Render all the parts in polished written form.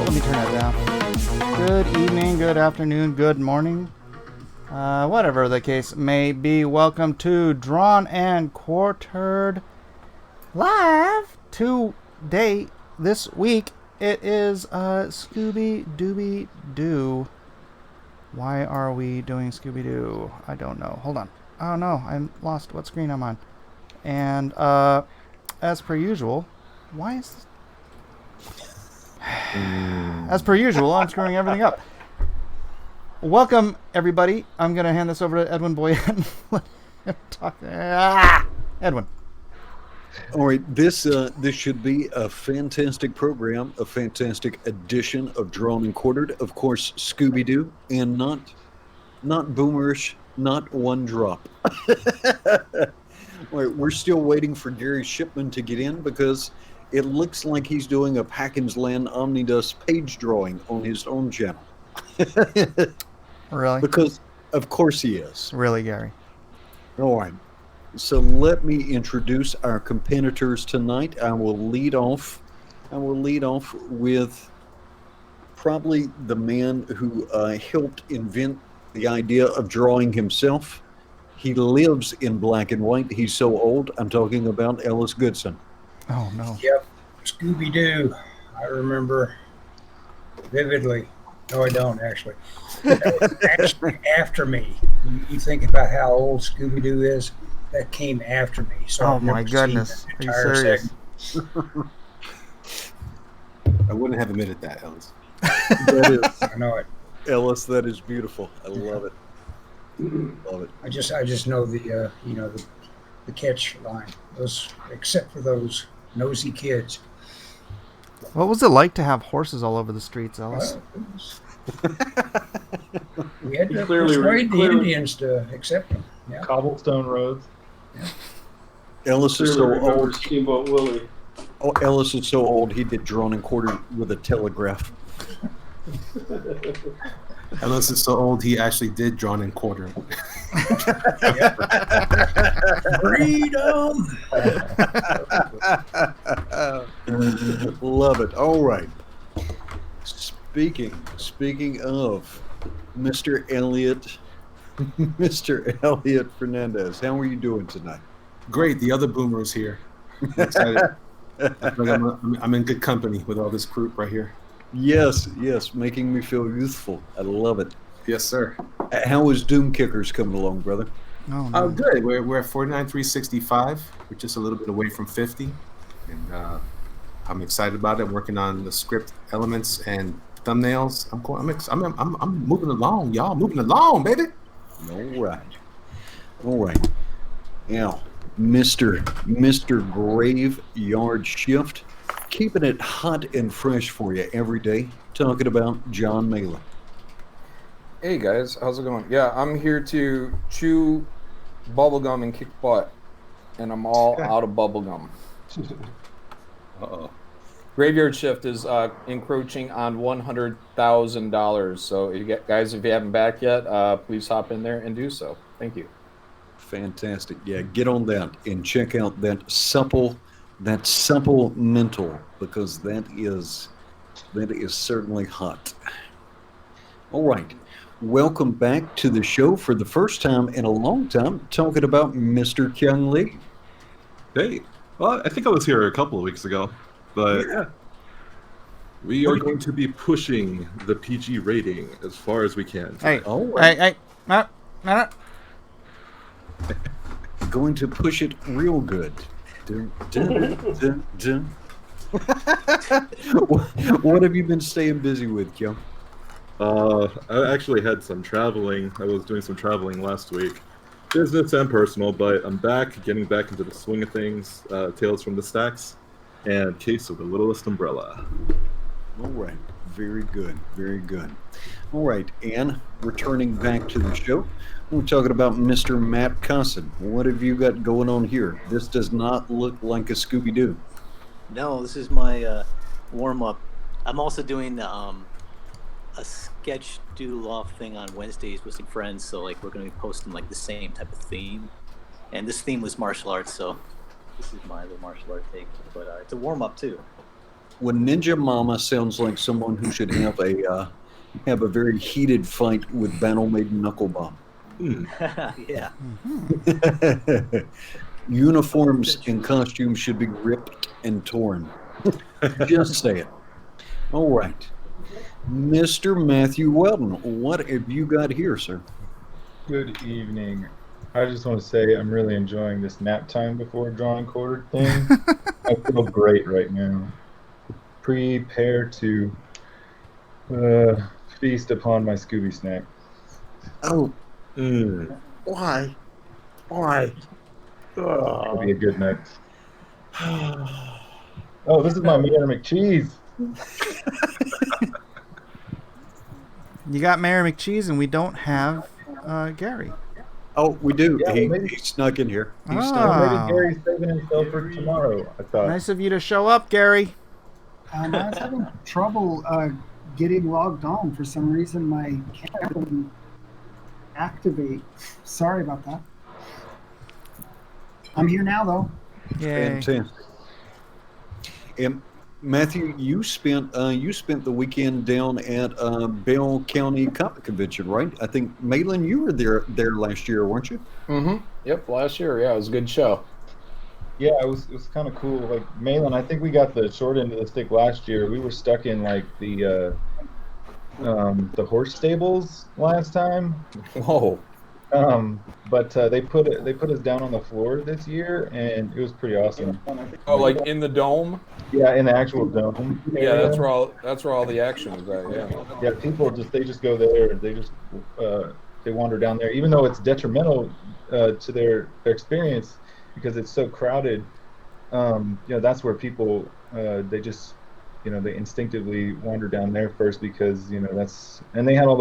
let me turn that down. Good evening, good afternoon, good morning. Whatever the case may be, welcome to Drawn and Quartered Live. Today, this week, it is Scooby Doo. Why are we doing Scooby Doo? I don't know. Hold on. Oh no, I'm lost what screen I'm on. And as per usual, why is... As per usual, I'm screwing everything up. Welcome, everybody. I'm going to hand this over to Edwin Boyette and let him talk. Edwin. All right, this should be a fantastic program, a fantastic edition of Drawn and Quartered. Of course, Scooby Doo, and not boomerish, not one drop. We're still waiting for Gary Shipman to get in because it looks like he's doing a Packins Land Omnibus page drawing on his own channel. Really? Because, of course, he is. Really, Gary? All right. So let me introduce our competitors tonight. I will lead off with probably the man who helped invent the idea of drawing himself. He lives in black and white. He's so old. I'm talking about Ellis Goodson. Oh, no. Yep. Scooby Doo. I remember vividly. No, I don't, actually. That was actually after me. You think about how old Scooby Doo is? That came after me. So Oh, my goodness. Are you serious? I wouldn't have admitted that, Ellis. That is, I know it. Ellis, that is beautiful. I love it. Love it. I just know the the catch line. Those, except for those nosy kids. What was it like to have horses all over the streets, Ellis? We had to Clearly- persuade the clearly- Indians to accept them. Yeah. Cobblestone roads. Ellis is so Clearly remember old. Steamboat Willie. Oh, Ellis is so old. He did Drawn and Quartered with a telegraph. Ellis is so old, he actually did Drawn and Quartered. Freedom. Love it. All right. Speaking of Mr. Elliot Fernandez, how are you doing tonight? Great, the other boomer is here. I'm excited. I feel like I'm in good company with all this group right here. Yes, making me feel youthful. I love it. Yes, sir. How is Doom Kickers coming along, brother? Oh, Oh, no. good. We're at 49,365. We're just a little bit away from 50, and I'm excited about it. I'm working on the script elements and thumbnails. I'm moving along, y'all. Moving along, baby. All right. Now, Mr. Graveyard Shift, keeping it hot and fresh for you every day. Talking about John Malin. Hey guys, how's it going? Yeah, I'm here to chew bubblegum and kick butt, and I'm all out of bubblegum. Uh-oh. Graveyard Shift is encroaching on $100,000, so if you haven't backed yet, please hop in there and do so. Thank you. Fantastic. Yeah, get on that and check out that supple mental, because that is certainly hot. All right. Welcome back to the show for the first time in a long time, talking about Mr. Kyung Lee. Hey, well, I think I was here a couple of weeks ago, but Yeah. we are going to be pushing the PG rating as far as we can. Hey, All right. no. Going to push it real good. Dun, dun, dun, dun. What have you been staying busy with, Kyung? I actually had some traveling. I was doing some traveling last week, business and personal, but I'm getting back into the swing of things. Tales from the Stacks and Case of the Littlest Umbrella. All right. Very good. All right. And returning back to the show, we're talking about Mr. Matt Cosson. What have you got going on here? This does not look like a Scooby Doo. No, this is my warm-up. I'm also doing a sketch doodle off thing on Wednesdays with some friends, so like we're going to be posting like the same type of theme. And this theme was martial arts, so this is my little martial art take. But it's a warm-up too. When Ninja Mama sounds like someone who should have a very heated fight with Battle Maiden Knucklebomb. Yeah. Uniforms and costumes should be ripped and torn. Just say it. All right. Mr. Matthew Weldon, what have you got here, sir? Good evening. I just want to say I'm really enjoying this nap time before drawn and quartered thing. I feel great right now. Prepare to feast upon my Scooby snack. Oh. Why? It'll be a good night. Oh, this is my Mayor McCheese. You got Mayor McCheese, and we don't have Gary. Oh, we do. Yeah, He snuck in here. He Ah. snuck Well, maybe Gary's saving himself for tomorrow, I thought. Nice of you to show up, Gary. I was having trouble getting logged on. For some reason, my camera wouldn't activate. Sorry about that. I'm here now, though. Yay. Fantastic. And Matthew, you spent the weekend down at Bell County Comic Convention, right? I think Malin, you were there last year, weren't you? Mm-hmm. Yep, last year. Yeah, it was a good show. Yeah, it was kind of cool. Like Malin, I think we got the short end of the stick last year. We were stuck in like the horse stables last time. Whoa. But they put us down on the floor this year, and it was pretty awesome. Oh, like in the dome? Yeah, in the actual dome. Yeah, area. that's where all the action is at. Yeah. Yeah, people just go there. They just they wander down there, even though it's detrimental to their experience because it's so crowded. That's where people they just they instinctively wander down there first because and they had all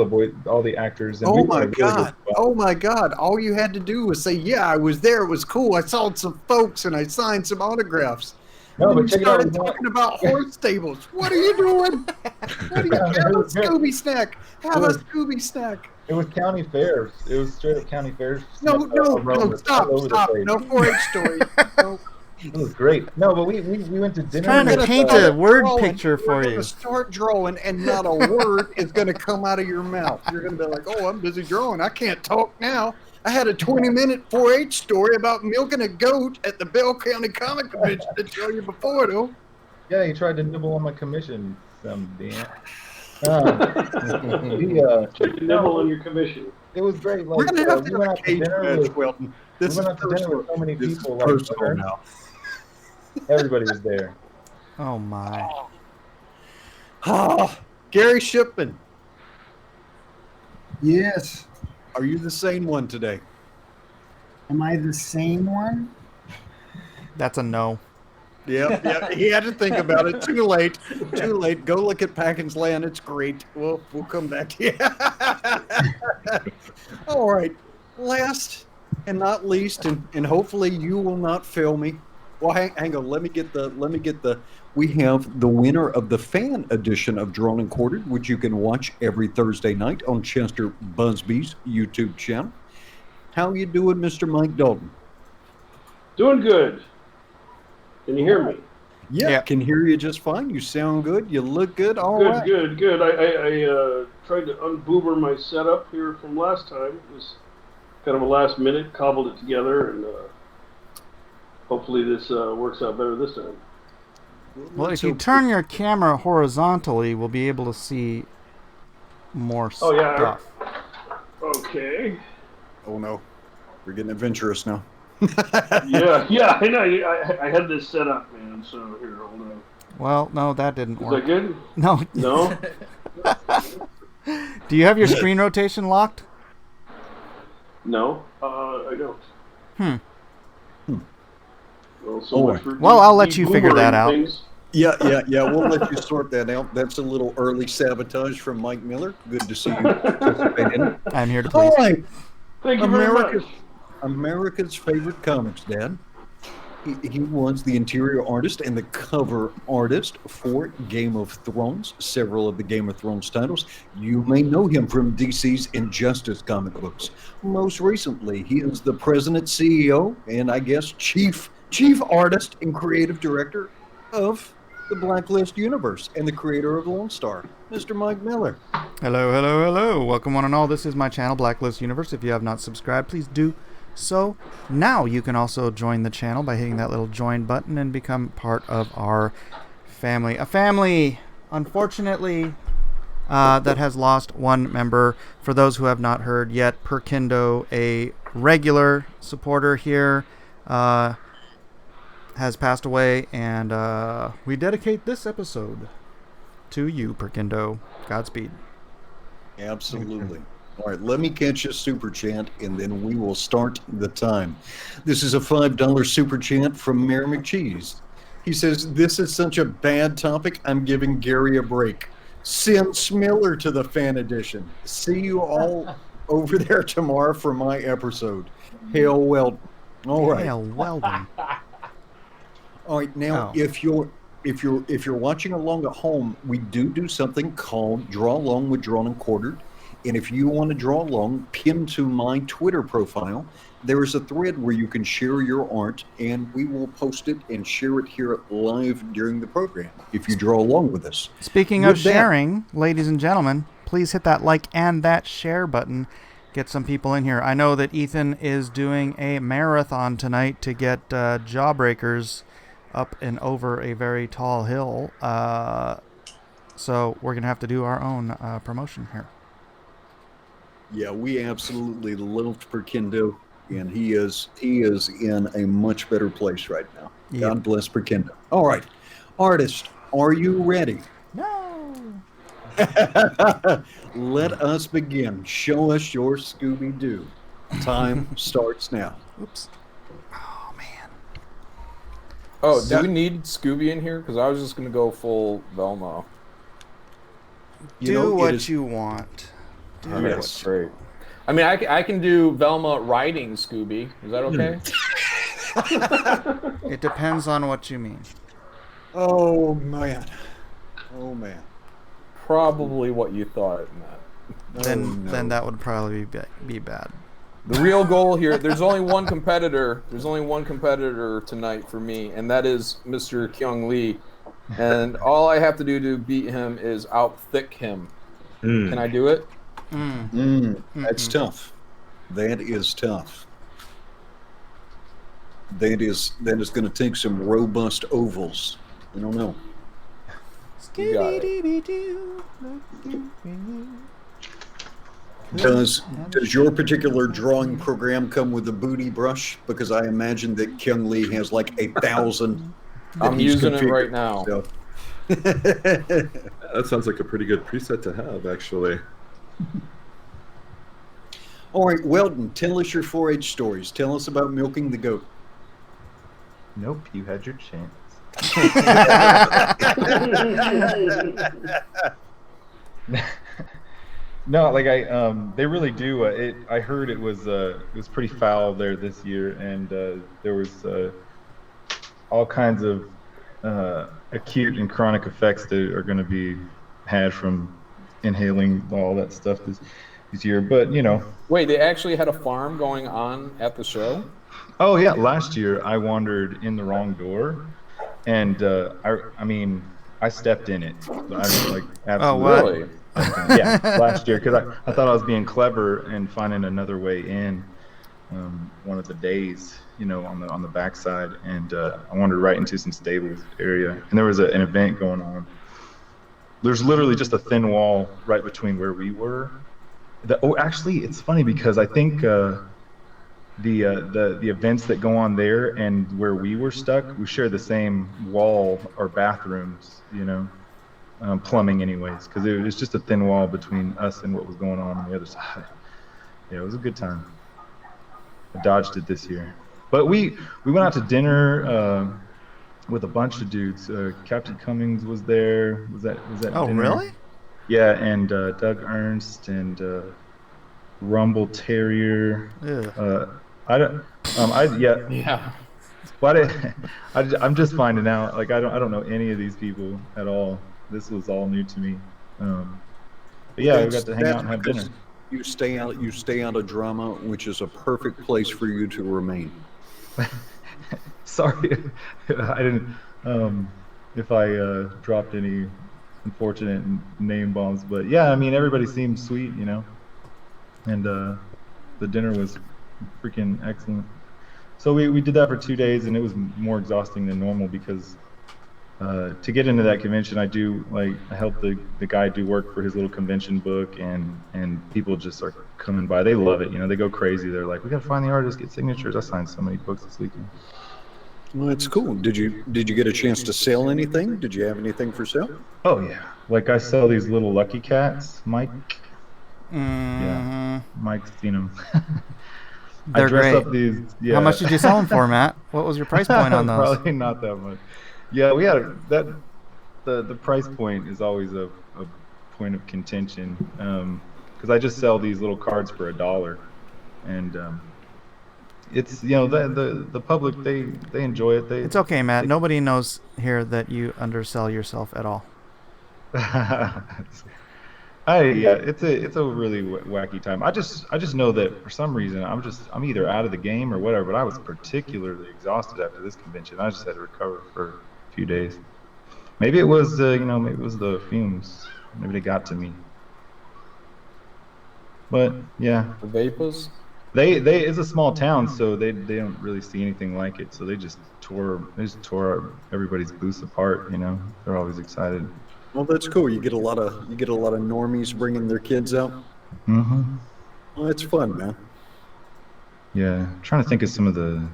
the actors. And Oh we my had a really good God. spot. Oh my God. All you had to do was say, yeah, I was there. It was cool. I saw some folks and I signed some autographs. No, And but you check it out. started talking about horse stables. What are you doing? What are you Yeah, have it a was good. Scooby snack? Have a Scooby snack. It was county fairs. It was straight up county fairs. No, All stop. over the place. No 4-H story. No. It was great. No, but we went to dinner. Trying to gonna paint start a word drawing. picture for We're you. gonna start drawing, and not a word is gonna come out of your mouth. You're gonna be like, "Oh, I'm busy drawing. I can't talk now." I had a 20-minute 4-H story about milking a goat at the Bell County Comic Convention to tell you before, though. Yeah, he tried to nibble on my commission. Some damn. No, on your commission. It was great. Like, We're gonna have we to went have out a to cage dinner match, with, Welton. we This went is out to dinner personal. with so many This is people. Like, personal now. everybody was there. Oh my. Ah, Gary Shipman, Yes. are you the sane one today? Am I the same one? That's a no. Yeah. He had to think about it. Too late. Go look at Packin's Land. It's great. We'll come back to you. All right. Last and not least, and hopefully you will not fail me. Well, hang on. Let me get the. We have the winner of the fan edition of Drawn and Quartered, which you can watch every Thursday night on Chester Busby's YouTube channel. How you doing, Mr. Mike Dalton? Doing good. Can you hear me? Yeah, can hear you just fine. You sound good. You look good. All Good, right. good. I tried to unboober my setup here from last time. It was kind of a last minute, cobbled it together, and hopefully this works out better this time. Well, if you turn your camera horizontally, we'll be able to see more Oh, yeah. stuff. Okay. Oh no, we're getting adventurous now. yeah, I know. I had this set up, man. So here, hold on. Well, no, that didn't Is work. that good? No. No. Do you have your screen rotation locked? No, I don't. Well, so much for Well, I'll let these you figure that out. boomerang things. Yeah. We'll let you sort that out. That's a little early sabotage from Mike Miller. Good to see you participate in it. I'm here to All please. right. Thank you very much. America's favorite comics, Dad. He was the interior artist and the cover artist for Game of Thrones, several of the Game of Thrones titles. You may know him from DC's Injustice comic books. Most recently, he is the president, CEO, and I guess chief artist and creative director of the Blacklist universe, and the creator of Lonestar, Mr. Mike Miller. Hello, hello, hello. Welcome one and all. This is my channel, Blacklist Universe. If you have not subscribed, please do so now. You can also join the channel by hitting that little join button and become part of our family. A family, unfortunately, that has lost one member. For those who have not heard yet, PERKINDO, a regular supporter here, has passed away, and we dedicate this episode to you, PERKINDO. Godspeed. Absolutely. All right, let me catch a super chat, and then we will start the time. This is a $5 super chat from Mayor McCheese. He says, "This is such a bad topic, I'm giving Gary a break. Send Smiller to the fan edition. See you all over there tomorrow for my episode. Hail Weldon." All right. Hail Weldon. All right. Now, if you're watching along at home, we do something called Draw Along with Drawn and Quartered. And if you want to draw along, pin to my Twitter profile. There is a thread where you can share your art, and we will post it and share it here live during the program if you draw along with us. Speaking of sharing, ladies and gentlemen, please hit that like and that share button. Get some people in here. I know that Ethan is doing a marathon tonight to get Jawbreakers up and over a very tall hill. So we're going to have to do our own promotion here. Yeah, we absolutely loved PERKINDO, and he is in a much better place right now. Yep. God bless PERKINDO. All right, artist, are you ready? No. Let us begin. Show us your Scooby Doo. Time starts now. Oops. Oh man. Oh, do we need Scooby in here? Because I was just going to go full Velma. Do what you want. That's great. I mean, I can do Velma riding Scooby. Is that okay? It depends on what you mean. Oh man. Oh man. Probably what you thought, Matt. Then that would probably be bad. The real goal here, there's only one competitor. There's only one competitor tonight for me, and that is Mr. Kyung Lee. And all I have to do to beat him is out-thick him. Can I do it? That's tough. That is tough. That is going to take some robust ovals. I don't know. Does your particular drawing program come with a booty brush? Because I imagine that Kyung Lee has like 1,000. I'm using it right now. So. That sounds like a pretty good preset to have, actually. All right, Weldon, tell us your 4-H stories. Tell us about milking the goat. Nope, you had your chance. No, like they really do. I heard it was pretty foul there this year, and there was all kinds of acute and chronic effects that are going to be had from inhaling all that stuff this year. But you know, wait, they actually had a farm going on at the show? Oh yeah, last year I wandered in the wrong door, and I mean I stepped in it. I was like, absolutely. Oh, wow. Yeah, last year, because I thought I was being clever and finding another way in one of the days, you know, on the backside, and I wandered right into some stables area, and there was an event going on. There's literally just a thin wall right between where we were. Actually, it's funny because I think the events that go on there and where we were stuck, we share the same wall or bathrooms, you know. Plumbing anyways, because it was just a thin wall between us and what was going on the other side. Yeah, it was a good time. I dodged it this year, but we went out to dinner with a bunch of dudes. Captain Cummings was there. Was that Oh, dinner? really? Yeah, and Doug Ernst and Rumble Terrier. Yeah. Yeah. Well, I'm just finding out. Like I don't know any of these people at all. This was all new to me. But yeah, we got to hang out and have dinner. You stay out of drama, which is a perfect place for you to remain. Sorry, I didn't. if I dropped any unfortunate name bombs. But yeah, I mean, everybody seemed sweet, you know, and the dinner was freaking excellent. So we did that for 2 days, and it was more exhausting than normal because to get into that convention, I help the guy do work for his little convention book, and people just are coming by. They love it, you know. They go crazy. They're like, we gotta find the artist, get signatures. I signed so many books this weekend. Well, that's cool. Did you get a chance to sell anything? Did you have anything for sale? Oh yeah, like I sell these little lucky cats, Mike. Mm-hmm. Mike's seen them. They're I dress great. up these. Yeah. How much did you sell them for, Matt? What was your price point on those? Probably not that much. Yeah, we had that. The price point is always a point of contention because I just sell these little cards for $1, and it's, you know, the public, they enjoy it. It's okay, Matt. Nobody knows here that you undersell yourself at all. It's a really wacky time. I just know that for some reason I'm either out of the game or whatever. But I was particularly exhausted after this convention. I just had to recover for a few days. Maybe it was maybe it was the fumes. Maybe they got to me. But yeah, The vapors. they it's a small town, so they don't really see anything like it. So they just tore everybody's booths apart. You know, they're always excited. Well, that's cool. You get a lot of normies bringing their kids out. Mm-hmm. Well, it's fun, man. Yeah, I'm trying to think of some of the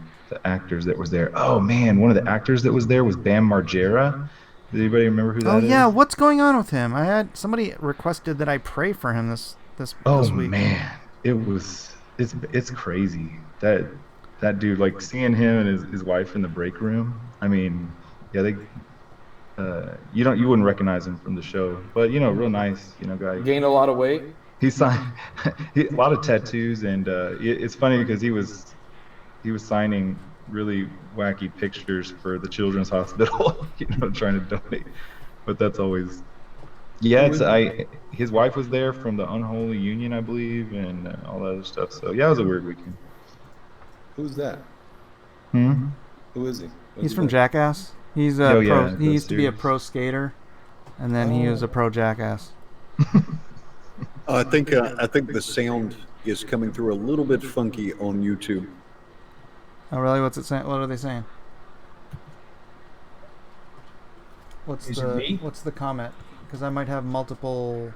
actors that was there. Oh man, one of the actors that was there was Bam Margera. Does anybody remember who that is? Oh yeah, what's going on with him? I had somebody requested that I pray for him this week. Man, it's crazy. That dude, like seeing him and his wife in the break room. I mean, yeah, they you wouldn't recognize him from the show, but you know, real nice, you know, guy. Gained a lot of weight. He signed a lot of tattoos, and it's funny because he was signing really wacky pictures for the children's hospital, you know, trying to donate. But that's always, yeah. His wife was there from the Unholy Union, I believe, and all that other stuff. So yeah, it was a weird weekend. Who's that? Hmm? Who is he? He's from Jackass. He's a pro. He used to be a pro skater, and then he was a pro Jackass. I think the sound is coming through a little bit funky on YouTube. Oh really? What's it saying? What are they saying? What's the comment? Because I might have multiple.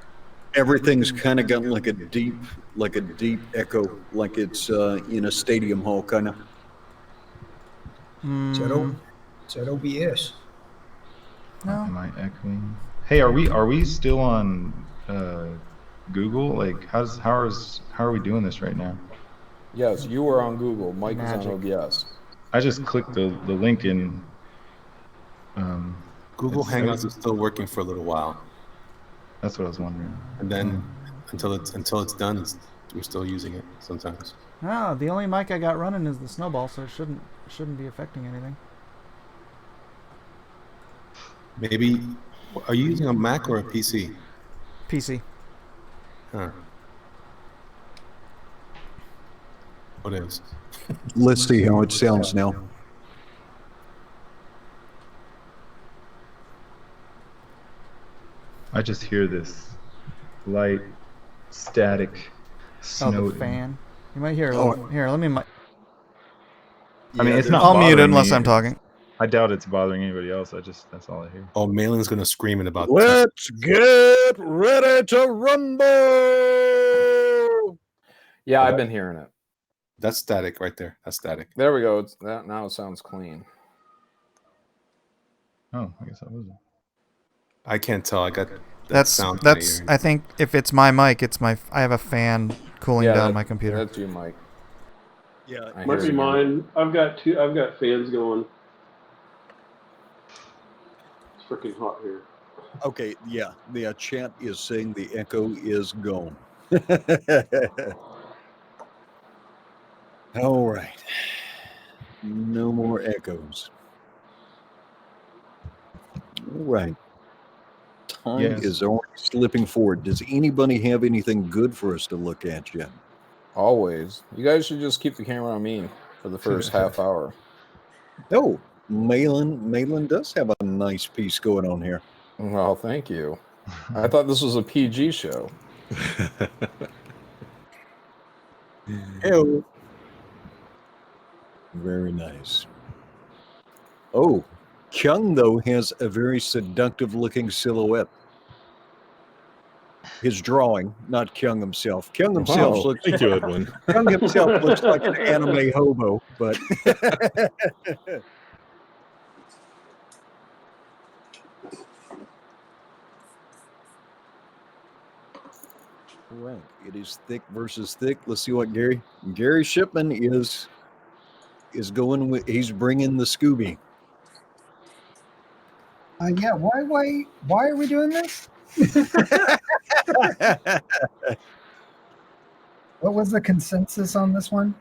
Everything's kind of got like a deep echo, like it's in a stadium hall, kind of. Is that OBS? No. Am I echoing? Hey, are we still on Google? Like, how are we doing this right now? Yes, you are on Google. Mike Magic. is on OBS. I just clicked the link in. Google Hangouts is still working for a little while, That's what I was wondering. and then until it's done, we're still using it sometimes. No, the only mic I got running is the Snowball, so it shouldn't be affecting anything. Maybe, are you using a Mac or a PC? PC. Huh. What is? Let's see how it sounds now. I just hear this light static snow. Oh, the fan. You might hear. Here, let me. I mean, it's not. I'll mute it bothering unless me. I'm talking. I doubt it's bothering anybody else. That's all I hear. Oh, Malin's gonna scream in about. Let's get ready to rumble. Yeah, I've been hearing it. That's static right there. That's static. There we go. Now it sounds clean. Oh, I guess I wasn't. I can't tell. I got that That's sound. in my ear. I think if it's my mic, it's my. I have a fan cooling down my computer. That's you, Mike. Yeah, Might be mine. I've got fans going. It's freaking hot here. okay, yeah. The chat is saying the echo is gone. All right. No more echoes. All right. Time is already slipping forward. Does anybody have anything good for us to look at yet? Always. You guys should just keep the camera on me for the first half hour. Oh, Malin does have a nice piece going on here. Well, thank you. I thought this was a PG show. Ew. Very nice. Oh, Kyung, though, has a very seductive-looking silhouette. His drawing, not Kyung himself. Kyung himself Wow. looks. Thank you, Edwin. Kyung himself looks like an anime hobo, but. Right. It is thick versus thick. Let's see what Gary Shipman is going with. He's bringing the Scooby. Yeah. Why are we doing this? What was the consensus on this one?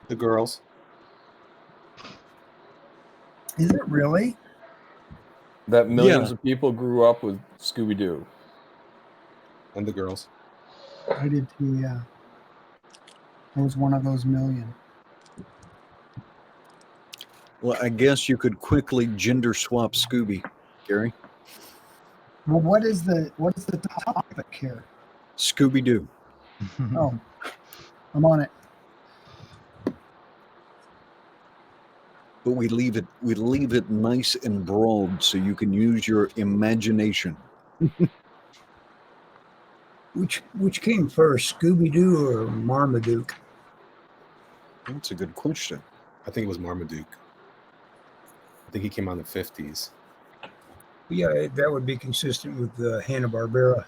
The girls. Is it really? That millions of people grew up with Scooby Doo. And the girls. I did too. Yeah. I was one of those million. Well, I guess you could quickly gender swap Scooby, Gary. Well, what is the topic here? Scooby Doo. Oh, I'm on it. But we leave it nice and broad so you can use your imagination. Which came first, Scooby Doo or Marmaduke? That's a good question. I think it was Marmaduke. I think he came out in the 50s. Yeah, that would be consistent with Hanna-Barbera.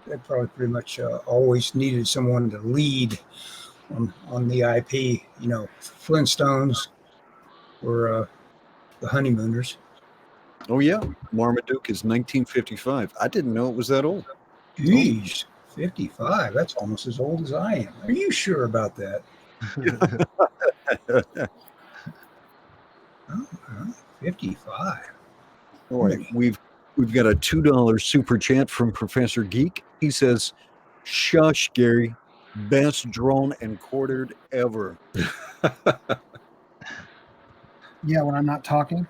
That probably pretty much always needed someone to lead on the IP. You know, Flintstones or the Honeymooners. Oh yeah, Marmaduke is 1955. I didn't know it was that old. Geez, 55. That's almost as old as I am. Are you sure about that? 55. All right, we've got a $2 super chat from Professor Geek. He says, "Shush, Gary, best drawn and quartered ever." Yeah, when I'm not talking,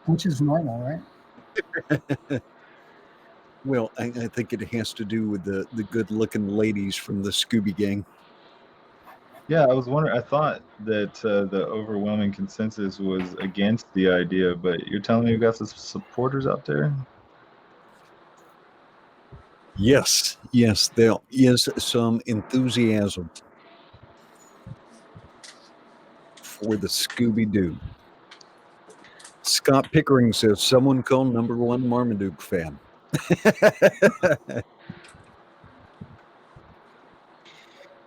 which is normal, right? Well, I think it has to do with the good-looking ladies from the Scooby Gang. Yeah, I was wondering. I thought that the overwhelming consensus was against the idea, but you're telling me you got some supporters out there? Yes, there is some enthusiasm for the Scooby Doo. Scott Pickering says, "Someone call #1 Marmaduke fan."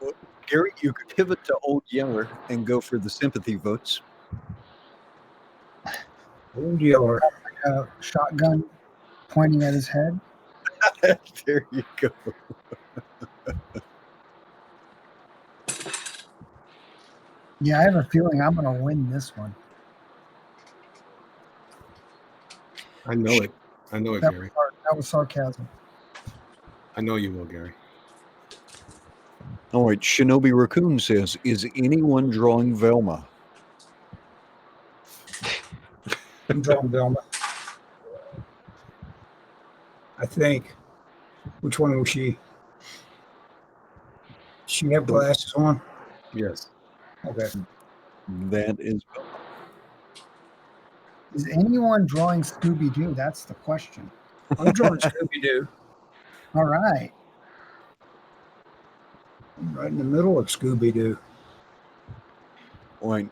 Well, Gary, you could pivot to Old Yeller and go for the sympathy votes. Old Yeller. Shotgun pointing at his head. There you go. Yeah, I have a feeling I'm going to win this one. I know it. Gary. That was sarcasm. I know you will, Gary. All right, Shinobi Raccoon says, "Is anyone drawing Velma?" I'm drawing Velma. I think. Which one was she? Does she have glasses on? Yes. Okay. That is. Is anyone drawing Scooby Doo? That's the question. I'm drawing Scooby Doo. All right. I'm right in the middle of Scooby Doo. All right.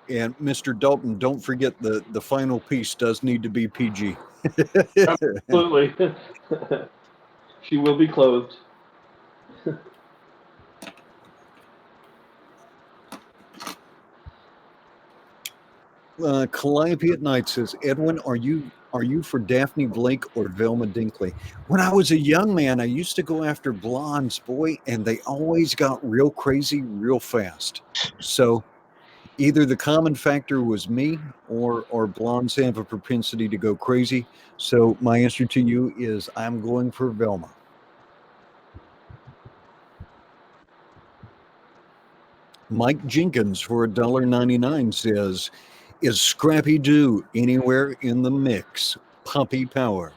And Mr. Dalton, don't forget the final piece does need to be PG. Absolutely. She will be clothed. Calliope at Night says, "Edwin, are you for Daphne Blake or Velma Dinkley?" When I was a young man, I used to go after blondes, boy, and they always got real crazy real fast. So either the common factor was me or blondes have a propensity to go crazy. So my answer to you is I'm going for Velma. Mike Jenkins for $1.99 says, Is Scrappy Doo anywhere in the mix? Puppy power.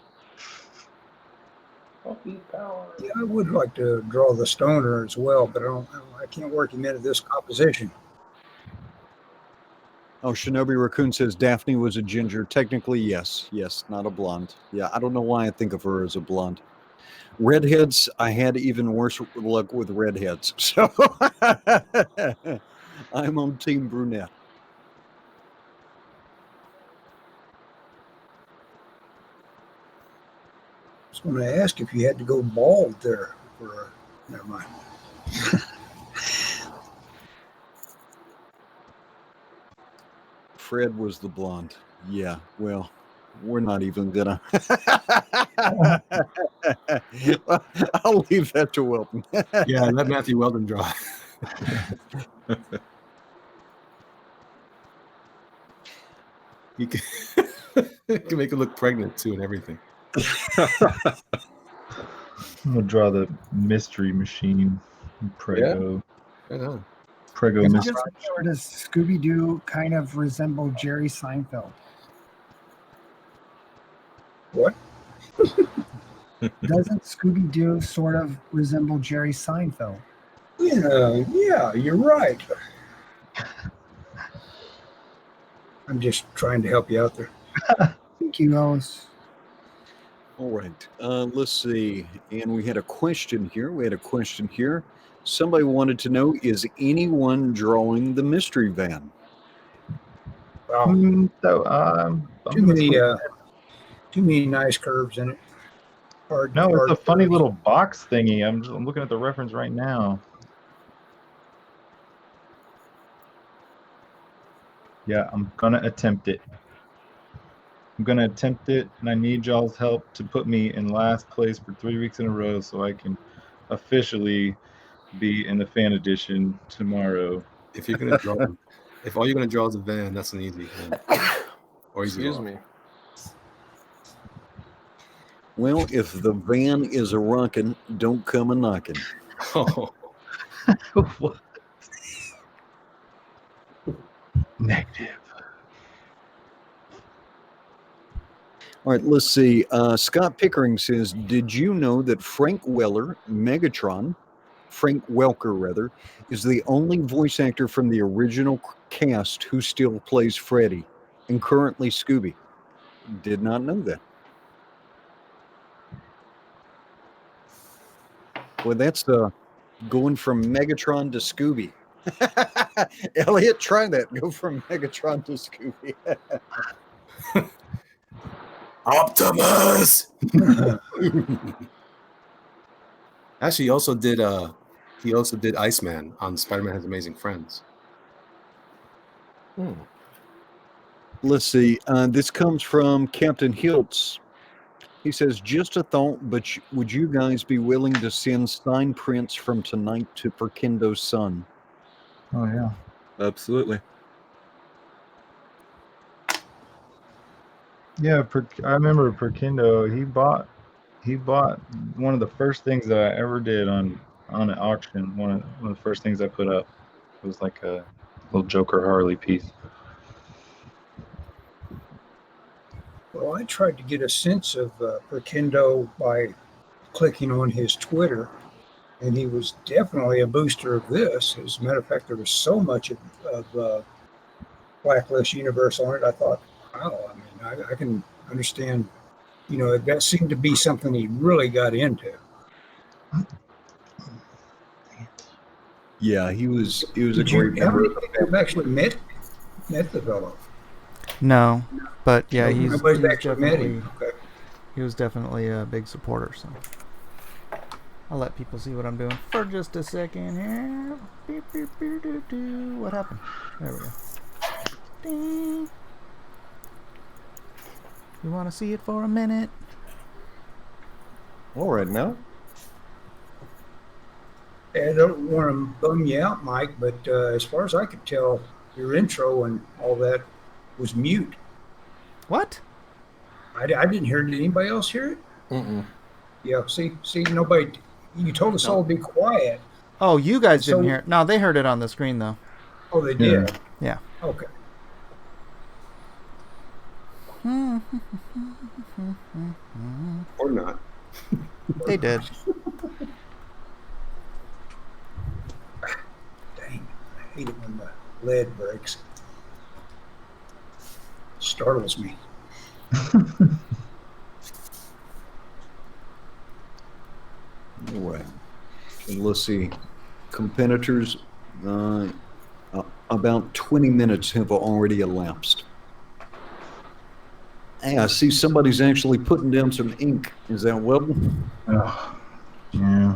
Puppy power. Yeah, I would like to draw the stoner as well, but I can't work him into this composition. Oh, Shinobi Raccoon says Daphne was a ginger. Technically, yes. Yes, not a blonde. Yeah, I don't know why I think of her as a blonde. Redheads, I had even worse luck with redheads. So I'm on Team Brunette. I was going to ask if you had to go bald there. Never mind. Fred was the blonde. Yeah, well, we're not even gonna. I'll leave that to Wilton. Yeah, let Matthew Weldon draw. He can, he can make it look pregnant too and everything. I'm gonna draw the mystery machine. Prego. Right on. Prego Does mystery. or does Scooby Doo kind of resemble Jerry Seinfeld? What? Doesn't Scooby Doo sort of resemble Jerry Seinfeld? Yeah, you're right. I'm just trying to help you out there. Thank you, Lois. All right. Let's see. And we had a question here. Somebody wanted to know, is anyone drawing the mystery van? Wow. So, Too many nice curves in it. no, it's a funny little box thingy. I'm looking at the reference right now. Yeah, I'm gonna attempt it. And I need y'all's help to put me in last place for 3 weeks in a row so I can officially be in the fan edition tomorrow. If you're gonna draw, if all you're gonna draw is a van, that's an easy one. Or easy Excuse draw. me. Well, if the van is a rockin', don't come a knockin'. Oh, What? Negative. All right, let's see. Scott Pickering says, did you know that Frank Welker, is the only voice actor from the original cast who still plays Freddy and currently Scooby? Did not know that. Well, that's going from Megatron to Scooby. Elliot, try that. Go from Megatron to Scooby. Optimus! Actually, he also did Iceman on Spider-Man Has Amazing Friends. Let's see. This comes from Captain Hiltz. He says, just a thought, but would you guys be willing to send signed prints from tonight to Perkindo's son? Oh, yeah. Absolutely. Yeah, I remember Perkindo. He bought one of the first things that I ever did on an auction. One of the first things I put up was like a little Joker Harley piece. Well, I tried to get a sense of Perkindo by clicking on his Twitter, and he was definitely a booster of this. As a matter of fact, there was so much of Blacklist Universe on it. I thought, wow, I mean, I can understand, that seemed to be something he really got into. Yeah, he was a Did great you ever member. have actually met the fellow? No, but yeah, Nobody's actually met him. Okay. he was definitely a big supporter. So I'll let people see what I'm doing for just a second here. Beep, beep, beep, doo, doo. What happened? There we go. Ding. You want to see it for a minute? All right, now. I don't want to bum you out, Mike, but as far as I could tell, your intro and all that was mute. What? I didn't hear it. Did anybody else hear it? Mm-mm. Yeah, see, nobody. You told us all to be quiet. Oh, you guys didn't So- hear it. No, they heard it on the screen though. Oh, they did. Yeah. Okay. Or not. They did. Dang, I hate it when the lead breaks. Startles me. Anyway, and let's see. Competitors, about 20 minutes have already elapsed. Hey, I see somebody's actually putting down some ink. Is that Weldon? Oh, yeah.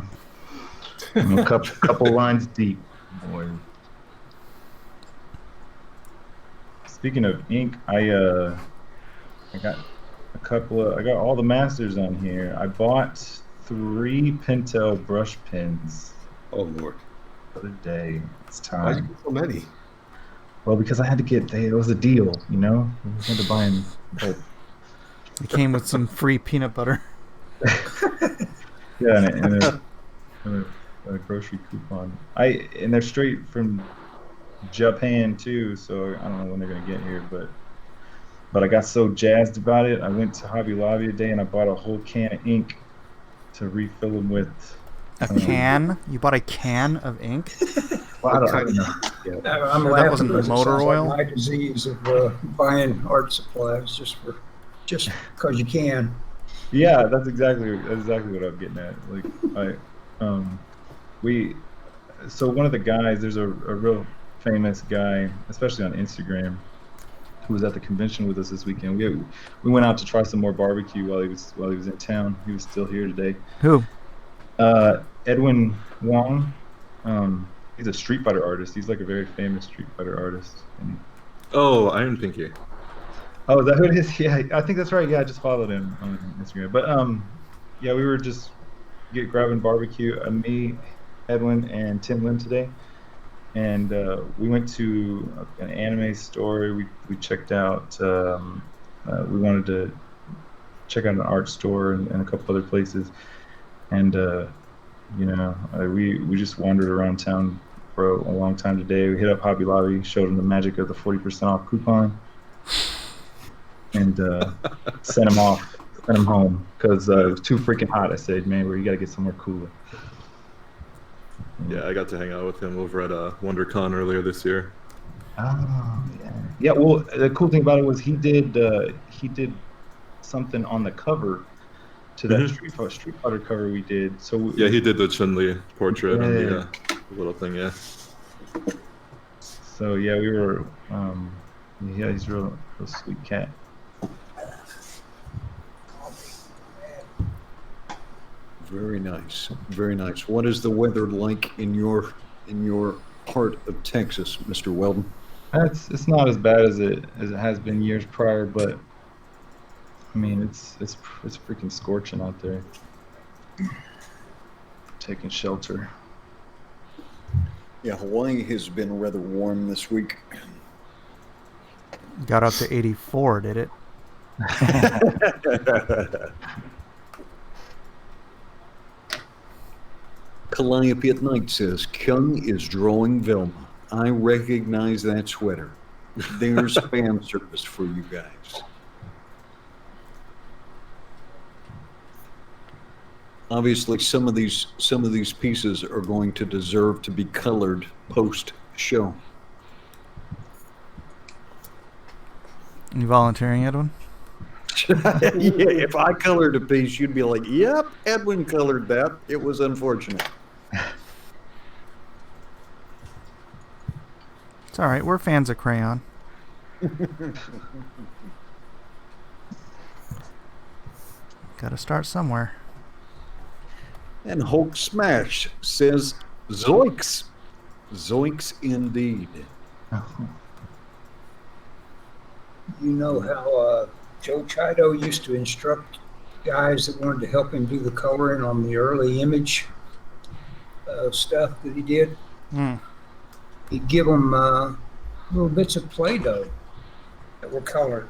I'm a couple lines deep, boy. Speaking of ink, I got I got all the masters on here. I bought 3 Pentel brush pens Oh, Lord. the other day. It's Why'd you time. get so many? Well, because I had to get, it was a deal, you know? I had to buy them. But, It came with some free peanut butter. yeah, and a grocery coupon. And they're straight from Japan too, so I don't know when they're gonna get here, but I got so jazzed about it. I went to Hobby Lobby today and I bought a whole can of ink to refill them with. A can? You bought a can of ink? Well, I don't know. I'm Sure that laughing wasn't because it motor sounds oil? like my disease of buying art supplies just because you can. Yeah, that's exactly what I'm getting at. Like so one of the guys, there's a real famous guy, especially on Instagram, who was at the convention with us this weekend. We went out to try some more barbecue while he was in town. He was still here today. Who? Edwin Wong. He's a Street Fighter artist. He's like a very famous Street Fighter artist. And, Oh, Iron Pinky. oh, is that who it is? Yeah, I think that's right. Yeah, I just followed him on Instagram. But yeah, we were just grabbing barbecue. Me, Edwin, and Tim Lim today, and we went to an anime store. We checked out. We wanted to check out an art store and a couple other places, and we just wandered around town for a long time today. We hit up Hobby Lobby, showed them the magic of the 40% off coupon, and sent him home because it was too freaking hot. I said, man, you gotta get somewhere cooler. Yeah, I got to hang out with him over at WonderCon earlier this year. Oh, yeah. Yeah, well, the cool thing about it was he did something on the cover to that Street Fighter cover we did. So Yeah, he did the Chun-Li portrait on the little thing, yeah. So yeah, we were. Yeah, he's a real sweet cat. Very nice. Very nice. What is the weather like in your part of Texas, Mr. Weldon? It's not as bad as it has been years prior, but I mean it's freaking scorching out there. Taking shelter. Yeah, Hawaii has been rather warm this week. Got up to 84, did it? Calliope at Night says, Kyung is drawing Velma. I recognize that sweater. There's fan service for you guys. Obviously, some of these pieces are going to deserve to be colored post-show. You volunteering, Edwin? Yeah, if I colored a piece, you'd be like, yep, Edwin colored that. It was unfortunate. It's all right. We're fans of crayon. Got to start somewhere. And Hulk Smash says, zoinks. Zoinks indeed. You know how Joe Chido used to instruct guys that wanted to help him do the coloring on the early image stuff that he did? He'd give them little bits of Play-Doh that were colored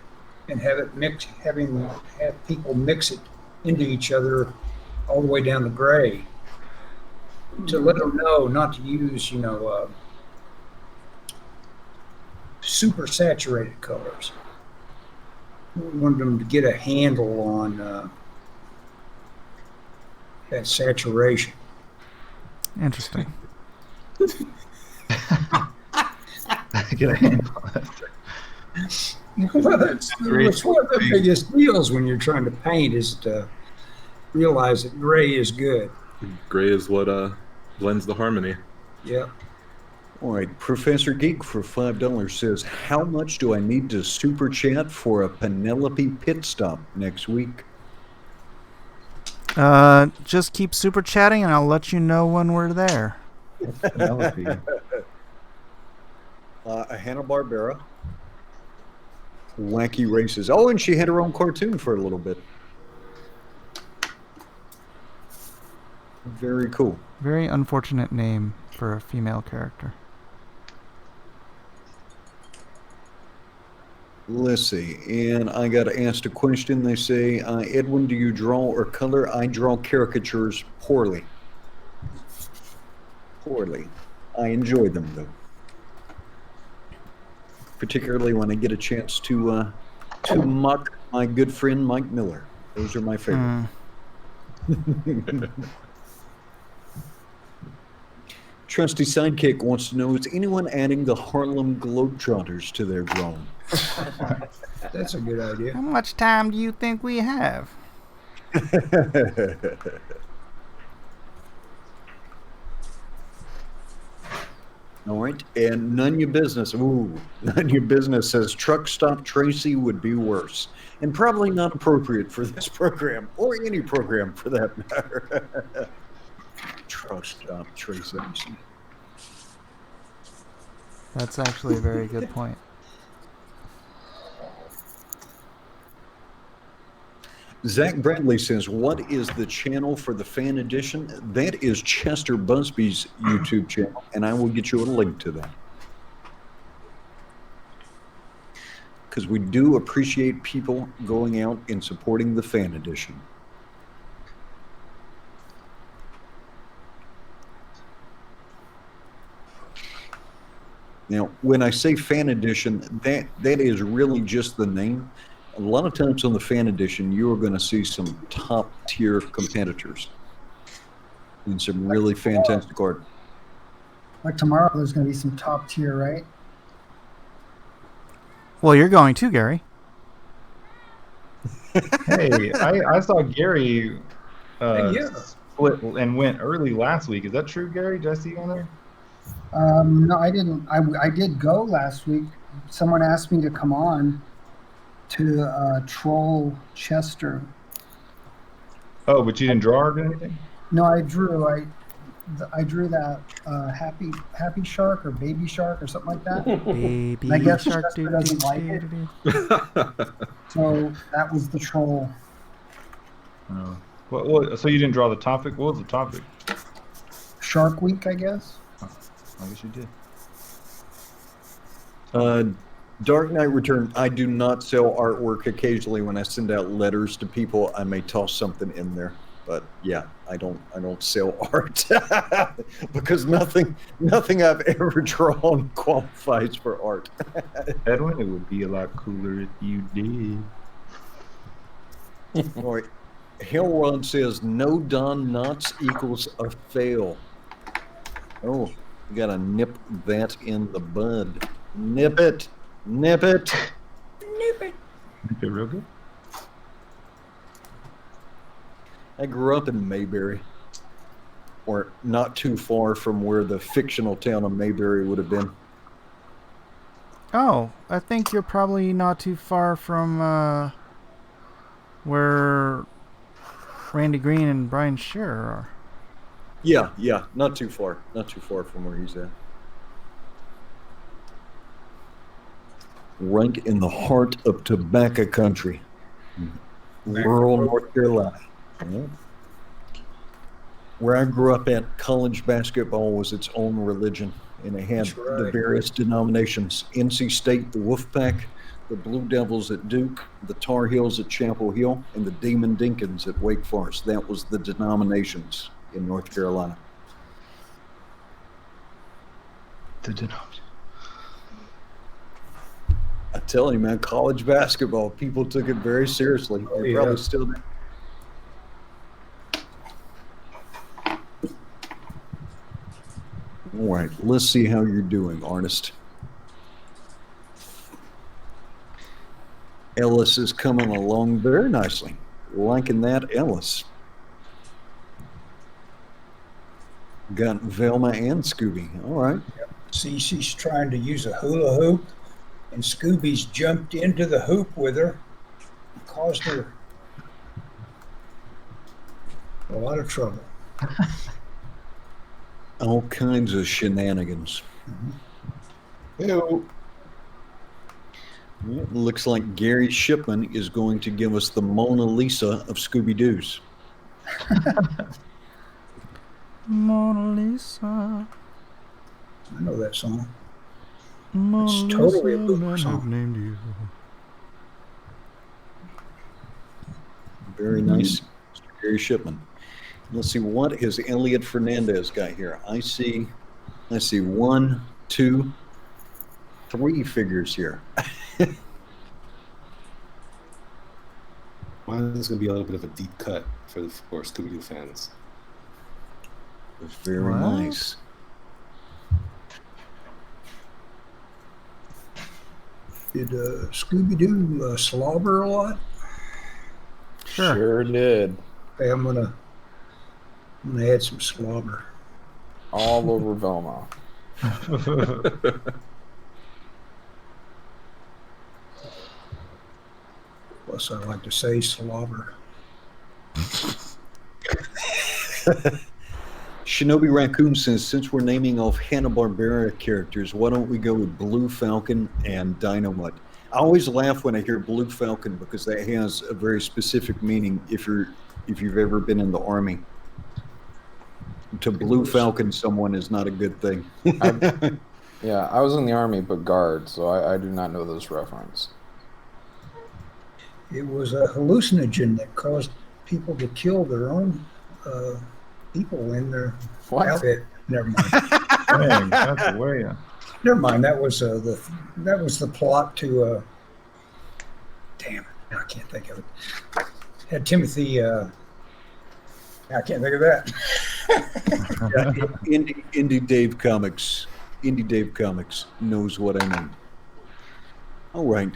and have it mix, have people mix it into each other all the way down to gray to let them know not to use, super saturated colors. wanted them to get a handle on that saturation. Interesting. Get a handle on that. Well, that's one of the biggest deals when you're trying to paint is to realize that gray is good. Gray is what blends the harmony. Yeah. All right, Professor Geek for $5 says, how much do I need to super chat for a Penelope pit stop next week? Just keep super chatting, and I'll let you know when we're there. Penelope. A Hanna-Barbera. Wacky Races. Oh, and she had her own cartoon for a little bit. Very cool. Very unfortunate name for a female character. Let's see. And I got asked a question. They say, Edwin, do you draw or color? I draw caricatures poorly. Poorly. I enjoy them, though. Particularly when I get a chance to mock my good friend Mike Miller. Those are my favorite. Trusty Sidekick wants to know, is anyone adding the Harlem Globetrotters to their drawing? That's a good idea. How much time do you think we have? All right, and None Your Business. Ooh, None Your Business says Truck Stop Tracy would be worse, and probably not appropriate for this program, or any program for that matter. Truck Stop Tracy. That's actually a very good point. Zach Bradley says, what is the channel for the fan edition? That is Chester Busby's YouTube channel, and I will get you a link to that. Because we do appreciate people going out and supporting the fan edition. Now, when I say fan edition, that is really just the name. A lot of times on the fan edition, you are going to see some top tier competitors and some really fantastic art. Like tomorrow, there's going to be some top tier, right? Well, you're going too, Gary. Hey, I saw Gary Yeah. split and went early last week. Is that true, Gary? Did I see you on there? No, I didn't. I did go last week. Someone asked me to come on to troll Chester. Oh, but you didn't draw or anything? No, I drew. I drew that happy shark or baby shark or something like that. Baby And I guess shark Chester doesn't like it, so that was the troll. Oh. What, so you didn't draw the topic? What was the topic? Shark Week, I guess. I guess you did. Dark Knight Return. I do not sell artwork. Occasionally, when I send out letters to people, I may toss something in there. But yeah, I don't sell art because nothing I've ever drawn qualifies for art. Edwin, it would be a lot cooler if you did. All right. Hellrod says no Don Knotts equals a fail. Oh, you gotta nip that in the bud. Nip it. Nip it. Nip it. Nip it real good. I grew up in Mayberry, or not too far from where the fictional town of Mayberry would have been. Oh, I think you're probably not too far from where Randy Green and Brian Shearer are. Yeah, not too far. Not too far from where he's at. Right in the heart of tobacco country. Rural North Carolina. Yeah. Where I grew up at, college basketball was its own religion, and it had the various denominations. NC State, the Wolfpack, the Blue Devils at Duke, the Tar Heels at Chapel Hill, and the Demon Dinkins at Wake Forest. That was the denominations in North Carolina. The denomination. telling you, man, college basketball, people took it very seriously. Oh, They yeah. probably still do. All right, let's see how you're doing, artist. Ellis is coming along very nicely. Liking that, Ellis. Got Velma and Scooby. All right. See, she's trying to use a hula hoop, and Scooby's jumped into the hoop with her, caused her a lot of trouble. All kinds of shenanigans. Hello. It looks like Gary Shipman is going to give us the Mona Lisa of Scooby Doo's. Mona Lisa. I know that song. Mona It's totally a Lisa, Boomer man, song. I've named you. Very nice, Mr. Gary Shipman. Let's see, what has Elliot Fernandez got here? I see 1, 2, 3 figures here. Mine is going to be a little bit of a deep cut for Scooby Doo fans. It's very What? nice. Did Scooby Doo slobber a lot? Sure did. Okay, I'm gonna add some slobber. All over Velma. Plus, I like to say slobber. Shinobi Raccoon says, since we're naming off Hanna-Barbera characters, why don't we go with Blue Falcon and Dynamite? I always laugh when I hear Blue Falcon because that has a very specific meaning if you've ever been in the Army. To Blue Falcon someone is not a good thing. Yeah, I was in the Army, but guard, so I do not know this reference. It was a hallucinogen that caused people to kill their own people in their What? outfit. Never mind. Dang, that's a way. Never mind. That was the plot to. Damn, I can't think of it. Had Timothy. I can't think of that. Indie Dave Comics. Indie Dave Comics knows what I mean. All right.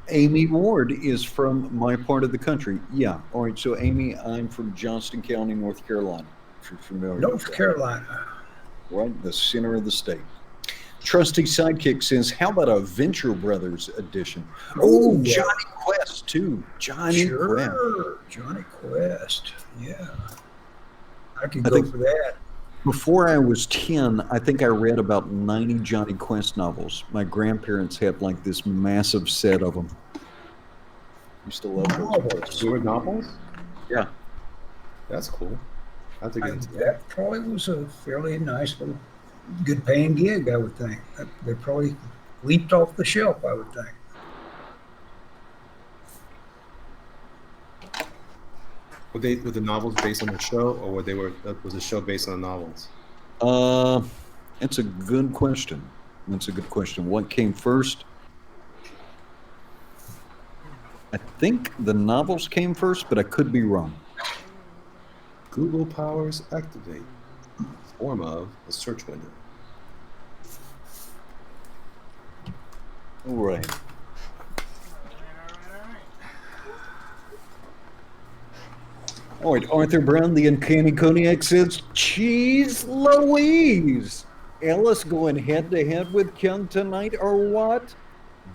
Amy Ward is from my part of the country. Yeah. All right. So, Amy, I'm from Johnston County, North Carolina. If you're familiar with North that. Carolina. Right in the center of the state. Trusty Sidekick says, how about a Venture Brothers edition? Oh, yeah. Johnny Quest, too. Johnny Quest. Sure, Johnny Quest. Yeah, I could I go think- for that. Before I was 10, I think I read about 90 Johnny Quest novels. My grandparents had like this massive set of them. Used to love those. Novels. Short novels? Yeah. That's cool. I have to get into that. That probably was a fairly nice little, good paying gig, I would think. They probably leaped off the shelf, I would think. Were the novels based on the show, or was the show based on the novels? That's a good question. That's a good question. What came first? I think the novels came first, but I could be wrong. Google powers activate. Form of a search window. All right. All right, Arthur Brown, the Uncanny Cognac says, Cheese Louise! Ellis going head-to-head with Kyung tonight, or what?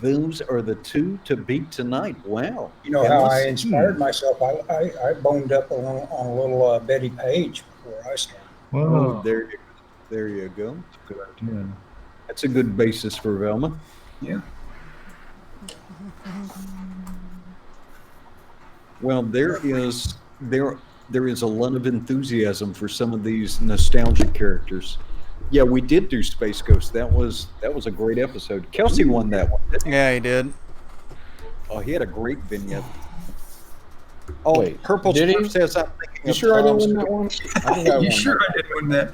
Those are the two to beat tonight. Wow. You know how I Ellis? inspired myself? I boned up on a little Betty Page before I started. Oh, Wow. there you go. Good idea. That's a good basis for Velma. Yeah. Well, there is a lot of enthusiasm for some of these nostalgic characters. Yeah, we did do Space Ghost. That was a great episode. Kelsey won that one, didn't he? Yeah, he did. Oh, he had a great vignette. Oh, Wait, Purple did he? Smurf says I'm thinking You of sure I didn't Tom's win that one? I think I won. You sure I didn't win that?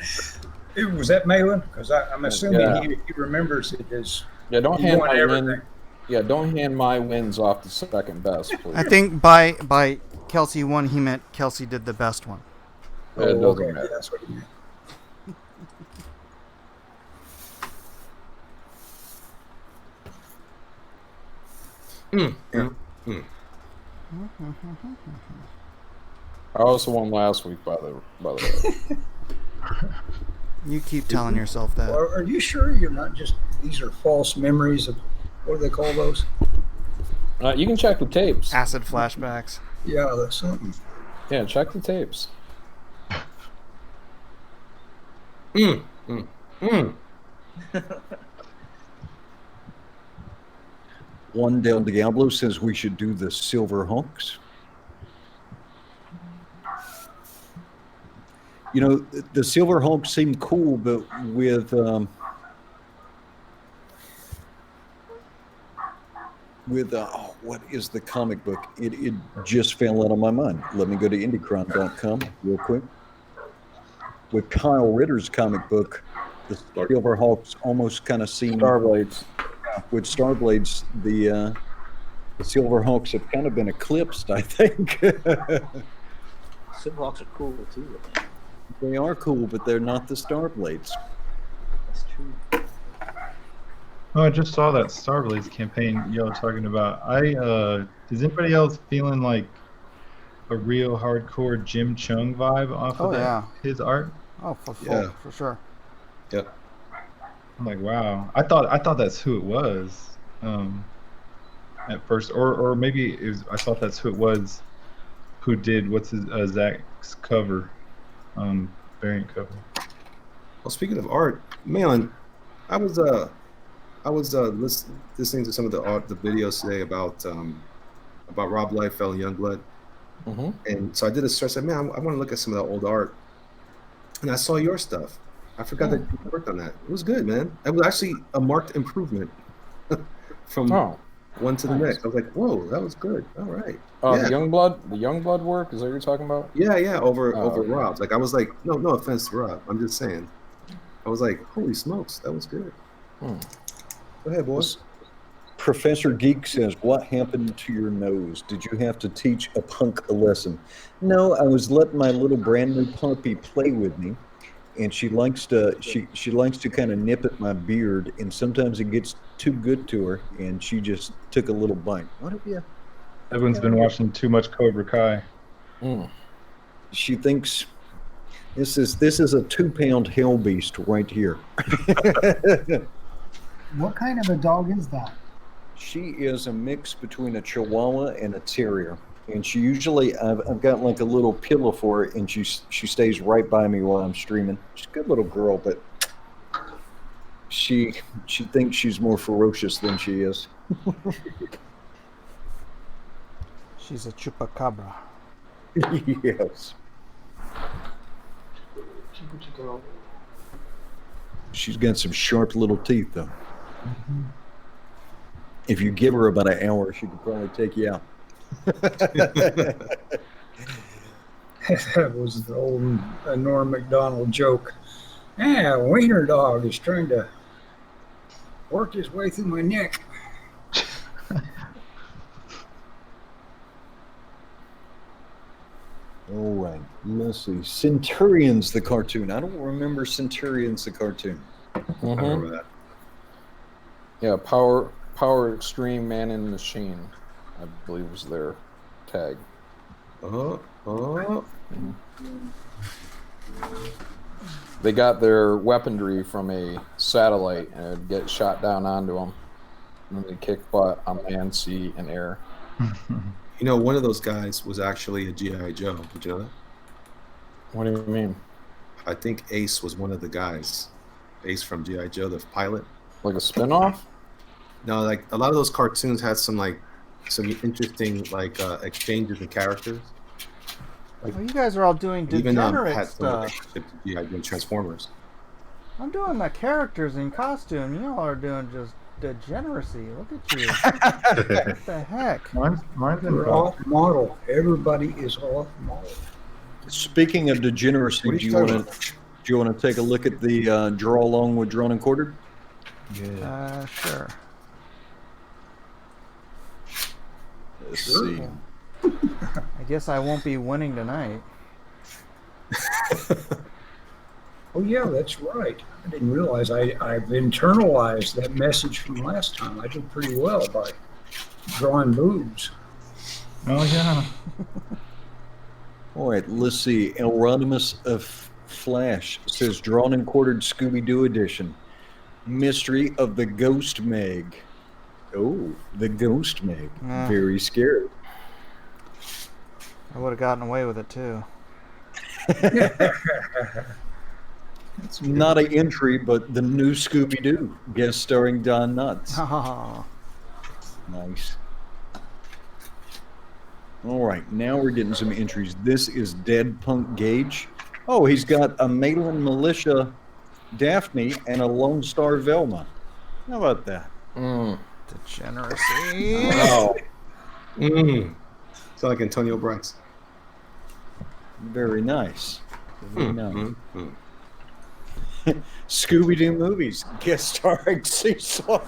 Was that Malin? Because I'm assuming Yeah. he remembers it as Yeah, don't he hand won my everything. win. Yeah, don't hand my wins off to second best, please. I think by Kelsey won, he meant Kelsey did the best one. It doesn't matter. Yeah, that's what he meant. I also won last week, by the way. You keep telling yourself that. Are you sure you're not just, these are false memories of, what do they call those? You can check the tapes. Acid flashbacks. Yeah, that's something. Yeah, check the tapes. Juan Del Diablo says we should do the Silver Hawks. You know, the Silver Hawks seem cool, but with what is the comic book? It just fell out of my mind. Let me go to IndieCron.com real quick. With Kyle Ritter's comic book, the Silver Hawks almost kind of seem Starblades. with Starblades. The Silver Hawks have kind of been eclipsed, I think. Silverhawks are cool too. They are cool, but they're not the Starblades. That's true. Oh, I just saw that Starblades campaign y'all talking about. Is anybody else feeling like a real hardcore Jim Chung vibe off of that, his art? Oh, for sure. Yep. I'm like, wow. I thought that's who it was at first, or maybe it was, I thought that's who it was who did what's his Zach's cover, variant cover. Well, speaking of art, man, I was listening to some of the videos today about Rob Liefeld and Youngblood, and so I did a search. I said, man, I want to look at some of that old art, and I saw your stuff. I forgot that you worked on that. It was good, man. It was actually a marked improvement from one to the next. I was like, whoa, that was good. All right. The Youngblood work, is that what you're talking about? Yeah, over Rob's. Like, I was like, no offense to Rob. I'm just saying. I was like, holy smokes, that was good. Go ahead, boys. Professor Geek says, what happened to your nose? Did you have to teach a punk a lesson? No, I was letting my little brand new puppy play with me, and she likes to kind of nip at my beard, and sometimes it gets too good to her, and she just took a little bite. What have you? Everyone's been watching too much Cobra Kai. She thinks this is a 2-pound hell beast right here. What kind of a dog is that? She is a mix between a Chihuahua and a Terrier, and she usually I've got like a little pillow for her, and she stays right by me while I'm streaming. She's a good little girl, but she thinks she's more ferocious than she is. She's a chupacabra. Yes. She's got some sharp little teeth, though. If you give her about an hour, she could probably take you out. That was the old Norm Macdonald joke. Yeah, wiener dog is trying to work his way through my neck. All right, let's see. Centurions, the cartoon. I don't remember Centurions, the cartoon. I remember that. Yeah, Power Extreme Man in Machine, I believe was their tag. They got their weaponry from a satellite and it'd get shot down onto them. And they kick butt on land, sea, and air. You know, one of those guys was actually a G.I. Joe. Did you know that? What do you mean? I think Ace was one of the guys. Ace from G.I. Joe, the pilot. Like a spinoff? No, like a lot of those cartoons had some interesting exchanges and characters. Well, you guys are all doing degenerate stuff. Yeah, doing Transformers. I'm doing the characters in costume. Y'all are doing just degeneracy. Look at you. What the heck? Mine's We're off model. Everybody is off model. Speaking of degeneracy, do you want to take a look at the draw along with Drawn and Quartered? Yeah. Sure. Let's Sure. see. I guess I won't be winning tonight. Oh yeah, that's right. I didn't realize I've internalized that message from last time. I did pretty well by drawing boobs. Oh yeah. All right, let's see. Elrodimus of Flash says Drawn and Quartered Scooby Doo edition. Mystery of the Ghost Meg. Oh, the Ghost Meg. Nah. Very scary. I would have gotten away with it too. It's not an entry, but the new Scooby Doo, guest starring Don Knotts. Oh, Nice. All right, now we're getting some entries. This is Dead Punk Gage. Oh, he's got a Malin Militia Daphne and a Lone Star Velma. How about that? degeneracy. Wow. Sound like Antonio Bryce. Very nice. Very nice. Scooby Doo movies, guest starring Cecil.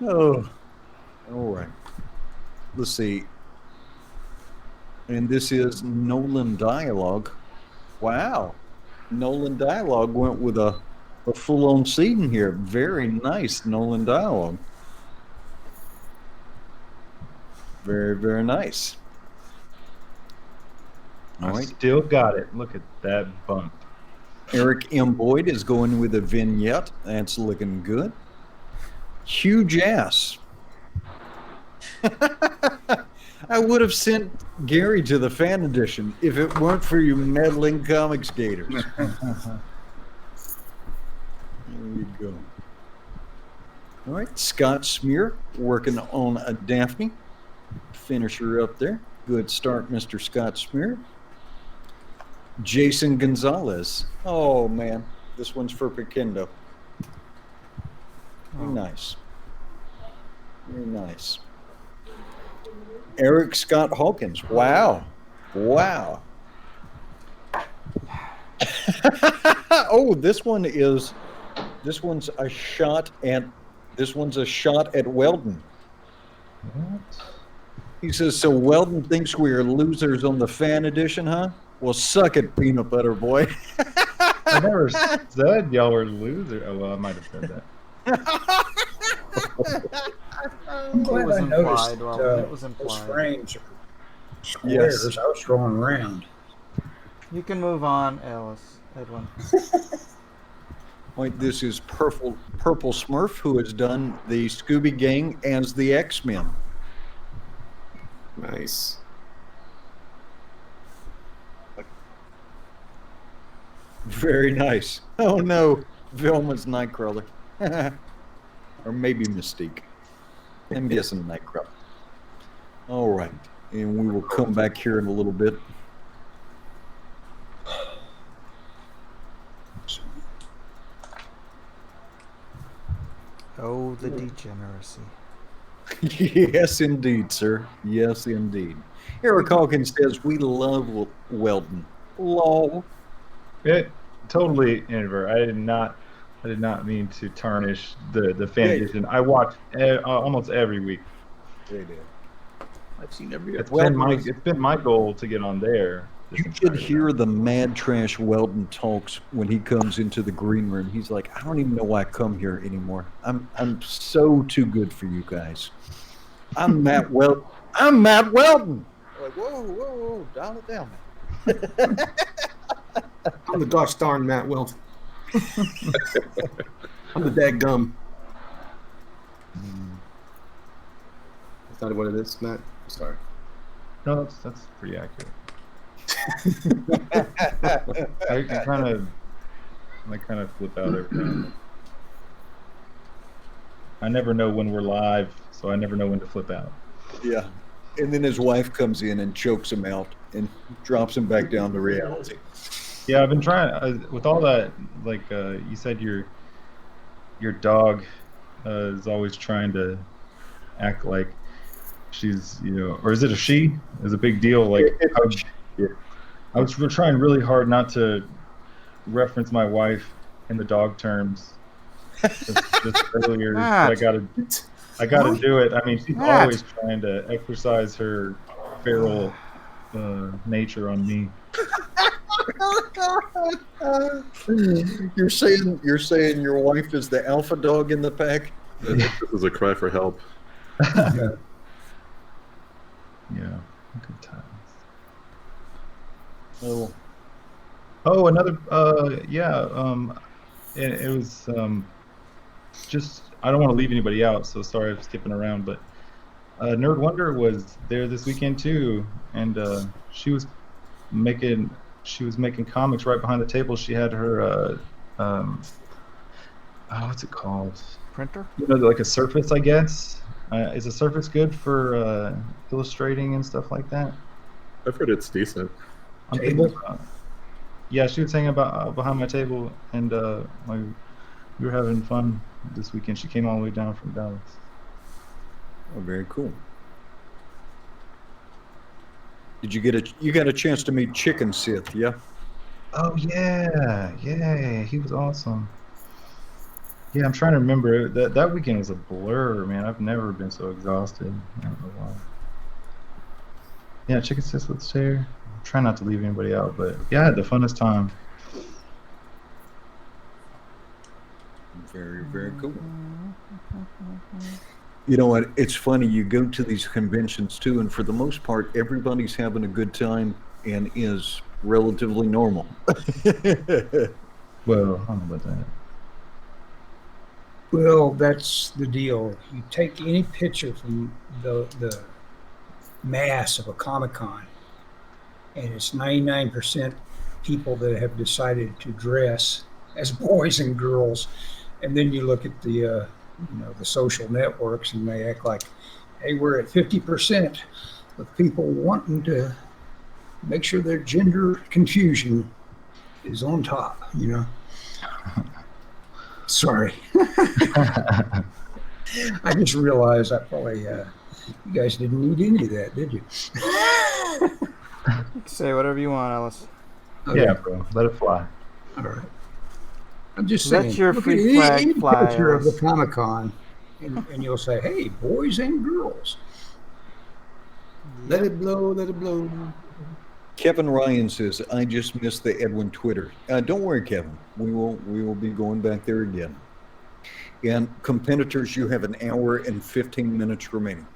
Oh, all right. Let's see. And this is Nolan Dialogue. Wow. Nolan Dialogue went with a full-on scene here. Very nice, Nolan Dialogue. Very, very nice. All I right. still got it. Look at that bump. Eric M. Boyd is going with a vignette. That's looking good. Huge ass. I would have sent Gary to the fan edition if it weren't for you meddling comics gators. There you go. All right, Scott Smear working on a Daphne. Finisher up there. Good start, Mr. Scott Smear. Jason Gonzalez. Oh, man. This one's for PERKINDO. Very nice. Very nice. Eric Scott Hawkins. Wow. Wow. Oh, this one's a shot at Weldon. What? He says, so Weldon thinks we are losers on the fan edition, huh? Well, suck it, peanut butter boy. I never said y'all were losers. Oh, well, I might have said that. I'm glad was I noticed implied, well, it was those implied. frames are squares. Yes. I was drawing round. You can move on, Edwin. Point. This is Purple Smurf, who has done the Scooby Gang as the X-Men. Nice. Very nice. Oh no, Velma's Nightcrawler. Or maybe Mystique. I'm guessing Nightcrawler. All right, and we will come back here in a little bit. Oh, the degeneracy. Yes, indeed, sir. Yes, indeed. Eric Hawkins says, we love Weldon. Lol. It totally invert. I did not mean to tarnish the fan Yeah. edition. I watch almost every week. They did. I've seen every It's been my goal to get on there. You should hear the mad trash Weldon talks when he comes into the green room. He's like, I don't even know why I come here anymore. I'm so too good for you guys. I'm Matt Weldon. I'm Matt Weldon. Like, whoa, dial it down. I'm the gosh darn Matt Weldon. I'm the dadgum. That's not what it is, Matt. Sorry. No, that's pretty accurate. I kind of flip out every time. I never know when we're live, so I never know when to flip out. Yeah. And then his wife comes in and chokes him out and drops him back down to reality. Yeah, I've been trying with all that. Like you said, your dog is always trying to act like she's, or is it a she? Is a big deal. Like I was trying really hard not to reference my wife in the dog terms. Just earlier, I got to. I got to do it. I mean, she's Matt. always trying to exercise her feral nature on me. You're saying your wife is the alpha dog in the pack? This is a cry for help. Yeah, good times. Oh, another. It was just. I don't want to leave anybody out, so sorry I'm skipping around. But Nerd Wonder was there this weekend too, and she was making comics right behind the table. She had her what's it called? Printer? You know, like a Surface, I guess. Is a Surface good for illustrating and stuff like that? I've heard it's decent. I'm thinking about, yeah, she was hanging about behind my table, and we were having fun this weekend. She came all the way down from Dallas. Oh, very cool. Did you got a chance to meet Chicken Sith? Yeah. Oh yeah, he was awesome. Yeah, I'm trying to remember. That weekend was a blur, man. I've never been so exhausted. I don't know why. Yeah, Chicken Sith was there. Try not to leave anybody out, but yeah, I had the funnest time. Very, very cool. You know what? It's funny. You go to these conventions too, and for the most part, everybody's having a good time and is relatively normal. Well, I don't know about that. Well, that's the deal. You take any picture from the mass of a Comic-Con, and it's 99% people that have decided to dress as boys and girls, and then you look at the the social networks, and they act like, hey, we're at 50% of people wanting to make sure their gender confusion is on top, Sorry. I just realized I probably, you guys didn't need any of that, did you? You can say whatever you want, Ellis. Okay. Yeah, bro. Let it fly. All right. I'm just Let saying. your look free at flag any fly, picture of the Ellis. Comic-Con, and you'll say, hey, boys and girls. Let it blow, let it blow. Kevin Ryan says, "I just missed the Edwin Twitter." Don't worry, Kevin. We will be going back there again. And competitors, you have an hour and 15 minutes remaining.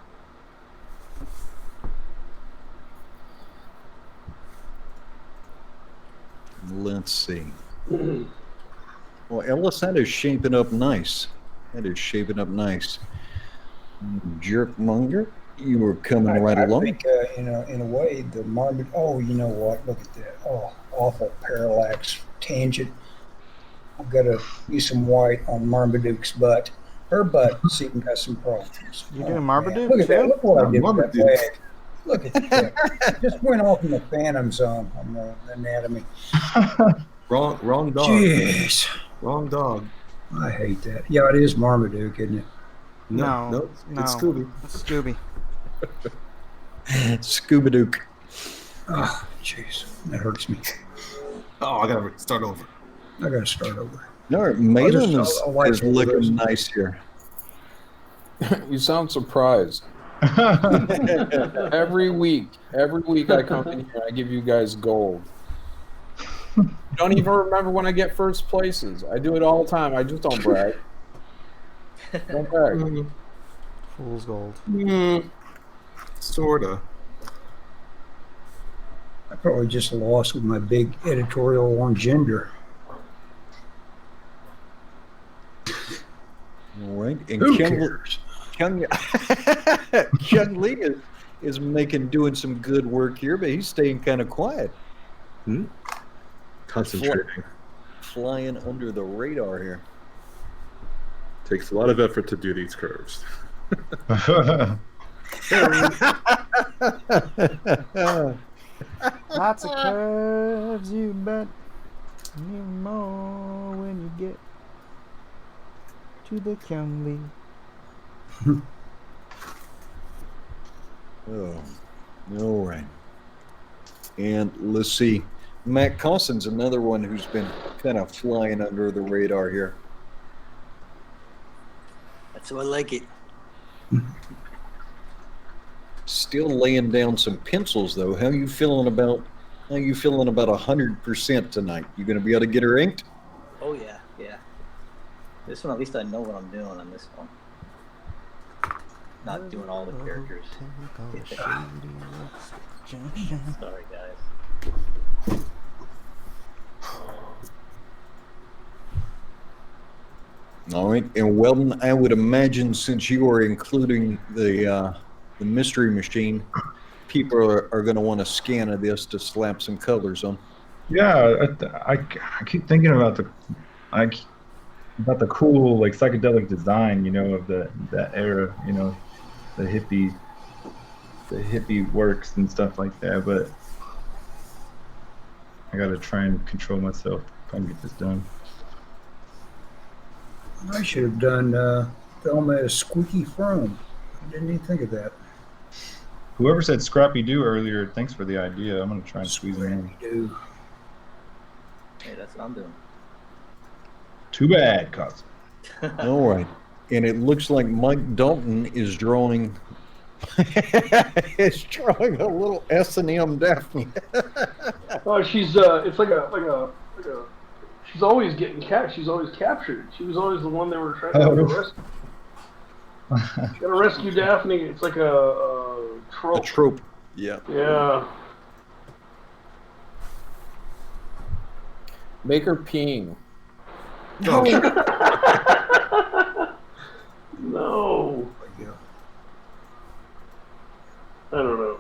Let's see. Well, Ellis, that is shaping up nice. Jerkmonger, you were coming right along. I think, in a way, the Marmaduke. Oh, you know what? Look at that. Oh, awful parallax tangent. I've got to use some white on Marmaduke's butt. Her butt got some problems. You doing Marmaduke? Look at that. Look what I did with that Marmaduke. flag. Look at that. Just went off in the phantom zone on the anatomy. Wrong dog. Jeez. Wrong dog. I hate that. Yeah, it is Marmaduke, isn't it? No, it's Scooby. It's Scooby. Scooby Doo. Oh, jeez. That hurts me. Oh, I gotta start over. I got to start over. No, Malin I'll wipe is over those. looking nice here. You sound surprised. Every week I come in here, I give you guys gold. You don't even remember when I get first places. I do it all the time. I just don't brag. Don't brag. Fool's gold. Sorta. I probably just lost with my big editorial on gender. All right. And Who Kyung cares? Kyung Lee is doing some good work here, but he's staying kind of quiet. Concentrating. Flying under the radar here. Takes a lot of effort to do these curves. Lots of curves, you bet. Need more when you get to the Kyung Lee. Oh, all right. And let's see. Matt Cosson's another one who's been kind of flying under the radar here. That's how I like it. Still laying down some pencils though. How you feeling about 100% tonight? You gonna be able to get her inked? Oh yeah, yeah. This one, at least I know what I'm doing on this one. Not doing all the characters. Sorry, guys. All right, and Weldon, I would imagine since you are including the mystery machine, people are going to want to scan of this to slap some colors on. Yeah, I keep thinking about the cool like psychedelic design, of that era, the hippie works and stuff like that. But I got to try and control myself if I can get this done. I should have done Thelma as Squeaky Fromme. I didn't even think of that. Whoever said Scrappy Doo earlier, thanks for the idea. I'm gonna try and squeeze it in. Doo. Hey, that's what I'm doing. Too bad, cuz. All right, and it looks like Mike Dalton is drawing. Is drawing a little S&M Daphne. Oh, she's it's like a. She's always getting she's always captured. She was always the one they were trying to rescue. Gotta rescue Daphne. It's like a trope. A trope. Yeah. Yeah. Make her peen. No. No. I don't know.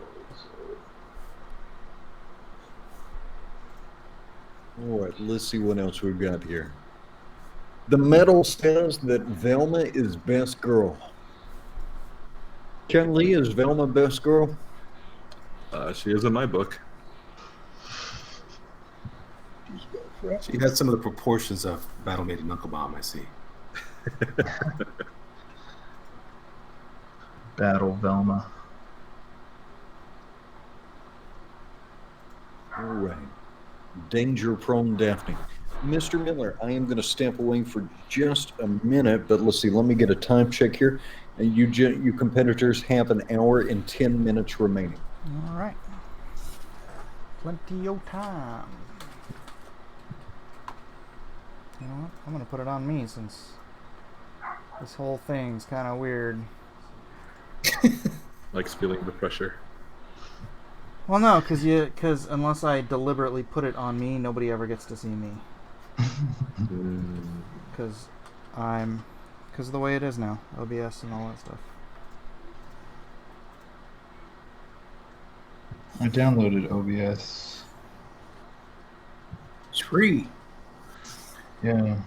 All right, let's see what else we've got here. The medal says that Velma is best girl. Ken Lee, is Velma best girl? She is in my book. She has some of the proportions of Battle Maiden Uncle Bomb, I see. Battle Velma. All right. Danger-prone Daphne. Mr. Miller, I am going to step away for just a minute, but let's see. Let me get a time check here. And you competitors have an hour and 10 minutes remaining. All right. Plenty of time. You know what? I'm going to put it on me since this whole thing's kind of weird. Likes feeling the pressure. Well, no, because unless I deliberately put it on me, nobody ever gets to see me. Because of the way it is now, OBS and all that stuff. I downloaded OBS. It's free. Yeah.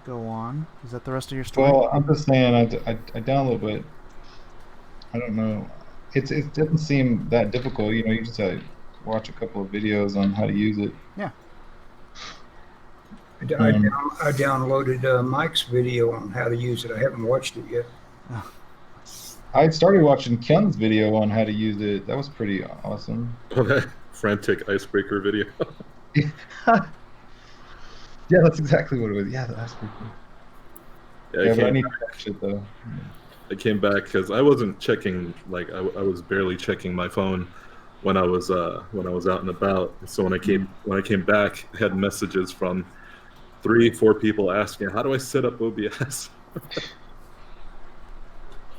Go on. Is that the rest of your story? Well, I'm just saying I download, but I don't know. It doesn't seem that difficult. You just watch a couple of videos on how to use it. Yeah. I downloaded Mike's video on how to use it. I haven't watched it yet. I started watching Ken's video on how to use it. That was pretty awesome. Oh, that frantic icebreaker video. Yeah, that's exactly what it was. Yeah, the icebreaker. Yeah, but I need to watch it though. I came back because I wasn't checking. Like I was barely checking my phone when I was out and about. So when I came back, I had messages from 3-4 people asking, "How do I set up OBS?"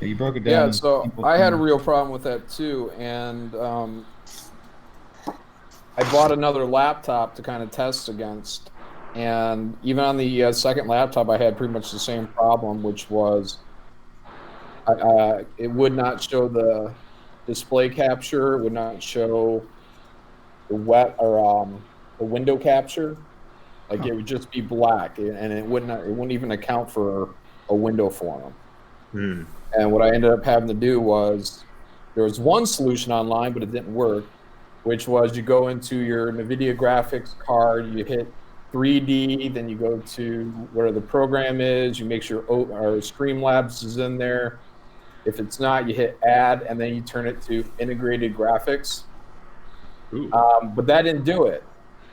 Yeah, you broke it down. Yeah, so I had a real problem with that too, and I bought another laptop to kind of test against, and even on the second laptop, I had pretty much the same problem, which was it would not show the display capture, it would not show the the window capture. Like it would just be black, and it wouldn't even account for a window form. And what I ended up having to do was, there was one solution online, but it didn't work, which was you go into your NVIDIA graphics card, you hit 3D, then you go to where the program is, you make sure Streamlabs is in there. If it's not, you hit add, and then you turn it to integrated graphics. But that didn't do it.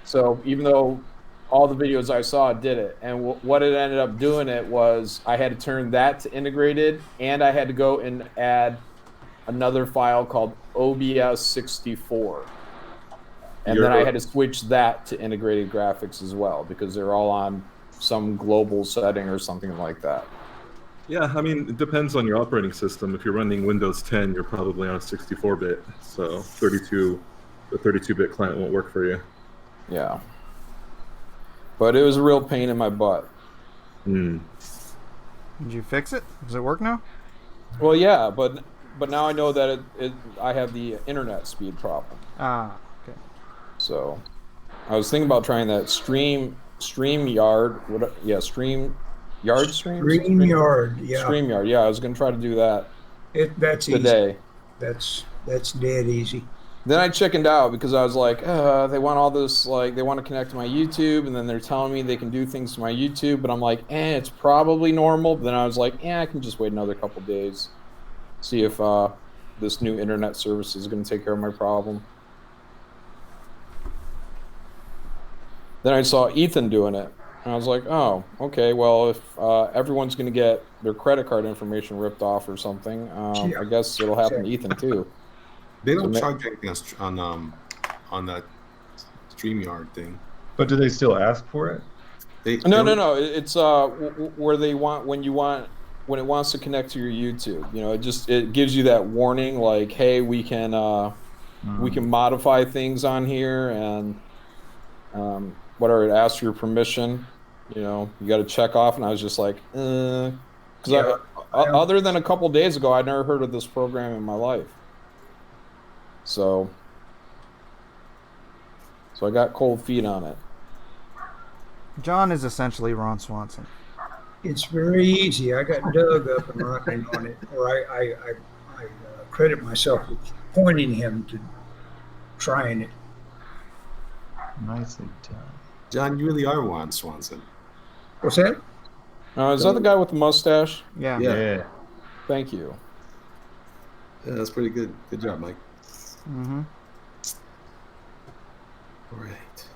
So even though all the videos I saw did it. And what it ended up doing it was I had to turn that to integrated, and I had to go and add another file called OBS 64. And then I had to switch that to integrated graphics as well, because they're all on some global setting or something like that. Yeah, I mean, it depends on your operating system. If you're running Windows 10, you're probably on a 64-bit, so the 32-bit client won't work for you. Yeah. But it was a real pain in my butt. Did you fix it? Does it work now? Well, yeah, but now I know that I have the internet speed problem. Ah, okay. So I was thinking about trying that StreamYard. StreamYard. Yeah. StreamYard. Yeah, I was going to try to do that. That's today. Easy. That's dead easy. Then I chickened out because I was like, they want all this, like, they want to connect to my YouTube, and then they're telling me they can do things to my YouTube, but I'm like, it's probably normal. But then I was like, I can just wait another couple days, see if this new internet service is going to take care of my problem. Then I saw Ethan doing it, and I was like, oh, okay, well, if everyone's going to get their credit card information ripped off or something, I guess it'll happen to Ethan too. They don't charge anything on that StreamYard thing. But do they still ask for it? No. It's where they want when it wants to connect to your YouTube. You know, it gives you that warning like, hey, we can modify things on here, and it asks for your permission. You know, you got to check off. And I was just like, because other than a couple days ago, I'd never heard of this program in my life. So I got cold feet on it. John is essentially Ron Swanson. It's very easy. I got Doug up and rocking on it, or I credit myself with pointing him to trying it. Nicely done. John, you really are Ron Swanson. What's that? Is that the guy with the mustache? Yeah. Thank you. Yeah, that's pretty good. Good job, Mike. Mm-hmm. All right.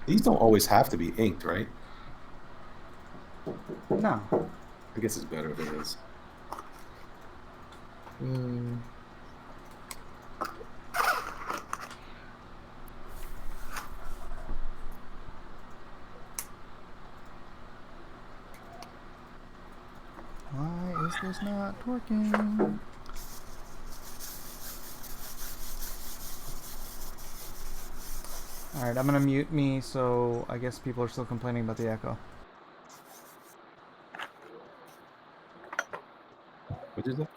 These don't always have to be inked, right? No. I guess it's better if it is. Why is this not working? Alright, I'm gonna mute me, so I guess people are still complaining about the echo. What is that?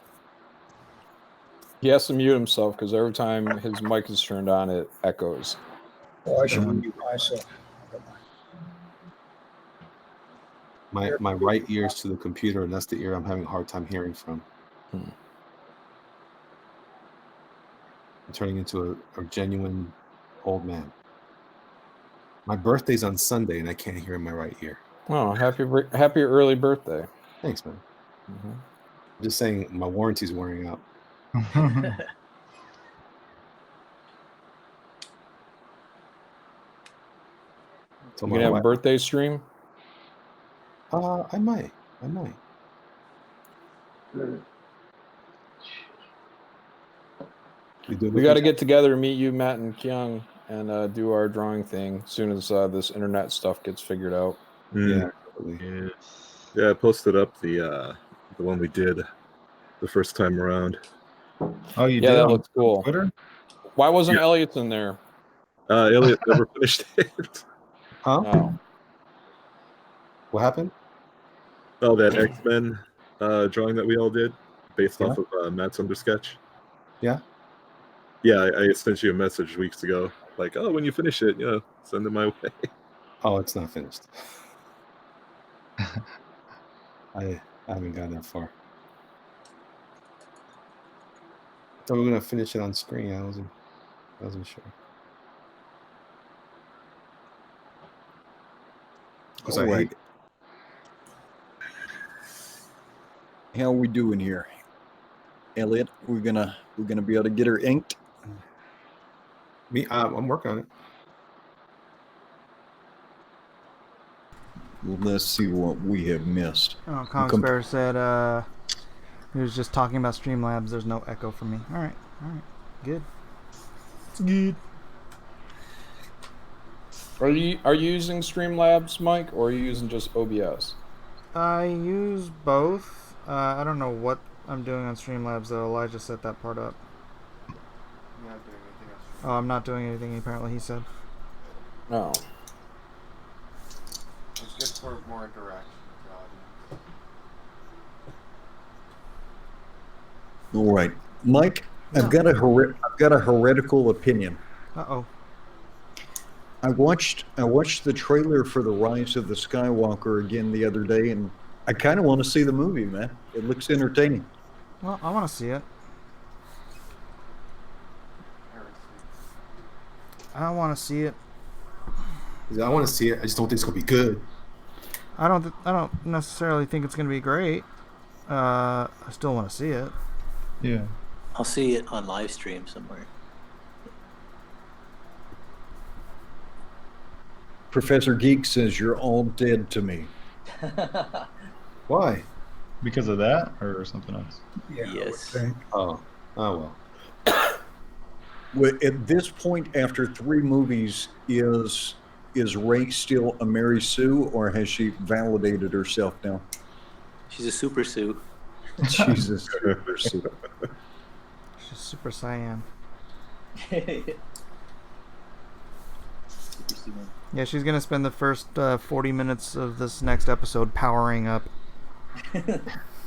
He has to mute himself because every time his mic is turned on, it echoes. Oh, I should mute myself. My right ear is to the computer, and that's the ear I'm having a hard time hearing from. I'm turning into a genuine old man. My birthday's on Sunday, and I can't hear in my right ear. Oh, happy early birthday. Thanks, man. I'm just saying my warranty's wearing out. You gonna have a birthday stream? I might. We got to get together, meet you, Matt and Kyung, and do our drawing thing as soon as this internet stuff gets figured out. Yeah. I posted up the one we did the first time around. Oh, you did? Yeah, that looks cool. Twitter? Why wasn't Elliot in there? Elliot never finished it. Huh? Oh. What happened? Oh, that X-Men drawing that we all did based off of Matt's under sketch. Yeah. Yeah, I sent you a message weeks ago, like, oh, when you finish it, send it my way. Oh, it's not finished. I haven't gotten that far. I thought we were gonna finish it on screen. I wasn't sure. Because I hate it. How are we doing here, Elliot? We're gonna be able to get her inked. I'm working on it. Well, let's see what we have missed. Oh, Cogsbear said he was just talking about Streamlabs. There's no echo for me. All right. Good. It's good. Are you using Streamlabs, Mike, or are you using just OBS? I use both. I don't know what I'm doing on Streamlabs though. Elijah set that part up. You're not doing anything else. Oh, I'm not doing anything. Apparently, he said. No. It's good for more interaction with the audience. All right, Mike. I've got a heretical opinion. Uh-oh. I watched the trailer for The Rise of the Skywalker again the other day, and I kind of want to see the movie, man. It looks entertaining. Well, I want to see it. I want to see it. I want to see it. I just don't think it's gonna be good. I don't necessarily think it's going to be great. I still want to see it. Yeah. I'll see it on live stream somewhere. Professor Geek says you're all dead to me. Why? Because of that or something else? Yeah, I would Yes. think. Oh well. Well, at this point, after 3 movies, is Rey still a Mary Sue, or has she validated herself now? She's a super suit. Jesus, Super Sue. She's Super Saiyan. Yeah, she's going to spend the first 40 minutes of this next episode powering up.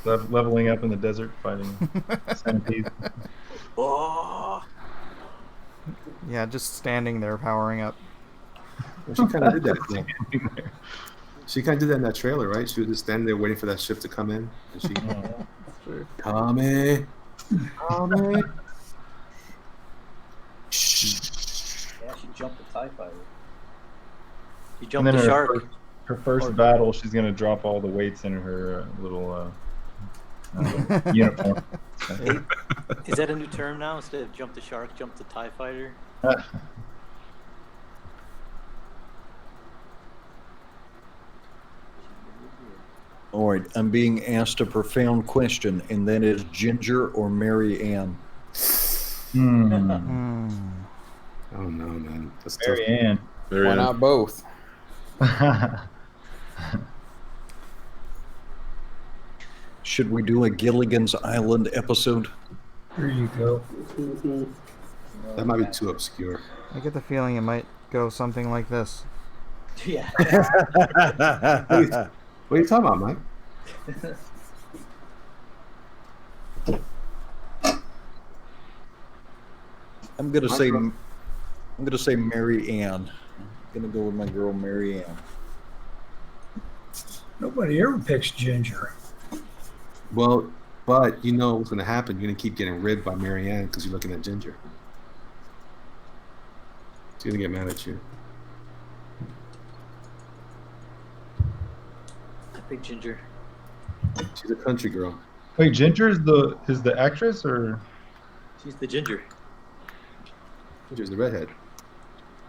Leveling up in the desert, fighting centipedes. Oh, Yeah, just standing there powering up. Well, she kind of did that. Yeah. She kind of did that in that trailer, right? She was just standing there waiting for that ship to come in, and she, Tommy. yeah, she jumped the TIE fighter. She And jumped then the her shark. first battle, she's gonna drop all the weights in her little uniform. Is that a new term now? Instead of jump the shark, jump the TIE fighter? All right, I'm being asked a profound question, and that is Ginger or Mary Ann? Hmm. Oh no, man, that's tough. Mary Ann. Why not both? Should we do a Gilligan's Island episode? Here you go. That might be too obscure. I get the feeling it might go something like this. Yeah. What are you talking about, Mike? I'm gonna say Mary Ann. I'm gonna go with my girl Mary Ann. Nobody ever picks Ginger. Well, but you know what's going to happen. You're going to keep getting ribbed by Marianne because you're looking at Ginger. She's going to get mad at you. I picked Ginger. She's a country girl. Wait, Ginger is the actress, or She's the Ginger. Ginger's the redhead.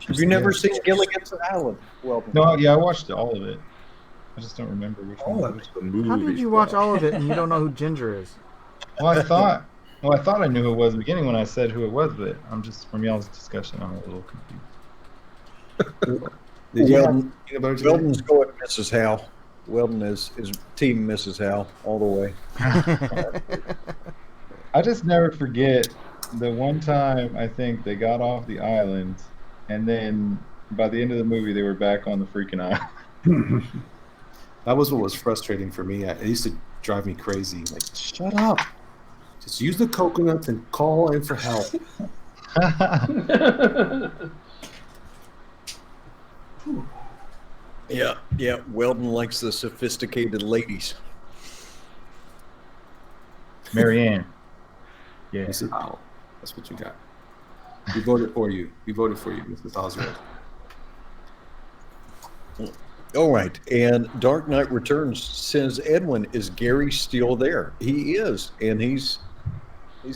Have you never seen Gilligan's Island? Well, no? Yeah, I watched all of it. I just don't remember which All one. of it. The movie How did you watch stuff. all of it and you don't know who Ginger is? Well, I thought I knew who it was at the beginning when I said who it was, but I'm just from y'all's discussion, I'm a little confused. Did you Weldon, have peanut butter today? Weldon's going Mrs. Howe. Weldon is team Mrs. Howe all the way. I just never forget the one time I think they got off the island, and then by the end of the movie they were back on the freaking island. That was what was frustrating for me. It used to drive me crazy. Like, shut up. Just use the coconuts and call in for help. Yeah. Weldon likes the sophisticated ladies. Mary Ann. Yeah. Mrs. Howell. That's what you got. We voted for you. We voted for you, Mrs. Oswald. All right, and Dark Knight Returns says, Edwin, is Gary still there? He is, and he's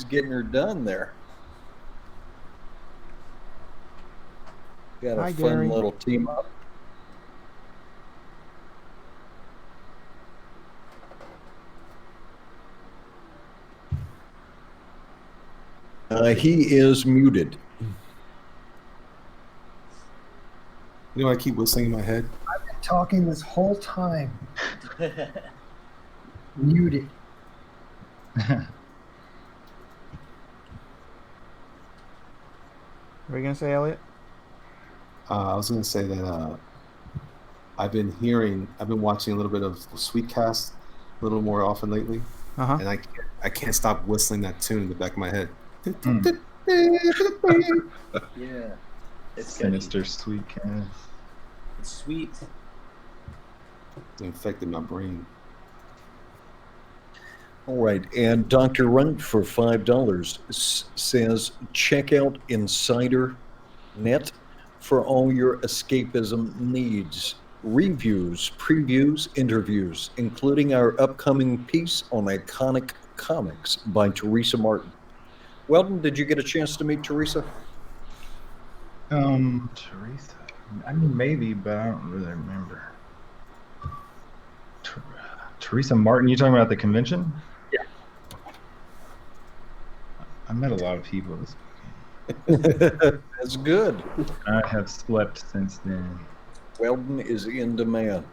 getting her done there. Got a Hi, fun Gary. little team up. He is muted. You know, I keep whistling in my head. I've been talking this whole time. Muted. What are you gonna say, Elliot? I was going to say that I've been watching a little bit of the Sweetcast a little more often lately, Uh-huh. and I can't stop whistling that tune in the back of my head. Yeah. It's Sinister sweet cast. It's sweet. It infected my brain. All right, and Dr. Runt for $5 says, check out Insider Net for all your escapism needs. Reviews, previews, interviews, including our upcoming piece on iconic comics by Teresa Martin. Weldon, did you get a chance to meet Teresa? Teresa. I mean, maybe, but I don't really remember. Teresa Martin, you talking about the convention? Yeah. I met a lot of people this That's good. week. I have slept since then. Weldon is in demand.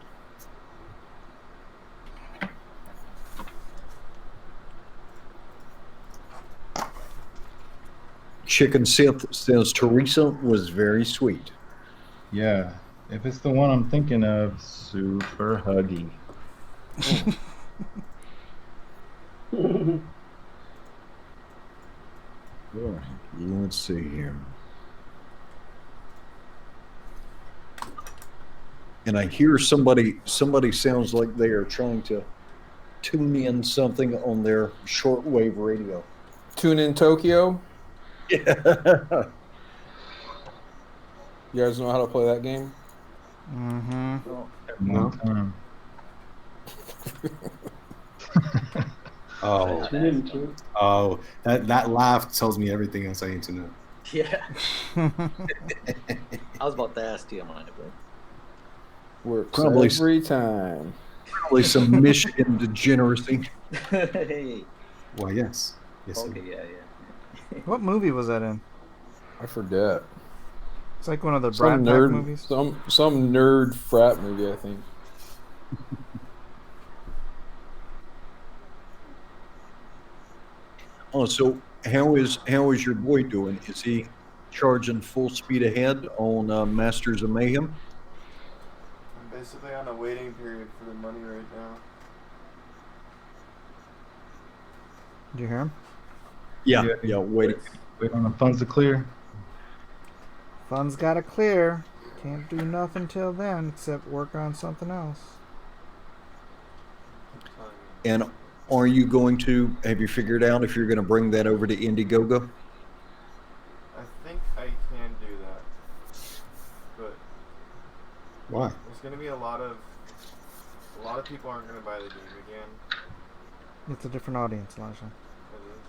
Chicken Sith says Teresa was very sweet. Yeah. If it's the one I'm thinking of, super huggy. All right, let's see here. And I hear somebody sounds like they are trying to tune in something on their shortwave radio. Tune in Tokyo. Yeah. You guys know how to play that game? Mm-hmm. At one time. Oh, Tune into it. oh, that laugh tells me everything else I need to know. Yeah. I was about to ask you, mind it, but Works Probably- every time. Probably some Michigan degeneracy. hey. Why, yes. Yes, sir. Okay, yeah. What movie was that in? I forget. It's like one of the Some Brad Pack nerd movies. some nerd frat movie, I think. Oh, so how is your boy doing? Is he charging full speed ahead on Masters of Mayhem? I'm basically on a waiting period for the money right now. Did you hear him? Yeah, wait. Wait on the funds to clear. Funds gotta clear. Can't do nothing till then except work on something else. I'm telling you. And are you going to, have you figured out if you're going to bring that over to Indiegogo? I think I can do that, but Why? there's gonna be a lot of people aren't gonna buy the game again. It's a different audience, Elijah. It is.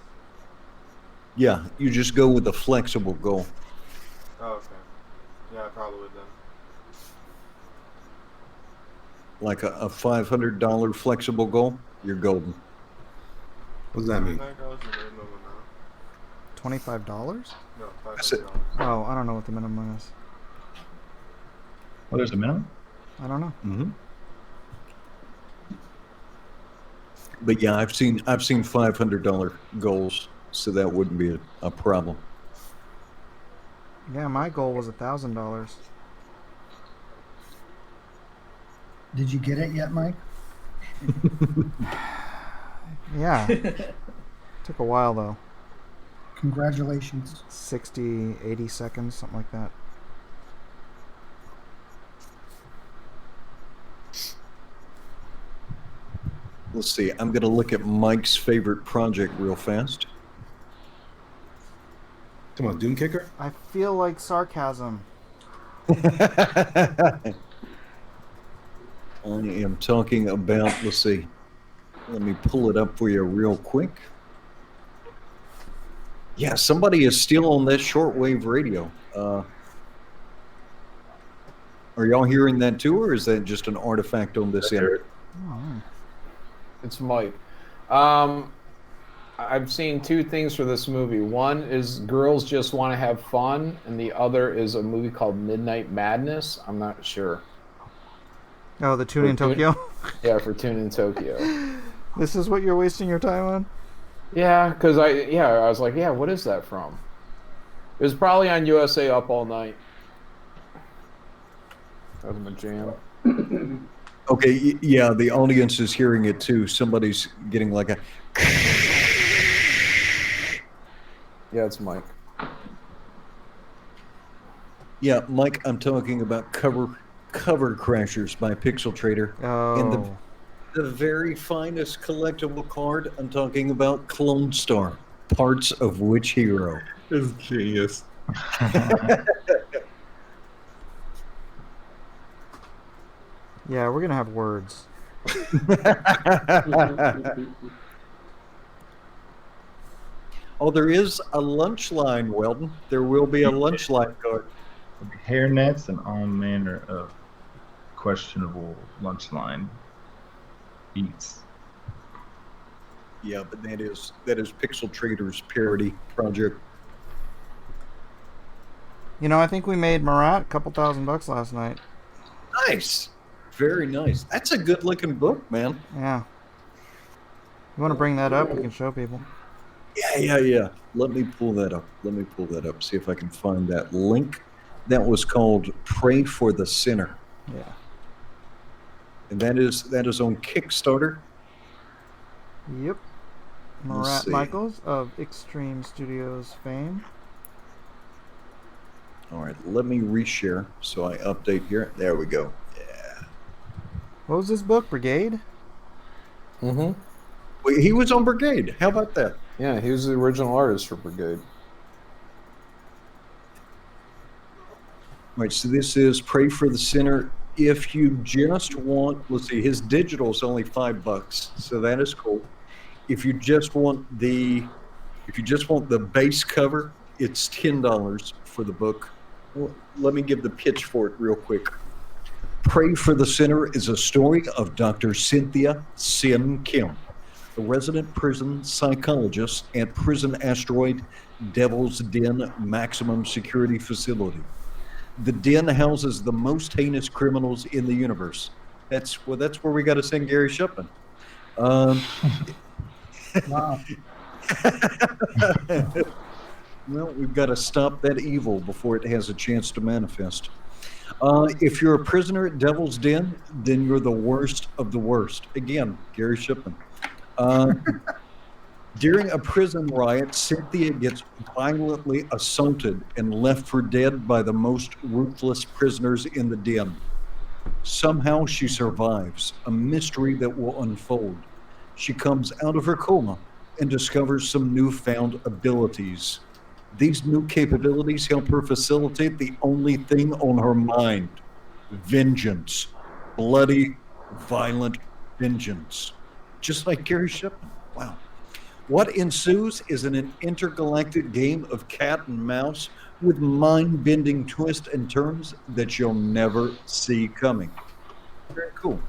Yeah, you just go with a flexible goal. Oh, okay. Yeah, I probably would then. Like a $500 flexible goal, you're golden. What does that mean? $5 is the minimum amount. $25? No, That's it. $500. Oh, I don't know what the minimum is. Oh, there's a minimum? I don't know. Mm-hmm. But yeah, I've seen $500 goals, so that wouldn't be a problem. Yeah, my goal was $1,000. Did you get it yet, Mike? Yeah. Took a while though. Congratulations. 60, 80 seconds, something like that. Let's see. I'm going to look at Mike's favorite project real fast. Come on, Doom Kicker? I feel like sarcasm. I am talking about, let's see. Let me pull it up for you real quick. Yeah, somebody is still on that shortwave radio. Are y'all hearing that too, or is that just an artifact on this end? It's Mike. I've seen two things for this movie. One is girls just want to have fun, and the other is a movie called Midnight Madness. I'm not sure. Oh, the Tune in Tokyo? Yeah, for Tune in Tokyo. This is what you're wasting your time on? Yeah, because I was like, yeah, what is that from? It was probably on USA Up All Night. That was my jam. Okay, yeah, the audience is hearing it too. Somebody's getting like a... Yeah, it's Mike. Yeah, Mike, I'm talking about Cover Crashers by Pixel Trader. Oh. And the very finest collectible card, I'm talking about Lonestar, Parts of Which Hero. It's genius. Yeah, we're going to have words. Oh, there is a lunch line, Weldon. There will be a lunch line card. Hairnets and all manner of questionable lunch line eats. Yeah, but that is Pixel Trader's parody project. You know, I think we made Marat a couple $1,000 last night. Nice. Very nice. That's a good looking book, man. Yeah. You want to bring that up? We can show people. Yeah. Let me pull that up. See if I can find that link. That was called Pray for the Sinner. Yeah. And that is on Kickstarter. Yep. Let's Marat see. Michaels of Extreme Studios fame. All right, let me reshare so I update here. There we go. Yeah. What was this book? Brigade? Mm-hmm. Wait, he was on Brigade. How about that? Yeah, he was the original artist for Brigade. All right, so this is Pray for the Sinner. If you just want, let's see, his digital is only $5, so that is cool. If you just want the base cover, it's $10 for the book. Well, let me give the pitch for it real quick. Pray for the Sinner is a story of Dr. Cynthia Sin Kim, a resident prison psychologist at Prison Asteroid Devil's Den Maximum Security Facility. The den houses the most heinous criminals in the universe. That's where we got to send Gary Shipman. Wow. Well, we've got to stop that evil before it has a chance to manifest. If you're a prisoner at Devil's Den, then you're the worst of the worst. Again, Gary Shipman. During a prison riot, Cynthia gets violently assaulted and left for dead by the most ruthless prisoners in the den. Somehow she survives, a mystery that will unfold. She comes out of her coma and discovers some newfound abilities. These new capabilities help her facilitate the only thing on her mind: vengeance. Bloody, violent vengeance. Just like Gary Shipman. Wow. What ensues is an intergalactic game of cat and mouse with mind-bending twists and turns that you'll never see coming. Very cool.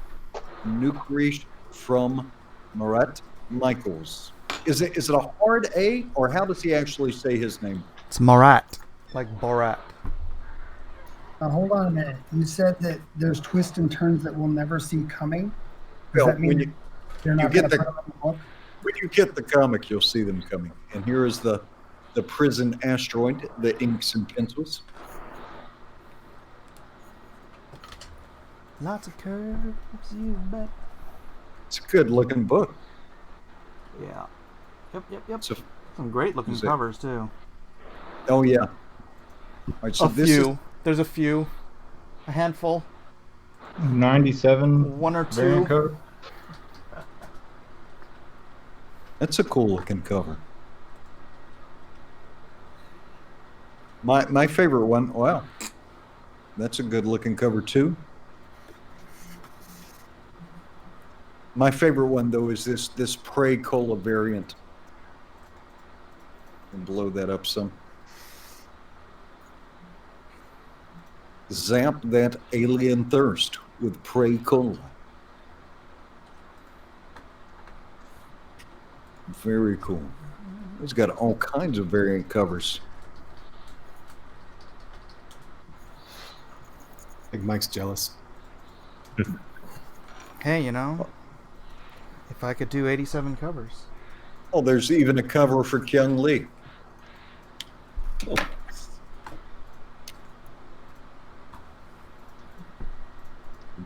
New creation from Marat Michaels. Is it a hard A, or how does he actually say his name? It's Marat, like Borat. Now, hold on a minute. You said that there's twists and turns that we'll never see coming. Does Well, that mean when they're not get going to the- put them in the book? When you get the comic, you'll see them coming. And here is the prison asteroid, the inks and pencils. Lots of curves, you bet. It's a good-looking book. Yeah. Yep. So, Some great-looking Is it- covers, too. oh yeah. All right, so A this few. is There's a few. A handful. 97 One or two. variant code. that's a cool-looking cover. My favorite one. Wow, that's a good-looking cover too. My favorite one though is this Prey Cola variant. And blow that up some. Zap that alien thirst with Prey Cola. Very cool. It's got all kinds of variant covers. I think Mike's jealous. Hey, you know, if I could do 87 covers. Oh, there's even a cover for Kyung Lee.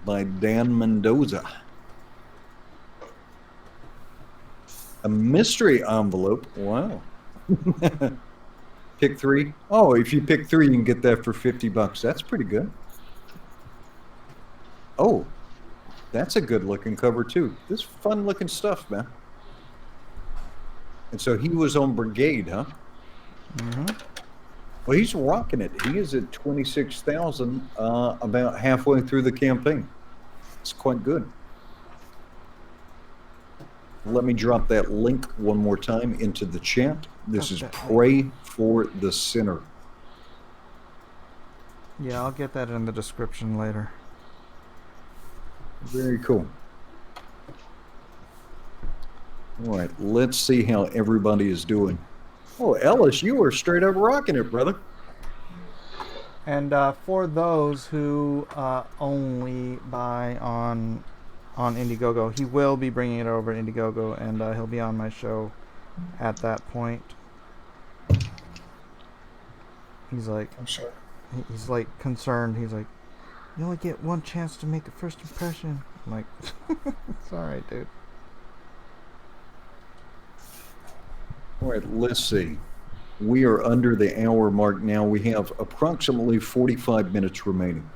By Dan Mendoza. A mystery envelope. Wow. Pick 3. Oh, if you pick 3, you can get that for $50. That's pretty good. Oh, that's a good looking cover too. This is fun looking stuff, man. And so he was on Brigade, huh? Mm-hmm. Well, he's rocking it. He is at 26,000, about halfway through the campaign. It's quite good. Let me drop that link one more time into the chat. This is Pray for the Sinner. Yeah, I'll get that in the description later. Very cool. All right, let's see how everybody is doing. Oh, Ellis, you are straight up rocking it, brother. And for those who only buy on Indiegogo, he will be bringing it over to Indiegogo, and he'll be on my show at that point. He's like, I'm sorry. he's like concerned. He's like, you only get one chance to make a first impression. I'm like, it's all right, dude. All right, let's see. We are under the hour mark now. We have approximately 45 minutes remaining.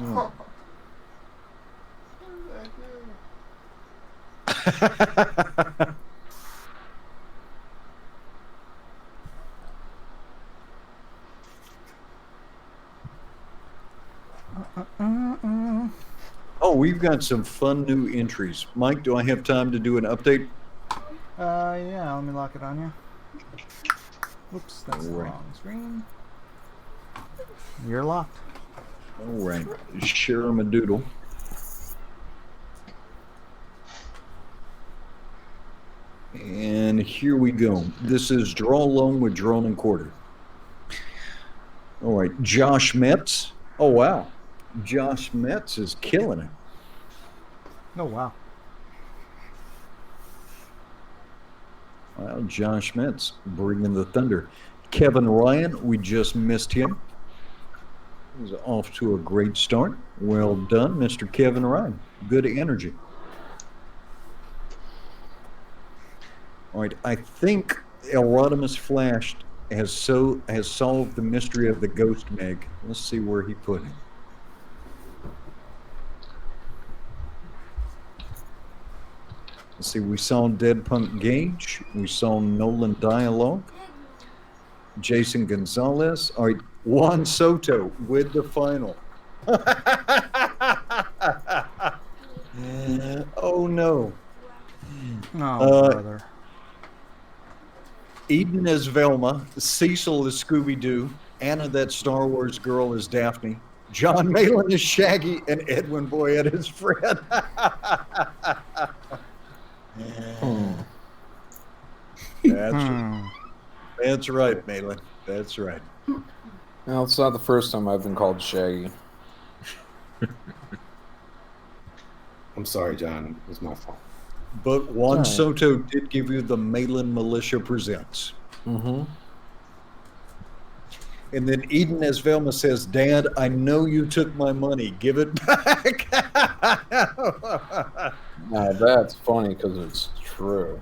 Yeah. Oh, we've got some fun new entries. Mike, do I have time to do an update? Yeah, let me lock it on you. Whoops, that's the wrong screen. You're locked. All right, share 'em a doodle. And here we go. This is Draw Alone with Drone and Quarter. All right, Josh Metz. Oh, wow. Josh Metz is killing it. Oh, wow. Wow, Josh Metz bringing the thunder. Kevin Ryan, we just missed him. He's off to a great start. Well done, Mr. Kevin Ryan. Good energy. All right, I think Elrodimus Flashed has solved the mystery of the Ghost Meg. Let's see where he put it. Let's see, we saw Dead Punk Gage. We saw Nolan Dialogue. Jason Gonzalez. All right, Juan Soto with the final. Oh, no. Oh, brother. Eden as Velma. Cecil as Scooby Doo. Anna, that Star Wars girl, is Daphne. John Malin is Shaggy. And Edwin Boyette is Fred. That's right, Malin. That's right. Well, it's not the first time I've been called Shaggy. I'm sorry, John. It was my fault. But Juan Soto did give you the Malin Militia Presents. Mm-hmm. And then Eden as Velma says, Dad, I know you took my money. Give it back. Now that's funny because it's true.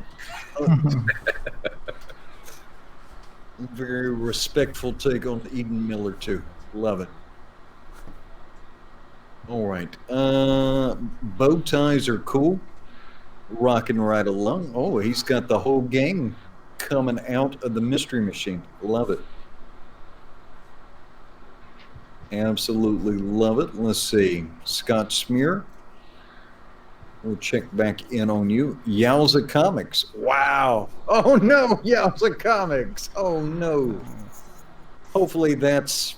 Very respectful take on Eden Miller, too. Love it. All right. Bow ties are cool. Rocking right along. Oh, he's got the whole gang coming out of the Mystery Machine. Love it. Absolutely love it. Let's see. Scott Smear. We'll check back in on you. Yowza Comics. Wow. Oh no, Yowza Comics. Oh no. Hopefully that's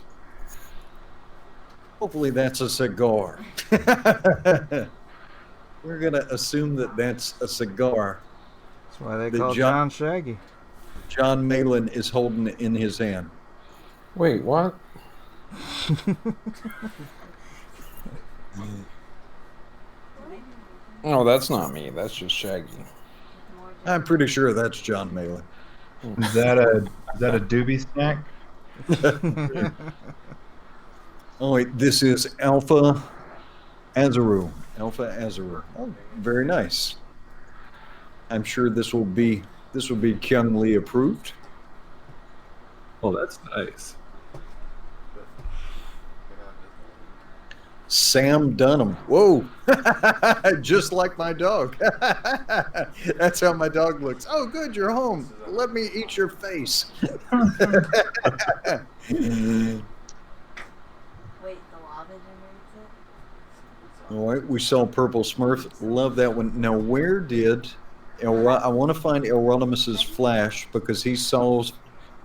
a cigar. We're gonna assume that that's a cigar That's why they that call John Shaggy. John Malin is holding in his hand. Wait, what? No, that's not me. That's just Shaggy. I'm pretty sure that's John Malin. Is that a doobie snack? Oh wait, this is Alpha Azaru. Alpha Azaru. Oh, very nice. I'm sure this will be Kyung Lee approved. Oh, that's nice. Sam Dunham. Whoa. Just like my dog. That's how my dog looks. Oh, good, you're home. Let me eat your face. Wait, the lava generates it? All right, we saw Purple Smurf. Love that one. Now, where did I want to find Erodimus's flash because he solved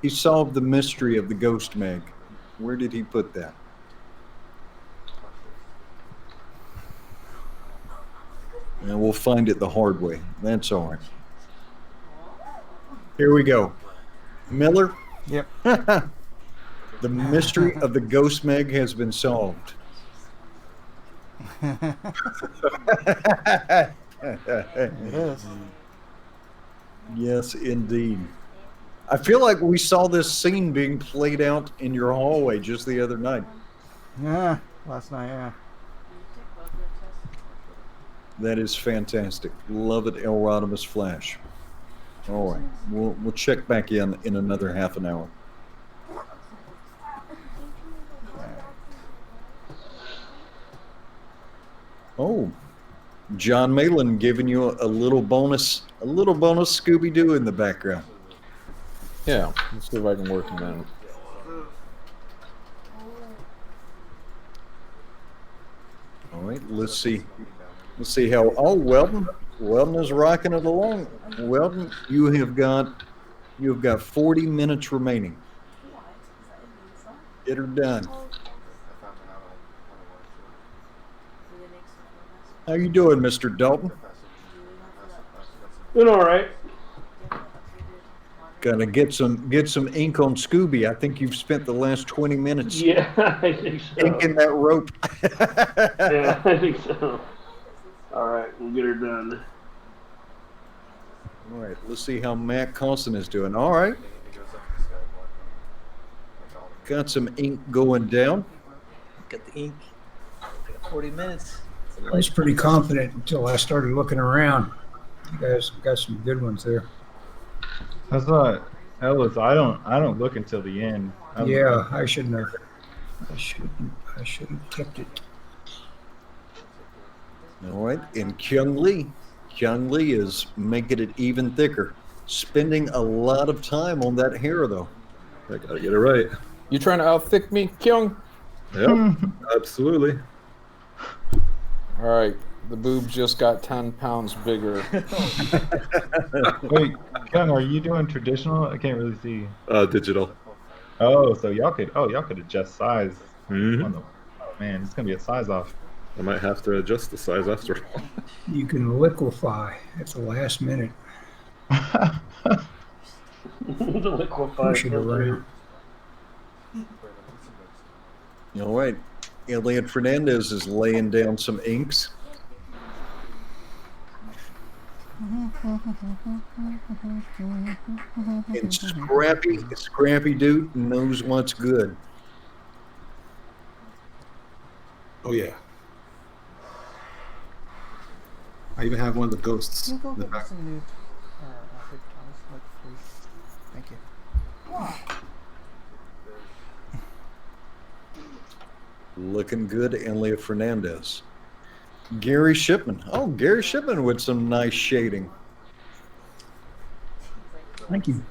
the mystery of the ghost mag. Where did he put that? And we'll find it the hard way. That's all right. Here we go. Miller? Yep. The mystery of the ghost meg has been solved. It is. Yes, indeed. I feel like we saw this scene being played out in your hallway just the other night. Yeah, last night, yeah. That is fantastic. Love it, Elrodimus Flash. All right, we'll check back in another half an hour. Oh, John Malin giving you a little bonus Scooby Doo in the background. Yeah, let's see if I can work him in. All right, let's see how. Oh, Weldon is rocking it along. Weldon, you have got 40 minutes remaining. Get her done. How you doing, Mr. Dalton? Doing all right. Gonna get some ink on Scooby. I think you've spent the last 20 minutes Yeah, I think so. inking that rope. Yeah, I think so. All right, we'll get her done. All right, let's see how Matt Constant is doing. All right. Got some ink going down. Got the ink. I got 40 minutes. I was pretty confident until I started looking around. You guys got some good ones there. I thought, Ellis, I don't look until the end. Yeah, I shouldn't have. I should have kept it. All right, and Kyung Lee is making it even thicker. Spending a lot of time on that hair, though. I gotta get it right. You trying to out-thick me, Kyung? Yep, absolutely. All right, the boob just got 10 pounds bigger. Wait, Ken, are you doing traditional? I can't really see. Digital. Oh, so y'all could adjust size. Mm-hmm. Oh man, it's gonna be a size off. I might have to adjust the size after all. You can liquefy at the last minute. The liquefy. Push it around. All right, Elliot Fernandez is laying down some inks. And Scrappy Dude knows what's good. Oh yeah. I even have one of the ghosts. Can you go in the get back. some new Big Thomas, please? Thank you. Looking good, Elliot Fernandez. Gary Shipman. Oh, Gary Shipman with some nice shading. Thank you.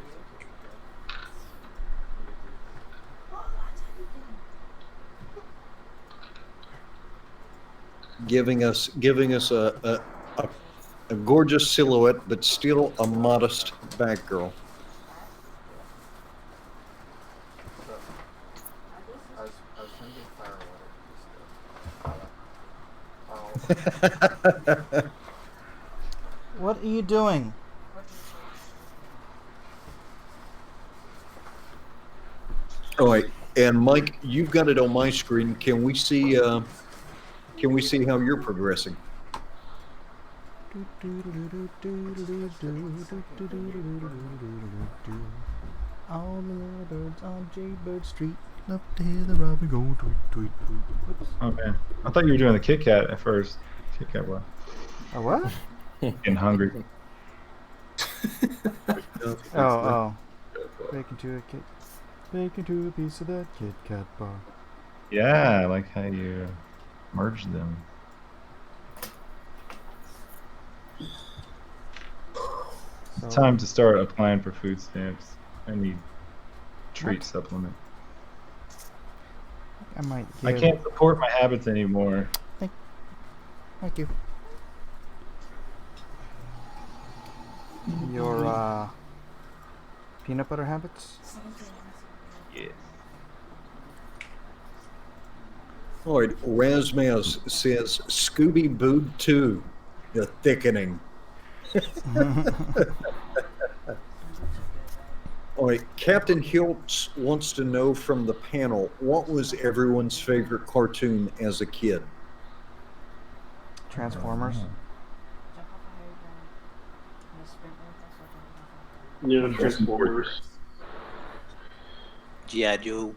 Giving us a gorgeous silhouette, but still a modest Batgirl. I was trying to get firewater. What are you doing? All right, and Mike, you've got it on my screen. Can we see? Can we see how you're progressing? All the little birds on Jaybird Street love to hear the robin go tweet tweet tweet. Oops. Oh man, I thought you were doing the Kit Kat at first. Kit Kat, what? A what? Getting hungry. Oh. Bacon to a kit. Bacon to a piece of that Kit Kat bar. Yeah, I like how you merged them. So, Time to start applying for food stamps. I need treat supplement. I might I give... can't support my habits anymore. Thank you. Your peanut butter habits? Yeah. All right, Razmaz says Scooby Doo 2, the thickening. All right, Captain Hiltz wants to know from the panel, what was everyone's favorite cartoon as a kid? Transformers. Yeah, Transformers. G.I. Joe.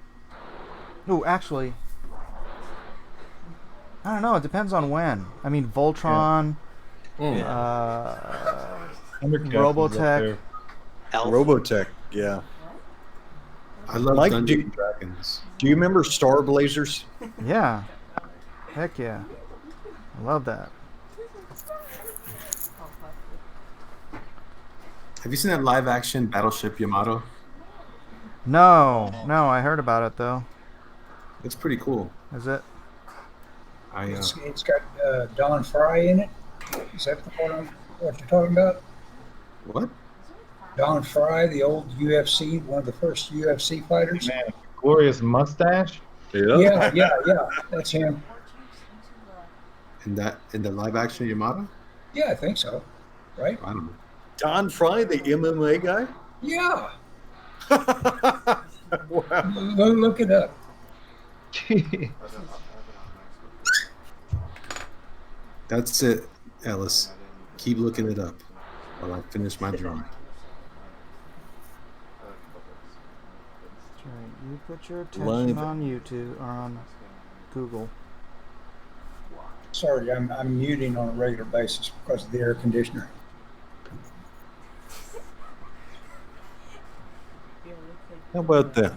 Ooh, actually, I don't know. It depends on when. I mean, Voltron, Thundercats is up Robotech. there. Alf. Robotech, yeah. I love Mike, Dungeons and Dragons. Do you remember Star Blazers? Yeah. Heck yeah. I love that. Have you seen that live action Battleship Yamato? No, I heard about it though. It's pretty cool. Is it? It's got Don Fry in it. Is that what you're talking about? What? Don Fry, the old UFC, one of the first UFC fighters. Man, glorious mustache. Yeah. That's him. In the live action Yamato? Yeah, I think so. Right? I don't know. Don Fry, the MMA guy? Yeah. Wow. Look it up. That's it, Ellis. Keep looking it up while I finish my drawing. That's right. You put your attention Live. on YouTube or on Google. Sorry, I'm muting on a regular basis because of the air conditioner. How about that?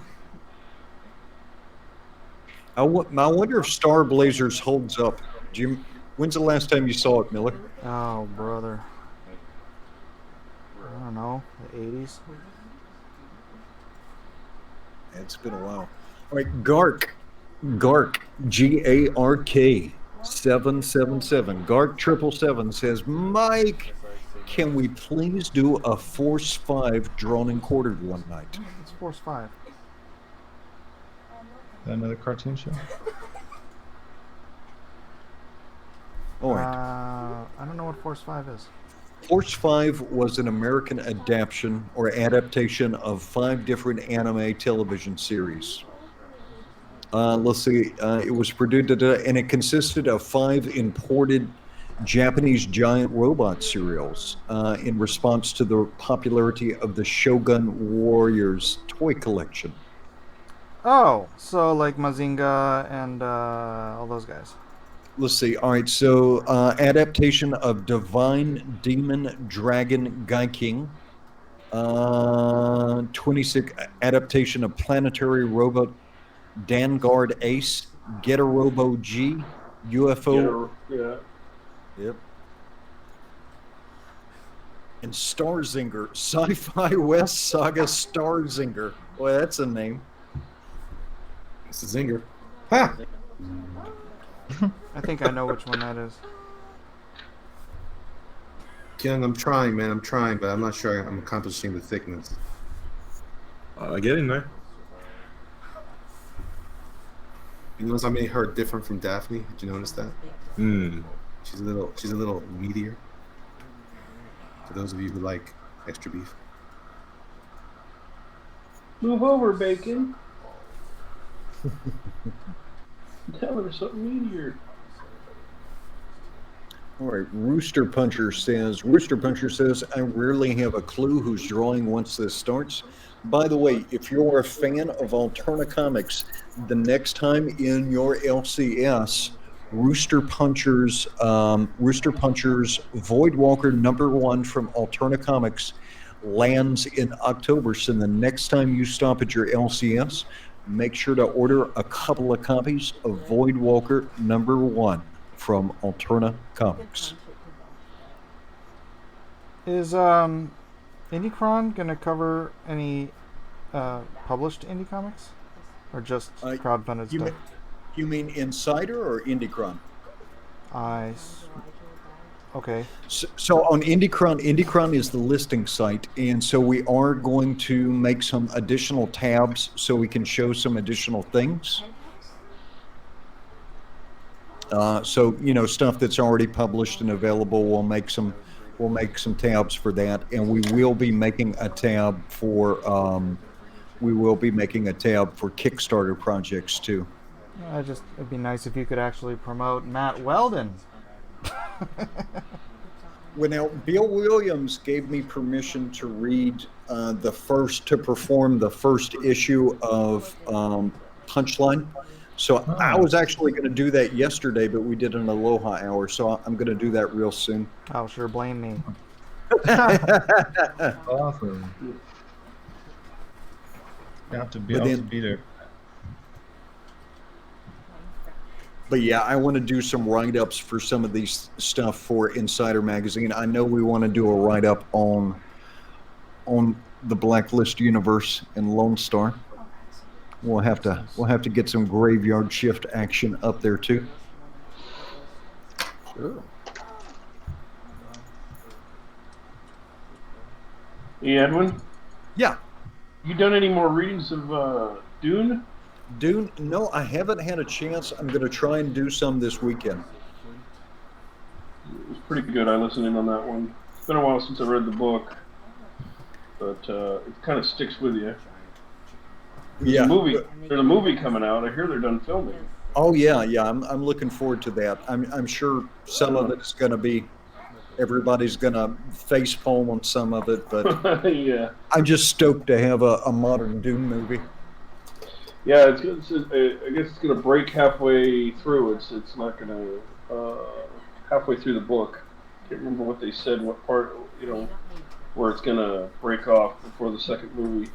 I wonder if Star Blazers holds up. When's the last time you saw it, Miller? Oh, brother. I don't know. The 80s? It's been a while. All right, Gark, G-A-R-K 777. Gark 777 says, Mike, can we please do a Force 5 drawn and quartered one night? It's Force 5. Is that another cartoon show? All right. I don't know what Force 5 is. Force 5 was an American adaptation of 5 different anime television series. Let's see. It was produced and it consisted of 5 imported Japanese giant robot serials in response to the popularity of the Shogun Warriors toy collection. Oh, so like Mazinga and all those guys. Let's see. All right. So, adaptation of Divine Demon Dragon Gaiking. 26 adaptation of Planetary Robot Danguard Ace. Get a Robo G. UFO. Yeah. Yep. And Starzinger. Sci-Fi West Saga Starzinger. Boy, that's a name. It's a zinger. Ha! I think I know which one that is. Kyung, I'm trying, man. I'm trying, but I'm not sure I'm accomplishing the thickness. Getting there. You notice I made her different from Daphne? Did you notice that? Hmm. She's a little meatier. For those of you who like extra beef. Move over, Bacon. Tell her something meatier. All right, Rooster Puncher says, I rarely have a clue who's drawing once this starts. By the way, if you're a fan of Alterna Comics, the next time in your LCS, Rooster Puncher's Voidwalker #1 from Alterna Comics lands in October. So the next time you stop at your LCS, make sure to order a couple of copies of Voidwalker #1 from Alterna Comics. Is Indicron gonna cover any published indie comics, or just crowdfunded stuff? You mean Insider or Indicron? Okay. So on Indicron is the listing site, and so we are going to make some additional tabs so we can show some additional things. So stuff that's already published and available. We'll make some tabs for that, and we will be making a tab for Kickstarter projects too. It'd be nice if you could actually promote Matt Weldon. Well, now Bill Williams gave me permission to read perform the first issue of Punchline. So I was actually going to do that yesterday, but we did an Aloha Hour, so I'm going to do that real soon. Oh, sure, blame me. Awesome. You have to be there. But yeah, I want to do some write-ups for some of these stuff for Insider Magazine. I know we want to do a write-up on the Blacklist universe and Lonestar. We'll have to get some graveyard shift action up there too. Sure. Hey, Edwin? Yeah. You done any more readings of Dune? Dune? No, I haven't had a chance. I'm going to try and do some this weekend. It was pretty good. I listened in on that one. It's been a while since I read the book, but it kind of sticks with you. Yeah. There's a movie coming out. I hear they're done filming. Oh yeah. I'm looking forward to that. I'm sure some of it's going to be. Everybody's going to face palm on some of it, but yeah. I'm just stoked to have a modern Dune movie. Yeah, I guess it's going to break halfway through. It's not going to halfway through the book. Can't remember what they said. What part where it's going to break off before the second movie.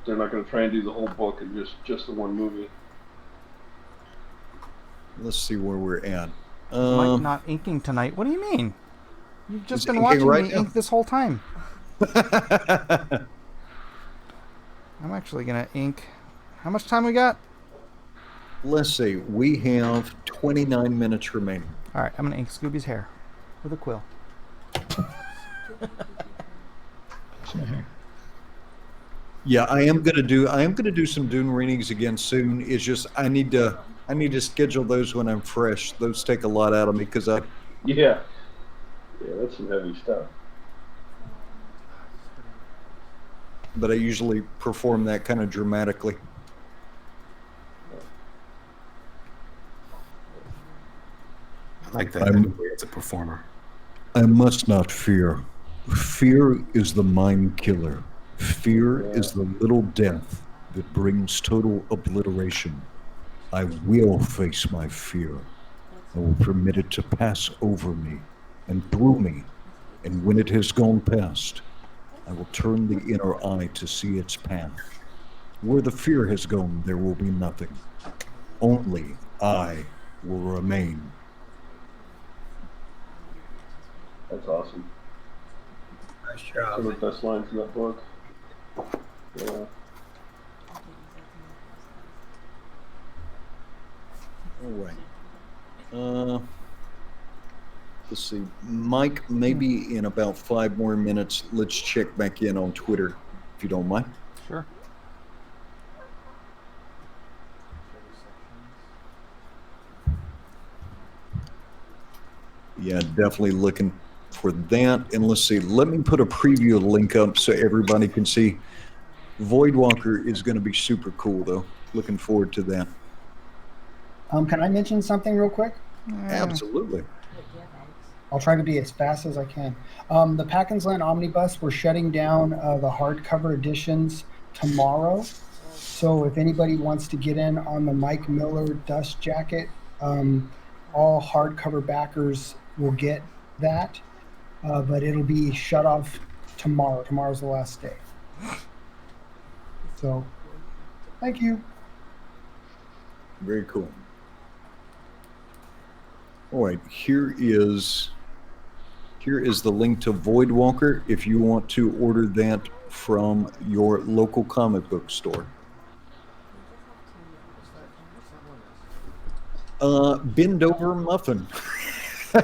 They're not going to try and do the whole book in just the one movie. Let's see where we're at. Mike not inking tonight. What do you mean? You've just been inking watching me ink this whole time. I'm actually going to ink. How much time we got? Let's see. We have 29 minutes remaining. All right, I'm going to ink Scooby's hair with a quill. Yeah, I am gonna do some Dune readings again soon. It's just I need to schedule those when I'm fresh. Those take a lot out of me because Yeah, that's some heavy stuff. But I usually perform that kind of dramatically. I like that way as a performer. I must not fear. Fear is the mind killer. Fear is the little death that brings total obliteration. I will face my fear. I will permit it to pass over me and through me. And when it has gone past, I will turn the inner eye to see its path. Where the fear has gone, there will be nothing. Only I will remain. That's awesome. Nice job. Some of the best lines in that book. Yeah. All right. Let's see. Mike, maybe in about 5 more minutes, let's check back in on Twitter, if you don't mind. Sure. Yeah, definitely looking for that. And let's see, let me put a preview link up so everybody can see. Voidwalker is going to be super cool, though. Looking forward to that. Can I mention something real quick? Absolutely. I'll try to be as fast as I can. The Packins Land Omnibus, we're shutting down the hardcover editions tomorrow. So if anybody wants to get in on the Mike Miller dust jacket, all hardcover backers will get that. But it'll be shut off tomorrow. Tomorrow's the last day. So, thank you. Very cool. All right, here is the link to Voidwalker if you want to order that from your local comic book store. Bend Over Muffin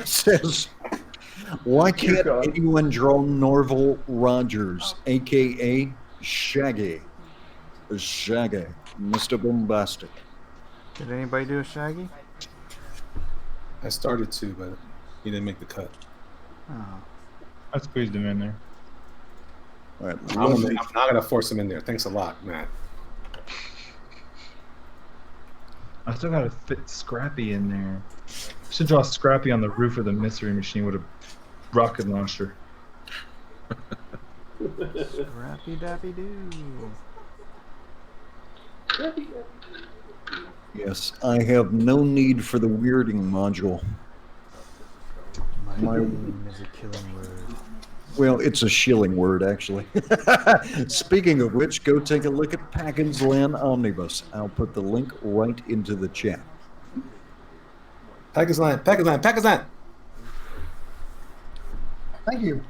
says, why can't anyone draw Norval Rogers, a.k.a. Shaggy? Shaggy, Mr. Bombastic. Did anybody do a Shaggy? I started to, but he didn't make the cut. Oh. I squeezed him in there. All right, I'm not going to force him in there. Thanks a lot, Matt. I still gotta fit Scrappy in there. Should draw Scrappy on the roof of the Mystery Machine with a rocket launcher. Scrappy Dappy Doo. Yes, I have no need for the weirding module. My name is a killing word. Well, it's a shilling word, actually. Speaking of which, go take a look at Packins Land Omnibus. I'll put the link right into the chat. Packins Land, Packins Land, Packins Land. Thank you.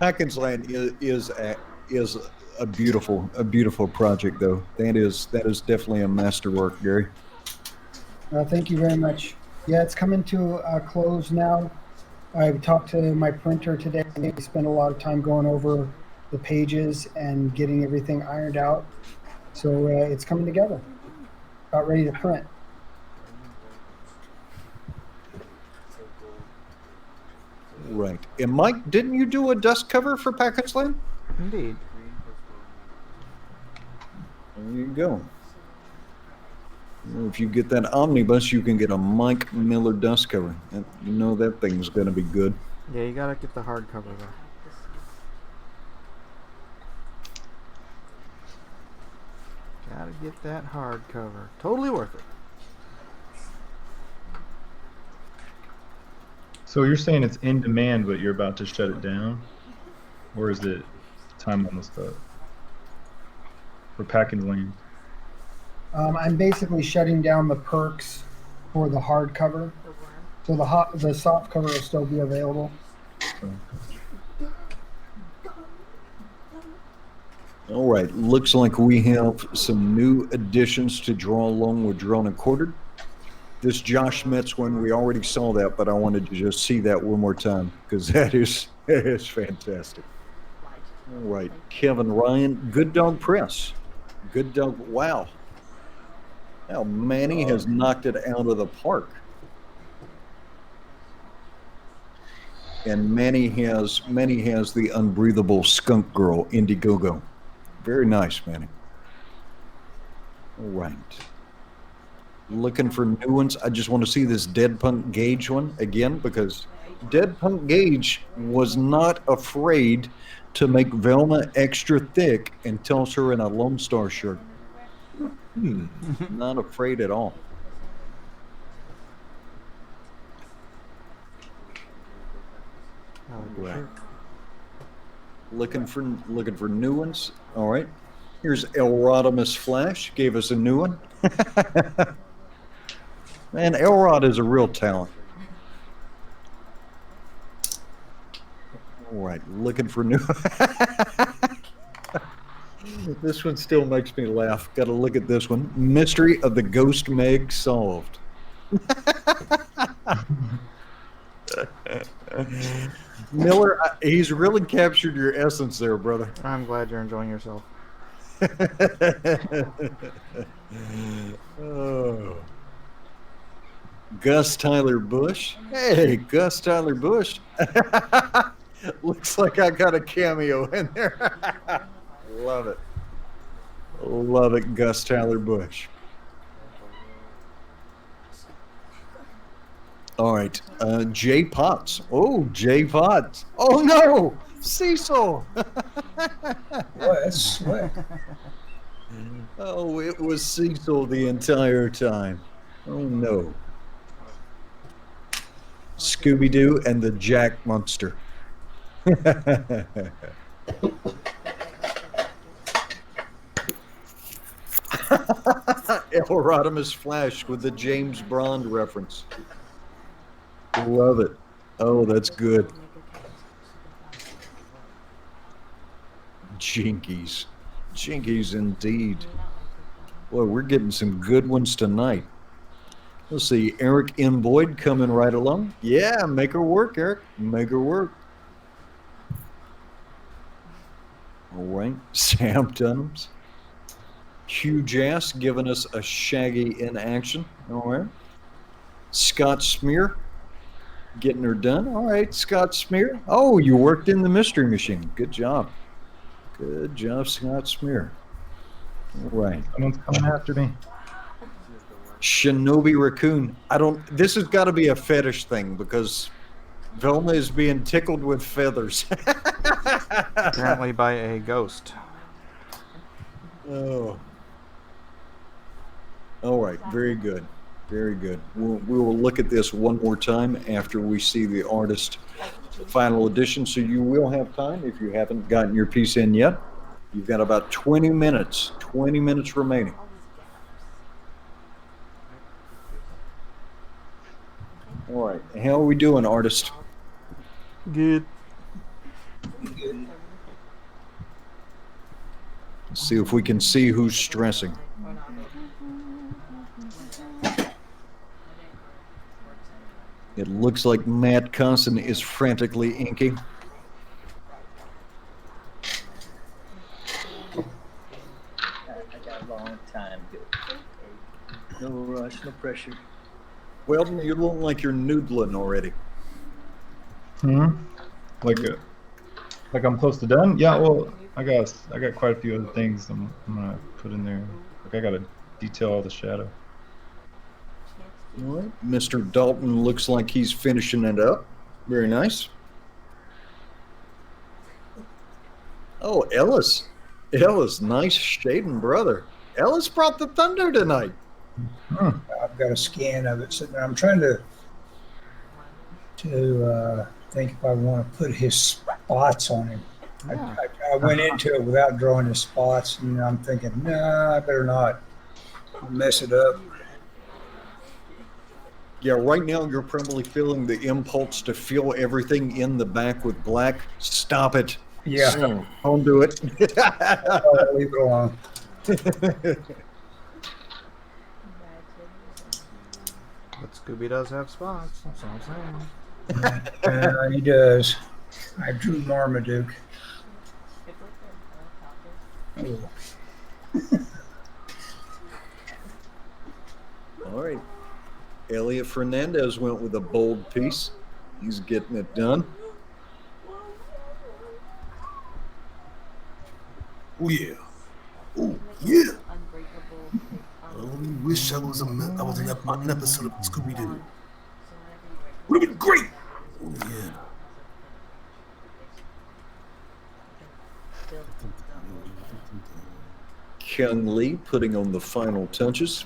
Packins Land is a beautiful project, though. That is definitely a masterwork, Gary. Thank you very much. Yeah, it's coming to a close now. I talked to my printer today. We spent a lot of time going over the pages and getting everything ironed out. So it's coming together. About ready to print. Right. And Mike, didn't you do a dust cover for Packins Land? Indeed. There you go. If you get that omnibus, you can get a Mike Miller dust cover. And you know that thing's going to be good. Yeah, you gotta get the hardcover though. Gotta get that hardcover. Totally worth it. So you're saying it's in demand, but you're about to shut it down? Or is it time on the spot? For Packins Land? I'm basically shutting down the perks for the hardcover. So the soft cover will still be available. All right. Looks like we have some new additions to draw along with Drawn and Quartered. This Josh Metz one, we already saw that, but I wanted to just see that one more time because that is fantastic. All right. Kevin Ryan, Good Dog Press. Good Dog, wow. Now Manny has knocked it out of the park. And Manny has the unbreathable skunk girl, Indiegogo. Very nice, Manny. All right. Looking for new ones. I just want to see this Dead Punk Gage one again because Dead Punk Gage was not afraid to make Velma extra thick and toss her in a Lonestar shirt. Not afraid at all. Right. Looking for new ones. All right. Here's Elrodimus Flash. Gave us a new one. Man, Elrod is a real talent. All right. Looking for new. This one still makes me laugh. Got to look at this one. Mystery of the Ghost Meg solved. Miller, he's really captured your essence there, brother. I'm glad you're enjoying yourself. Oh. Gus Tyler Bush. Hey, Gus Tyler Bush. Looks like I got a cameo in there. Love it. Love it, Gus Tyler Bush. All right, Jay Potts. Oh, Jay Potts. Oh no, Cecil. Boy, that's slick. Oh, it was Cecil the entire time. Oh no. Scooby Doo and the Jack Monster. Rodimus Flash with the James Bond reference. Love it. Oh, that's good. Jinkies. Jinkies indeed. Boy, we're getting some good ones tonight. Let's see, Eric M. Boyd coming right along. Yeah, make her work, Eric. Make her work. All right, Sam Dunhams. Hugh Jass giving us a Shaggy in action. All right. Scott Smear getting her done. All right, Scott Smear. Oh, you worked in the Mystery Machine. Good job. Good job, Scott Smear. All right. Someone's coming after me. Shinobi Raccoon. This has got to be a fetish thing because Velma is being tickled with feathers. Apparently by a ghost. Oh. All right. Very good. Very good. We will look at this one more time after we see the artist final edition. So you will have time if you haven't gotten your piece in yet. You've got about 20 minutes. 20 minutes remaining. All right. How are we doing, artist? Good. Let's see if we can see who's stressing. It looks like Matt Consson is frantically inking. I got a long time to go. No rush, no pressure. Well, you look like you're noodling already. Like I'm close to done? Yeah, well, I got quite a few other things I'm gonna put in there. Like I gotta detail all the shadow. All right. Mr. Dalton looks like he's finishing it up. Very nice. Oh, Ellis. Ellis, nice shading, brother. Ellis brought the thunder tonight. I've got a scan of it sitting there. I'm trying to think if I want to put his spots on him. I went into it without drawing his spots, and I'm thinking, nah, I better not mess it up. Yeah, right now you're probably feeling the impulse to fill everything in the back with black. Stop it. Yeah. Don't do it. I'll leave it alone. But Scooby does have spots. That's all I'm saying. He does. I drew Marmaduke. Oh. All right. Elliot Fernandez went with a bold piece. He's getting it done. Oh yeah. Oh yeah. I only wish I was in an episode of Scooby Doo. Would have been great. Oh yeah. Kyung Lee putting on the final touches.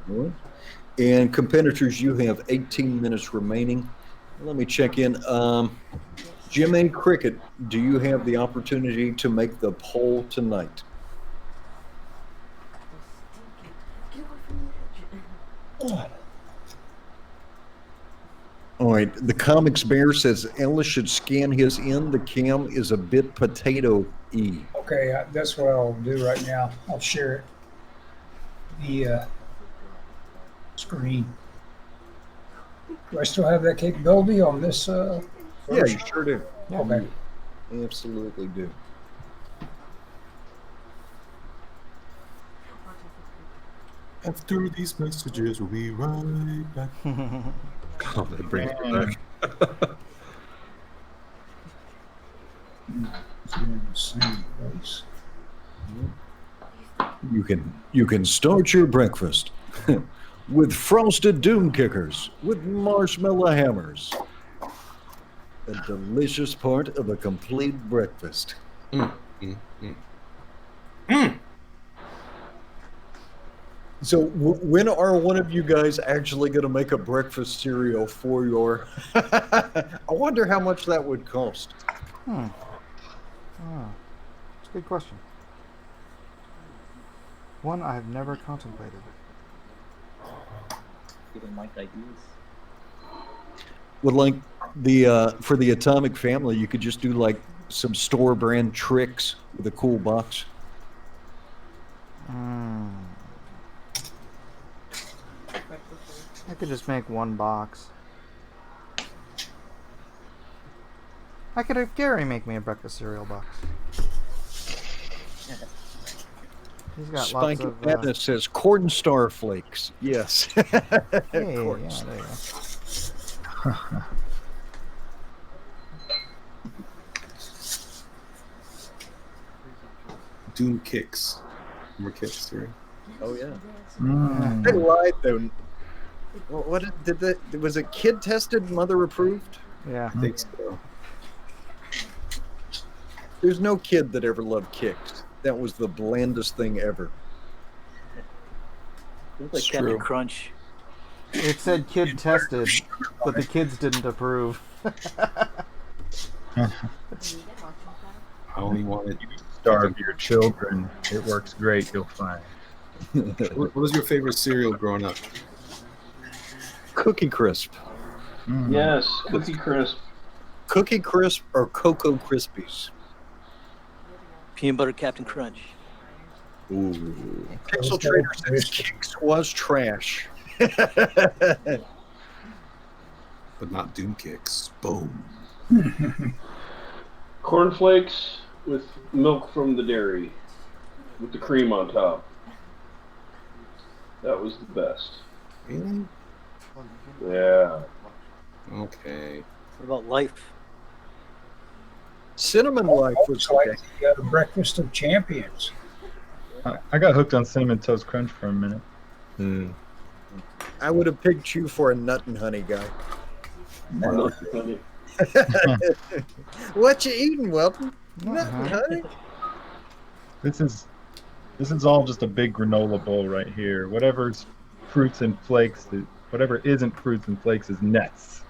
All right. And competitors, you have 18 minutes remaining. Let me check in. Jim A. Cricket, do you have the opportunity to make the poll tonight? All right. The Comics Bear says Ellis should scan his in. The cam is a bit potato-y. Okay, that's what I'll do right now. I'll share it. The screen. Do I still have that capability on this? Yeah, version? you sure do. Yeah. Okay. You absolutely do. After these messages, we'll be right back. Oh, that brings me back. It's in the same place. You can start your breakfast with frosted doom kickers with marshmallow hammers. A delicious part of a complete breakfast. So when are one of you guys actually going to make a breakfast cereal for your? I wonder how much that would cost. Oh, it's a good question. One I've never contemplated. Giving Mike ideas. Well, like the for the Atomic Family, you could just do like some store brand tricks with a cool box. I could just make one box. I could have Gary make me a breakfast cereal box. He's got Spanky lots of. Madness says cornstar flakes. Yes. Hey, yeah, there you go. Doom Kicks. Remember Kicks, right? Oh yeah. Mm. I lied though. What did that? Was it kid tested, mother approved? Yeah. I think so. There's no kid that ever loved Kicks. That was the blandest thing ever. It looked like It's Captain true. Crunch. It said kid tested, but the kids didn't approve. I only wanted. Starve your children. It works great. You'll find. What was your favorite cereal growing up? Cookie Crisp. Yes, Cookie Crisp. Cookie Crisp or Cocoa Krispies? Peanut butter Captain Crunch. Ooh. Pixel Trader says Kicks was trash. But not Doom Kicks. Boom. Cornflakes with milk from the dairy, with the cream on top. That was the best. Really? Yeah. Okay. What about Life? Cinnamon Life was Looks like okay. the breakfast of champions. I got hooked on Cinnamon Toast Crunch for a minute. I would have picked you for a nut and honey guy. What you eating, Welton? Nut and honey? This is all just a big granola bowl right here. Whatever's fruits and flakes, whatever isn't fruits and flakes is nuts.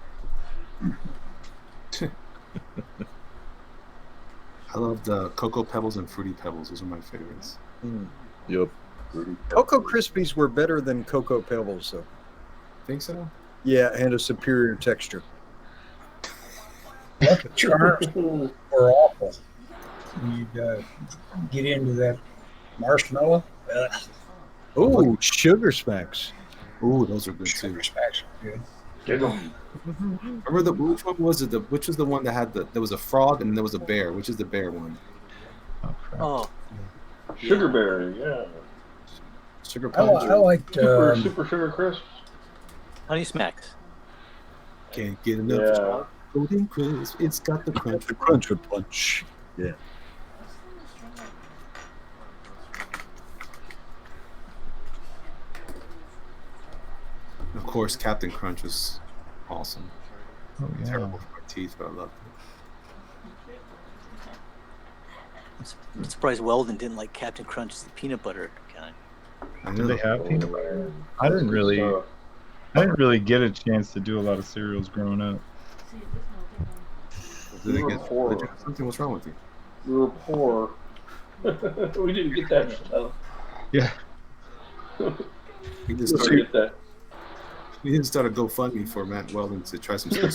I love the Cocoa Pebbles and Fruity Pebbles. Those are my favorites. Yep. Cocoa Krispies were better than Cocoa Pebbles, though. Think so? Yeah, and a superior texture. Lucky Charms were awful. You'd get into that marshmallow. Ooh, Sugar Smacks. Ooh, those are good too. Sugar Smacks were good. Remember which one was it? Which was the one that had there was a frog and there was a bear? Which is the bear one? Oh, crap. Oh, Sugar Berry, yeah. Sugar I, Punch. I liked Super Sugar Crisp. Honey Smacks. Can't get enough. Yeah. Golden Crisp. It's got the crunch. The Crunch with Punch. Yeah. Of course, Captain Crunch was awesome. Oh, yeah. Terrible for my teeth, but I loved it. I'm surprised Weldon didn't like Captain Crunch, the peanut butter kind. I Do know. they have peanut butter? I didn't really get a chance to do a lot of cereals growing up. Did We they were get poor. something? What's wrong with you? We were poor. We didn't get that stuff. Yeah. We just Let's started, get that. we didn't start a GoFundMe for Matt Weldon to try some stuff.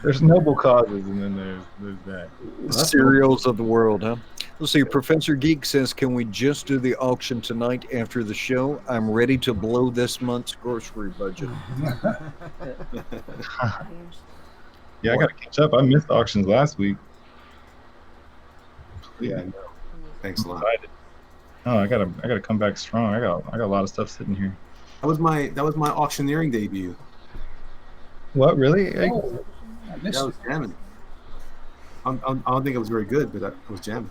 There's noble causes, and then there's that. Cereals of the world, huh? Let's see. Professor Geek says, "Can we just do the auction tonight after the show? I'm ready to blow this month's grocery budget." Yeah, I gotta catch up. I missed auctions last week. Yeah, I know. Thanks a lot. Oh, I gotta come back strong. I got a lot of stuff sitting here. That was my auctioneering debut. What, really? Hey, Oh, I That missed was it. jamming. I don't think it was very good, but I was jamming.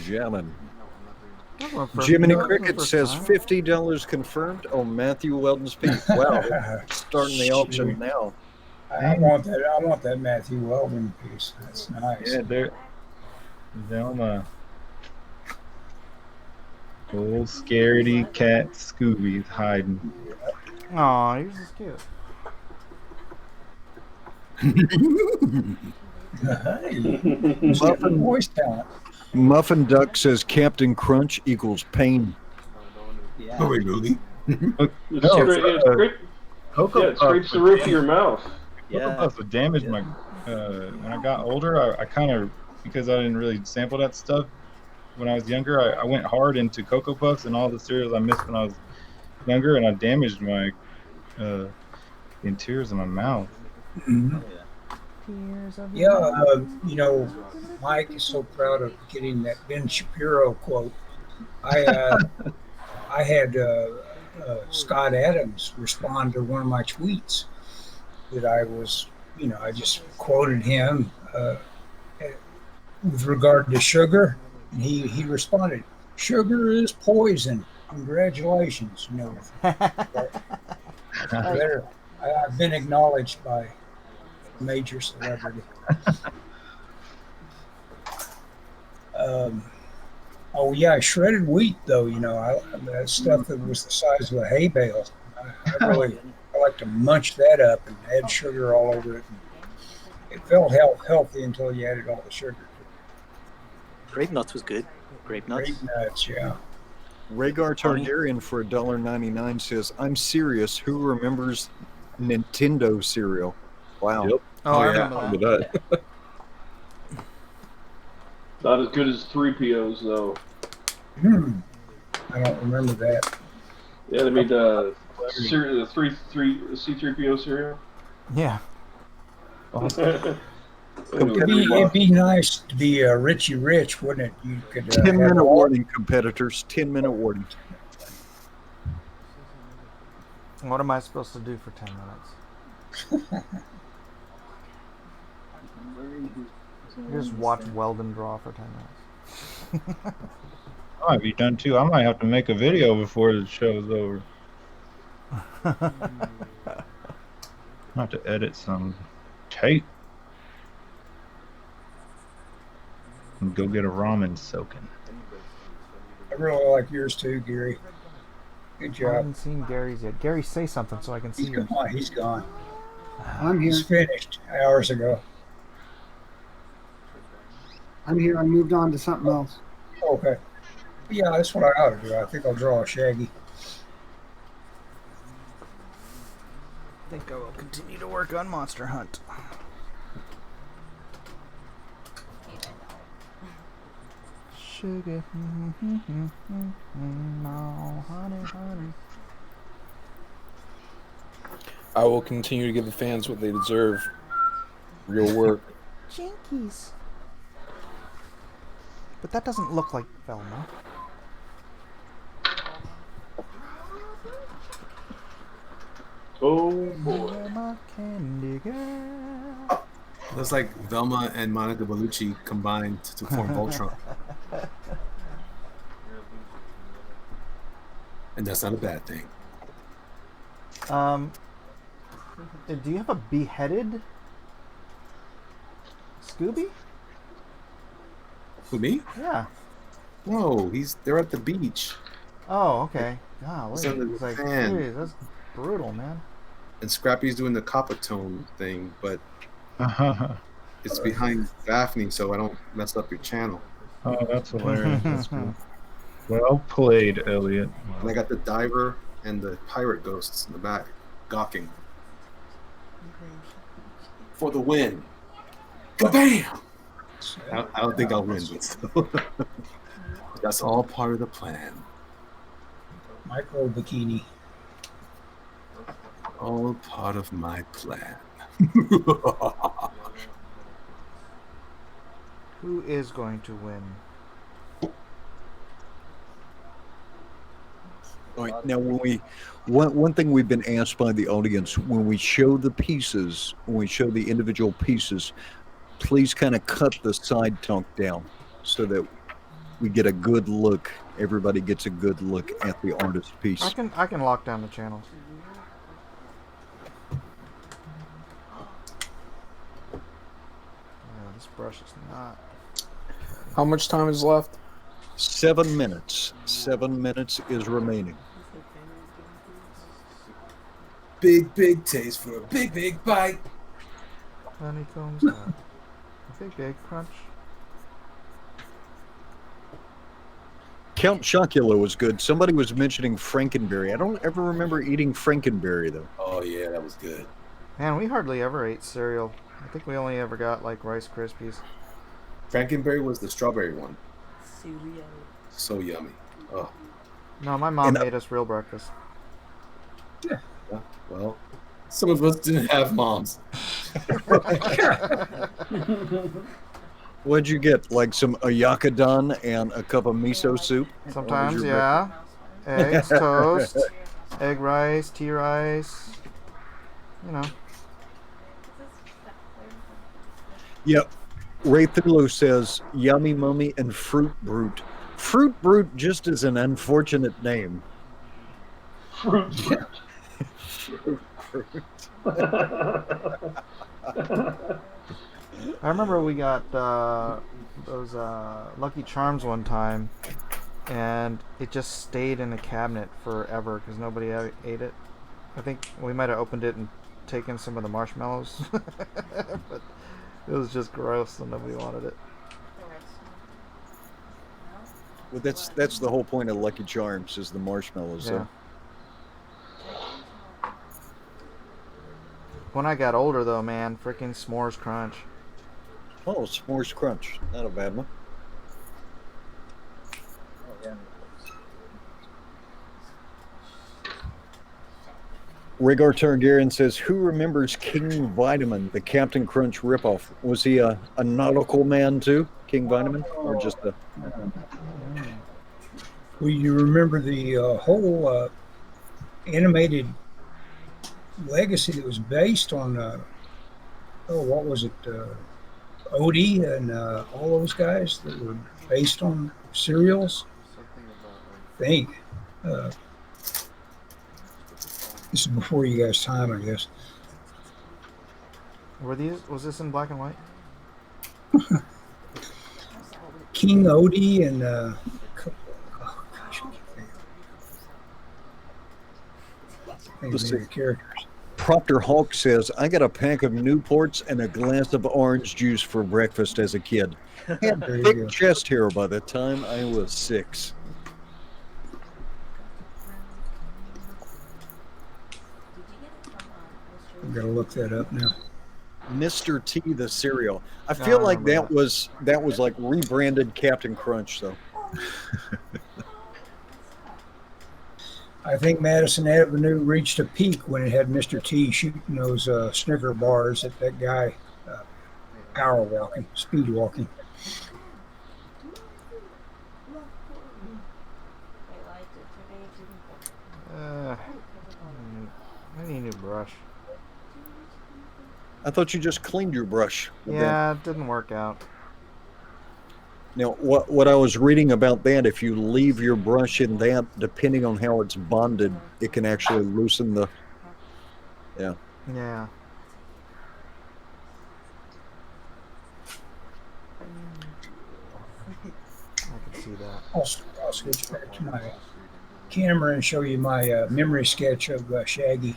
Jamming. First Jiminy time? Cricket First says time? $50 confirmed on Matthew Weldon's piece. Wow, they're starting the auction Shoot. now. I want that. I want that Matthew Weldon piece. That's nice. yeah, they're Zelma. Old scaredy cat Scooby is hiding. Aw, yours is cute. Hey, Muffin, voice talent. Muffin Duck says Captain Crunch equals pain. Yeah. Oh, wait, really? No, It scrapes Cocoa it scrapes the roof of your mouth. Cocoa Yeah. Puffs would damage my. When I got older, I kind of, because I didn't really sample that stuff when I was younger, I went hard into Cocoa Puffs and all the cereals I missed when I was younger, and I damaged my interiors of my mouth. Yeah, you know, Mike is so proud of getting that Ben Shapiro quote. I had Scott Adams respond to one of my tweets that I was, I just quoted him with regard to sugar, and he responded, "Sugar is poison. Congratulations." I've been acknowledged by a major celebrity. Oh yeah, shredded wheat though. That stuff that was the size of a hay bale. I like to munch that up and add sugar all over it. It felt healthy until you added all the sugar. Grape nuts was good. Grape nuts. Grape nuts, yeah. Rhaegar Targaryen for $1.99 says, "I'm serious. Who remembers Nintendo cereal?" Wow. Yep. Oh, I yeah. remember Remember that. that. Not as good as 3POs though. I don't remember that. Yeah, they made the C3PO cereal. Yeah. It'd be nice to be Richie Rich, wouldn't it? You could 10-minute have all- warning, competitors. 10-minute warning. What am I supposed to do for 10 minutes? Just watch Weldon draw for 10 minutes. I might be done too. I might have to make a video before the show's over. I have to edit some tape and go get a ramen soaking. I really like yours too, Gary. Good I job. haven't seen Gary's yet. Gary, say something so I can see He's yours. gone. He's gone. I'm here. He's finished hours ago. I'm here. I moved on to something else. Okay. Yeah, that's what I ought to do. I think I'll draw a Shaggy. I think I will continue to work on Monster Hunt. Sugar. No, honey, honey. I will continue to give the fans what they deserve. Real work. Jinkies. But that doesn't look like Velma. Oh boy. You're my candy girl. That's like Velma and Monica Bellucci combined to form Voltron. And that's not a bad thing. Do you have a beheaded Scooby? Who, me? Yeah. No, they're at the beach. Oh, okay. Golly. He's under the It's like, fan. geez, that's brutal, man. And Scrappy's doing the Coppertone thing, but it's behind Daphne, so I don't mess up your channel. Oh, that's hilarious. That's cool. Well played, Elliot. And I got the diver and the pirate ghosts in the back, gawking. For the win. Kabam! I don't think I'll win this. That's all part of the plan. Micro bikini. All part of my plan. Who is going to win? All right, now, one thing we've been asked by the audience, when we show the pieces, when we show the individual pieces, please kind of cut the side talk down so that we get a good look. Everybody gets a good look at the artist piece. I can lock down the channels. Yeah, this brush is not. How much time is left? 7 minutes. 7 minutes is remaining. Big taste for a big bite. Honeycombs. Big crunch. Count Chocula was good. Somebody was mentioning Frankenberry. I don't ever remember eating Frankenberry, though. Oh, yeah, that was good. Man, we hardly ever ate cereal. I think we only ever got like Rice Krispies. Frankenberry was the strawberry one. Cereal. So yummy. Oh. No, my mom made us real breakfast. Yeah. Well, some of us didn't have moms. What'd you get? Like some ayakadon and a cup of miso soup? Sometimes, yeah. Eggs, toast, egg rice, tea rice. You know. Yep. Ray Thulu says Yummy Mummy and Fruit Brute. Fruit Brute just is an unfortunate name. Fruit. I remember we got those Lucky Charms one time, and it just stayed in the cabinet forever because nobody ate it. I think we might have opened it and taken some of the marshmallows, but it was just gross and nobody wanted it. Well, that's the whole point of Lucky Charms is the marshmallows. Yeah. When I got older, though, man, freaking S'mores Crunch. Oh, S'mores Crunch. Not a bad one. Rhaegar Targaryen says, who remembers King Vitamin, the Captain Crunch ripoff? Was he a nautical man, too, King Vitamin? Or just a... Well, you remember the whole animated legacy that was based on, what was it? Odie and all those guys that were based on cereals. I think. This is before you guys' time, I guess. Was this in black and white? King Odie and Let's see. Characters. Proctor Hawk says, I got a pack of Newports and a glass of orange juice for breakfast as a kid. Had There you thick go. chest hair by the time I was 6. I'm gonna look that up now. Mr. T the cereal. I feel like that was like rebranded Captain Crunch though. I think Madison Avenue reached a peak when it had Mr. T shooting those Snicker bars at that guy power walking, speed walking. I need a new brush. I thought you just cleaned your brush. with that. Yeah, it didn't work out. Now, what I was reading about that, if you leave your brush in that, depending on how it's bonded, it can actually loosen the. Yeah. Yeah. I can see that. I'll switch back to my camera and show you my memory sketch of Shaggy.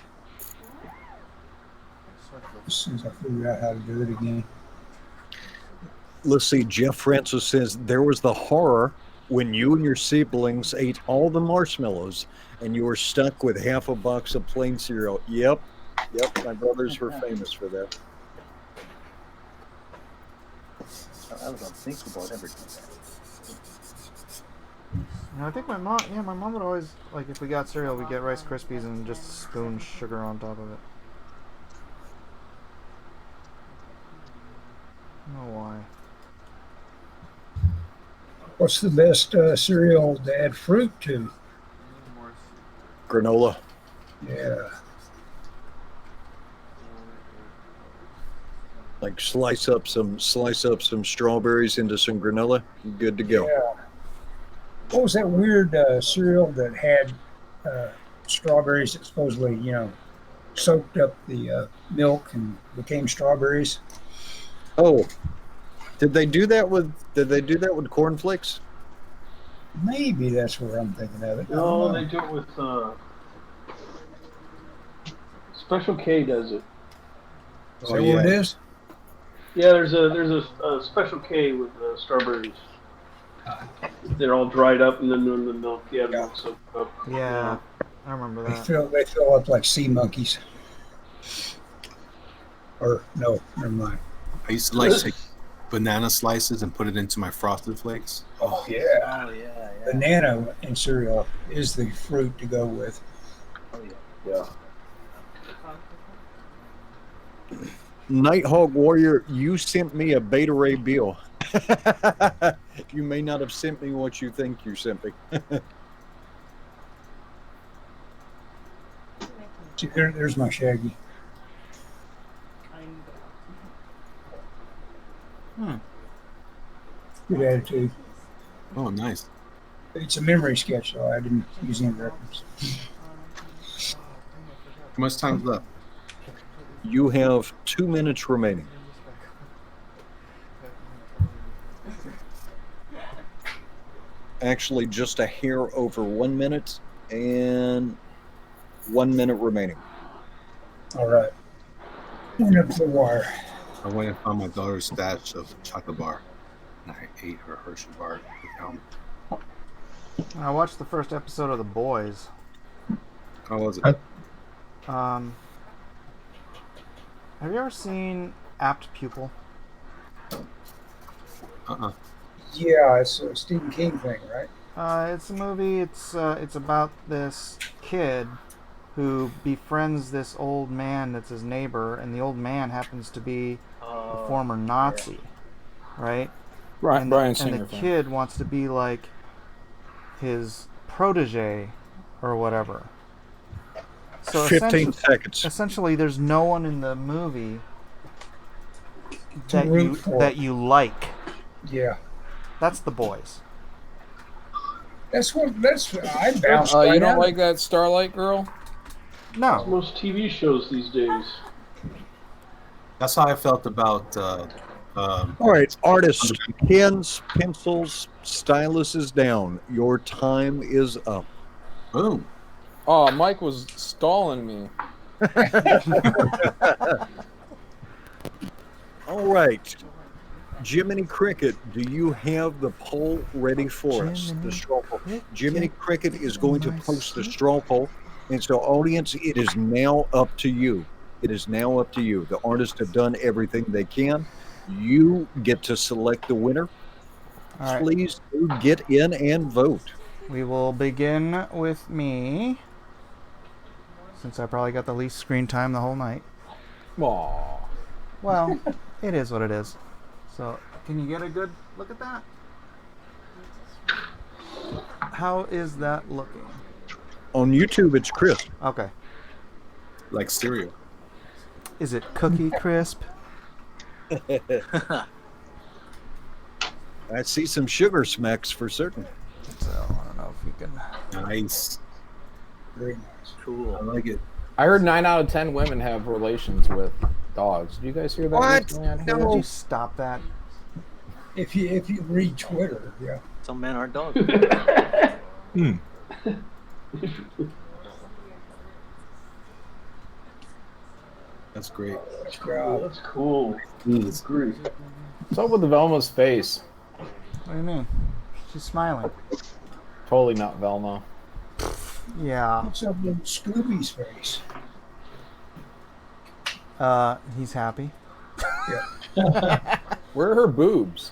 As soon as I figure out how to do it again. Let's see. Jeff Francis says there was the horror when you and your siblings ate all the marshmallows and you were stuck with half a box of plain cereal. Yep. My brothers were famous for that. I was unthinkable. I'd never do that. I think my mom would always, like, if we got cereal, we'd get Rice Krispies and just spoon sugar on top of it. I don't know why. What's the best cereal to add fruit to? Granola. Yeah. Like slice up some strawberries into some granola. Good to go. Yeah. What was that weird cereal that had strawberries that supposedly, soaked up the milk and became strawberries? Oh, did they do that with cornflakes? Maybe that's where I'm thinking of it. No, they do it with Special K does it. Is that what it is? Yeah, there's a Special K with strawberries. They're all dried up, and then when the milk, the milk soaked up. Yeah, I remember They that. fill up like sea monkeys. Or no, never mind. I used to like take banana slices and put it into my Frosted Flakes. Oh yeah. Oh yeah. Banana in cereal is the fruit to go with. Oh yeah. Nighthawk Warrior, you sent me a Beta Ray bill. You may not have sent me what you think you sent me. See, there's my Shaggy. Good attitude. Oh, nice. It's a memory sketch, though. I didn't use any reference. How much time's left? You have 2 minutes remaining. Actually, just a hair over 1 minute and 1 minute remaining. All right. Went up to the wire. I went and found my daughter's stash of chocolate bar, and I ate her Hershey bar. I watched the first episode of The Boys. How was it? Have you ever seen Apt Pupil? Yeah, it's a Stephen King thing, right? It's a movie. It's about this kid who befriends this old man that's his neighbor, and the old man happens to be a former Nazi, right? Brian And Singer the fan. kid wants to be like his protege or whatever. So 15 seconds. Essentially, there's no one in the movie To root for. that you like. Yeah. That's The Boys. I bounced You right don't out. like that Starlight Girl? No. Most TV shows these days. That's how I felt about. All right, artists, pens, pencils, styluses down. Your time is up. Boom. Oh, Mike was stalling me. All right. Jiminy Cricket, do you have the poll ready for us? The straw poll. Jiminy Cricket is going to post the straw poll. And so, audience, it is now up to you. It is now up to you. The artists have done everything they can. You get to select the winner. All right. Please do get in and vote. We will begin with me, since I probably got the least screen time the whole night. Aw. Well, it is what it is. So, can you get a good look at that? How is that looking? On YouTube, it's crisp. Okay. Like cereal. Is it cookie crisp? I see some sugar smacks for certain. So, I don't know if you can... Nice. Very nice. Cool. I like it. I heard 9 out of 10 women have relations with dogs. Did you guys hear that? What? recently on here? Would you stop that? If you read Twitter, yeah. Some men are dogs. That's great. Yeah. That's cool. That's great. What's up with the Velma's face? What do you mean? She's smiling. Totally not Velma. Yeah. What's up with Scooby's face? He's happy. Yeah. Where are her boobs?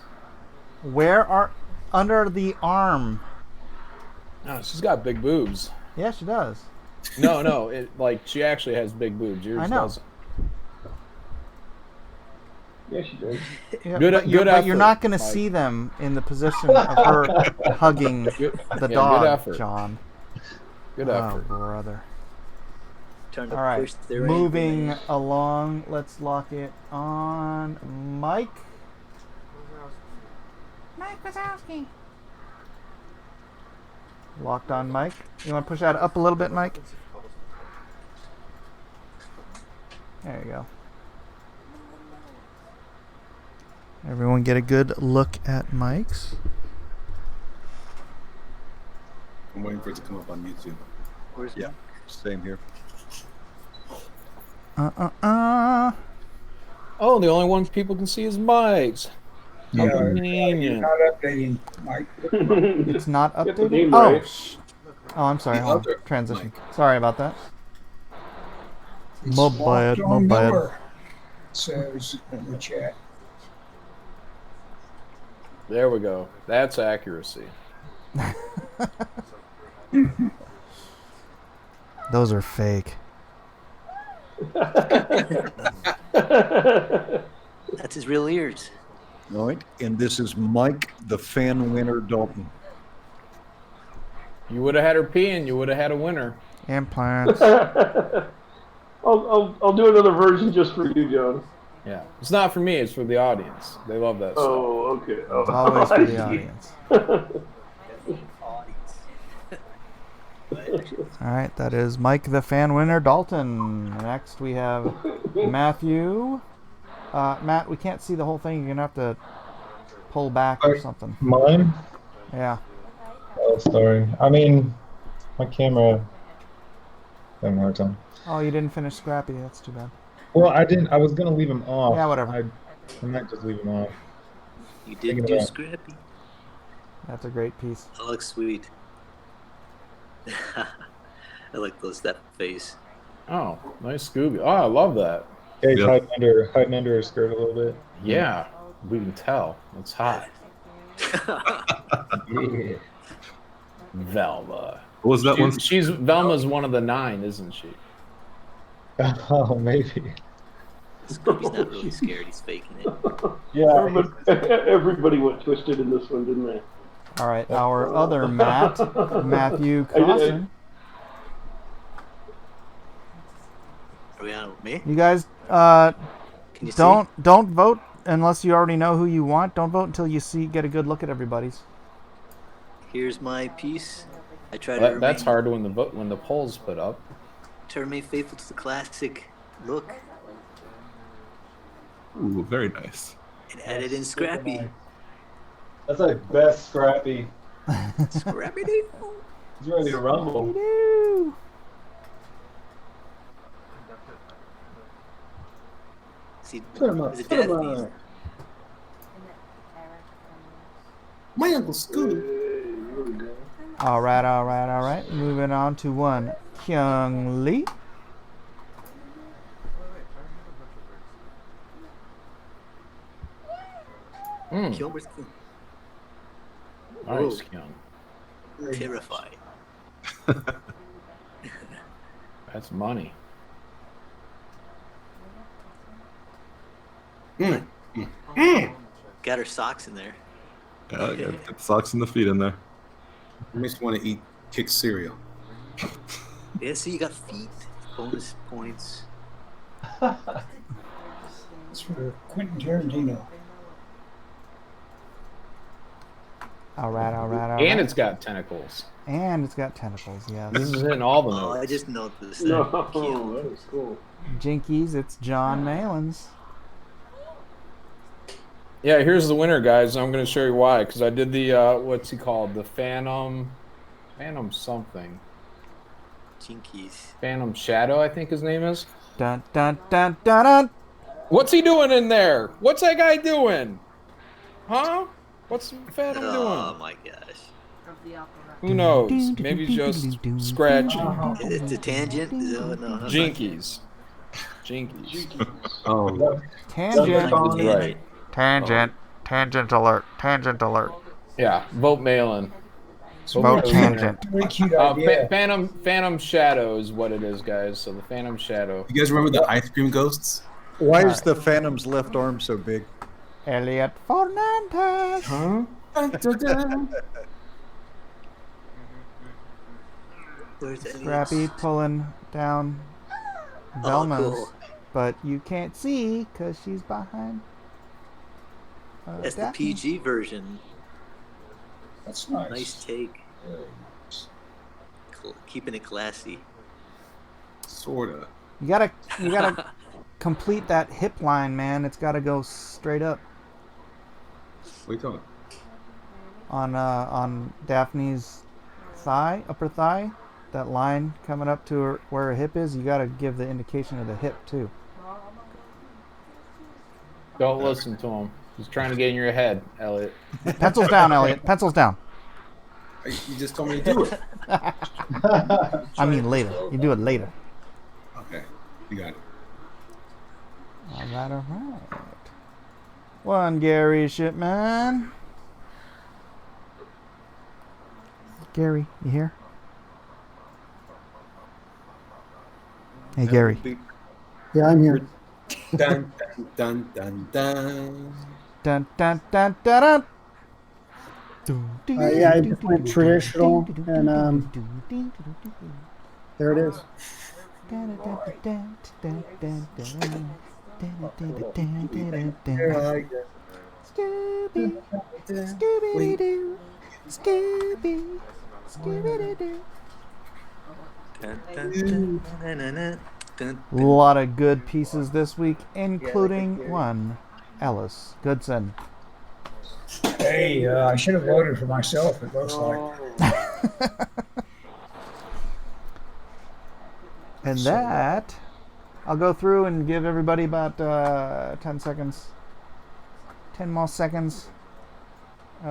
Where are under the arm? No, she's got big boobs. Yeah, she does. No, she actually has big boobs. Yours I know. doesn't. Yeah, she does. Yeah, Good- but you're, good but you're effort, not going to Mike. see them in the position of her hugging the dog, good effort. John. Good Oh, effort. brother. Trying to All right, push their moving angle. along. Let's lock it on Mike. Mike Wazowski. Locked on Mike. You want to push that up a little bit, Mike? There you go. Everyone get a good look at Mike's. I'm waiting for it to come up on YouTube. Where's Yeah, same here. Oh, the only ones people can see is Mike's. Yeah, Convenient. not updating, Mike. It's not Get the updated? name Oh, right. oh, I'm sorry. The Hold on. other Transition. Mike. Sorry about that. It's My locked bad, on my bad. Miller, says in the chat. There we go. That's accuracy. Those are fake. That's his real ears. All right, and this is Mike, the fan winner Dalton. You would have had her peeing. You would have had a winner. Implants. I'll do another version just for you, John. Yeah. It's not for me. It's for the audience. They love that stuff. Oh, okay. Oh, It's always for I the see. audience. All right, that is Mike, the fan winner, Dalton. Next, we have Matthew. Matt, we can't see the whole thing. You're gonna have to pull back or something. Mine? Yeah. Oh, sorry. I mean, my camera. Having a hard time. Oh, you didn't finish Scrappy. That's too bad. Well, I didn't. I was gonna leave him off. Yeah, whatever. I might just leave him off. You Thinking did do about- Scrappy. That's a great piece. That looks sweet. I like that face. Oh, nice Scooby. Oh, I love that. Yeah, he's Yep. hiding under her skirt a little bit. Yeah, we can tell. It's hot. Yeah. Velma. What was that one? She's Velma's one of the 9, isn't she? Oh, maybe. Scooby's not really scared. He's faking it. Yeah. Everybody went twisted in this one, didn't they? All right, our other Matt, Matthew Cosson. Are we on with me? You guys, Can you see? don't vote unless you already know who you want. Don't vote until you get a good look at everybody's. Here's my piece. I try to That's remain, hard when the polls put up. to remain faithful to the classic look Ooh, very nice. and added in Scrappy. That's like best Scrappy. Scrappy Doo. He's ready to rumble. See, Put him up. there's a Put him death piece. up. My Uncle Scooby. Here we go. All right. Moving on to one Kyung Lee. Kilmer's cool. Nice, Kyung. Terrified. That's money. Got her socks in there. Yeah, get the socks and the feet in there. Makes me want to eat kick cereal. Yeah, see, you got feet. Bonus points. It's for Quentin Tarantino. All right. And it's got tentacles. And it's got tentacles. Yes. This is hitting all the Oh, I notes. just noticed No, that. Kill. that was cool. Jinkies. It's John Malin's. Yeah, here's the winner, guys. I'm going to show you why. Because I did the, what's he called? The Phantom something. Jinkies. Phantom Shadow, I think his name is. Dun dun dun dun dun. What's he doing in there? What's that guy doing? Huh? What's Phantom Oh doing? my gosh. Who knows? Maybe he's just scratching. It's a tangent? Is that what? No, no. Jinkies. Jinkies. Oh, Tangent. Like the Right. Tangent. Tangent alert. Tangent alert. Yeah, vote mail-in. Vote tangent. Really cute idea. Phantom Shadow is what it is, guys. So the Phantom Shadow. You guys remember the ice cream ghosts? Why is the Phantom's left arm so big? Elliot Fernandez. Huh? Where's Elliot? Scrappy pulling down Velma's, cool. but you can't see because she's behind. That's the Daphne. PG version. That's nice. Nice take. Keeping it classy. Sorta. You gotta complete that hip line, man. It's gotta go straight up What are you talking? on Daphne's thigh, upper thigh. That line coming up to her, where her hip is. You gotta give the indication of the hip too. Don't listen to him. He's trying to get in your head, Elliot. Pencils down, Elliot. Pencils down. You just told me to do it. I mean later. You do it later. Okay, you got it. All right. One Gary Shipman. Gary, you here? Hey, Gary. Yeah, I'm here. Dun dun dun dun. Dun dun dun dun dun. Yeah, I just went traditional, and there it is. Scooby, Scooby Doo, Scooby, Scooby Doo. A lot of good pieces this week, including one, Ellis Goodson. Hey, I should have voted for myself, it looks like. And that, I'll go through and give everybody about 10 seconds. 10 more seconds. Do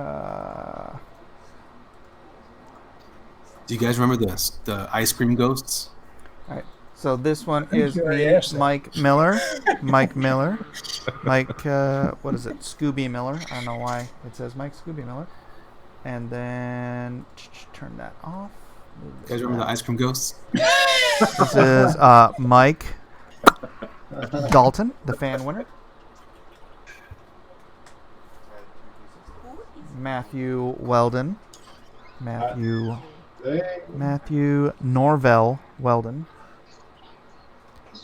you guys remember the ice cream ghosts? All right. So this one think is you already me, asked that. Mike Miller. Mike, what is it? Scooby Miller. I don't know why it says Mike Scooby Miller. And then turn that off. You guys remember the ice cream ghosts? This is Mike Dalton, the fan winner. Matthew Weldon. Matthew Norvell Weldon.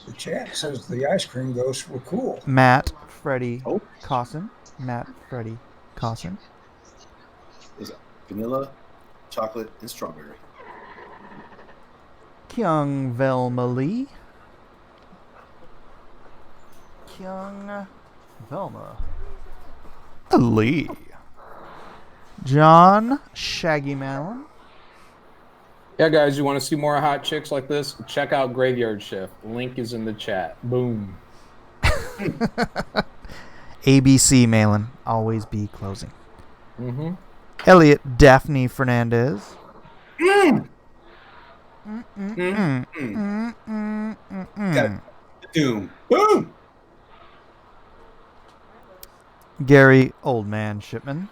The chat says the ice cream ghosts were cool. Matt Freddie Cosson. Matt Freddie Cosson. Is vanilla, chocolate, and strawberry. Kyung Velma Lee. Kyung Velma Lee. John Shaggy Malin. Yeah, guys, you want to see more hot chicks like this? Check out Graveyard Shift. Link is in the chat. Boom. ABC Malin. Always be closing. Mm-hmm. Elliot Daphne Fernandez. Got it. Doom. Boom. Gary Oldman Shipman.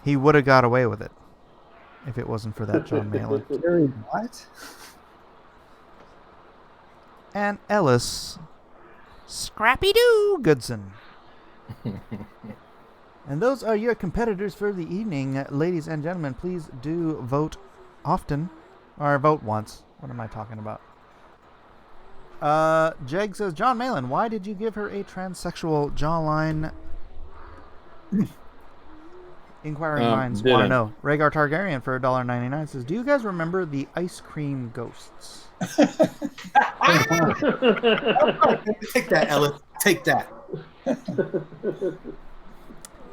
He would have got away with it if it wasn't for that John Malin. Gary, what? And Ellis Scrappy Doo Goodson. And those are your competitors for the evening. Ladies and gentlemen, please do vote often. Or vote once. What am I talking about? Jeg says, John Malin, why did you give her a transsexual jawline? Inquiring minds want to know. Rhaegar Targaryen for $1.99 says, do you guys remember the ice cream ghosts? Take that, Ellis. Take that.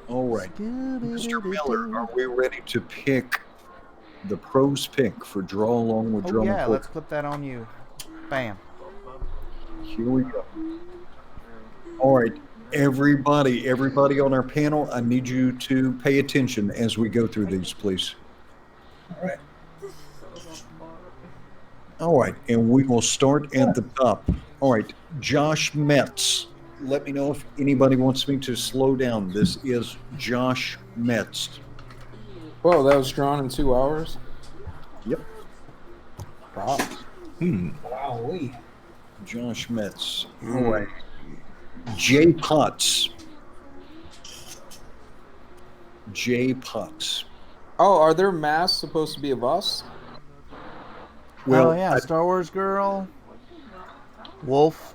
All right. Mr. Miller, are we ready to pick the pros pick for Draw Along with Oh Drum yeah, and let's Polka? put that on you. Bam. Here we go. All right. Everybody on our panel, I need you to pay attention as we go through these, please. All right. All right, and we will start at the top. All right, Josh Metz. let me know if anybody wants me to slow down. This is Josh Metz. Whoa, that was drawn in 2 hours? Yep. Wow. Wowee. Josh Metz. All right. Jay Potts. Jay Potts. Oh, are there masks supposed to be of us? Well, yeah, Star Wars girl, wolf.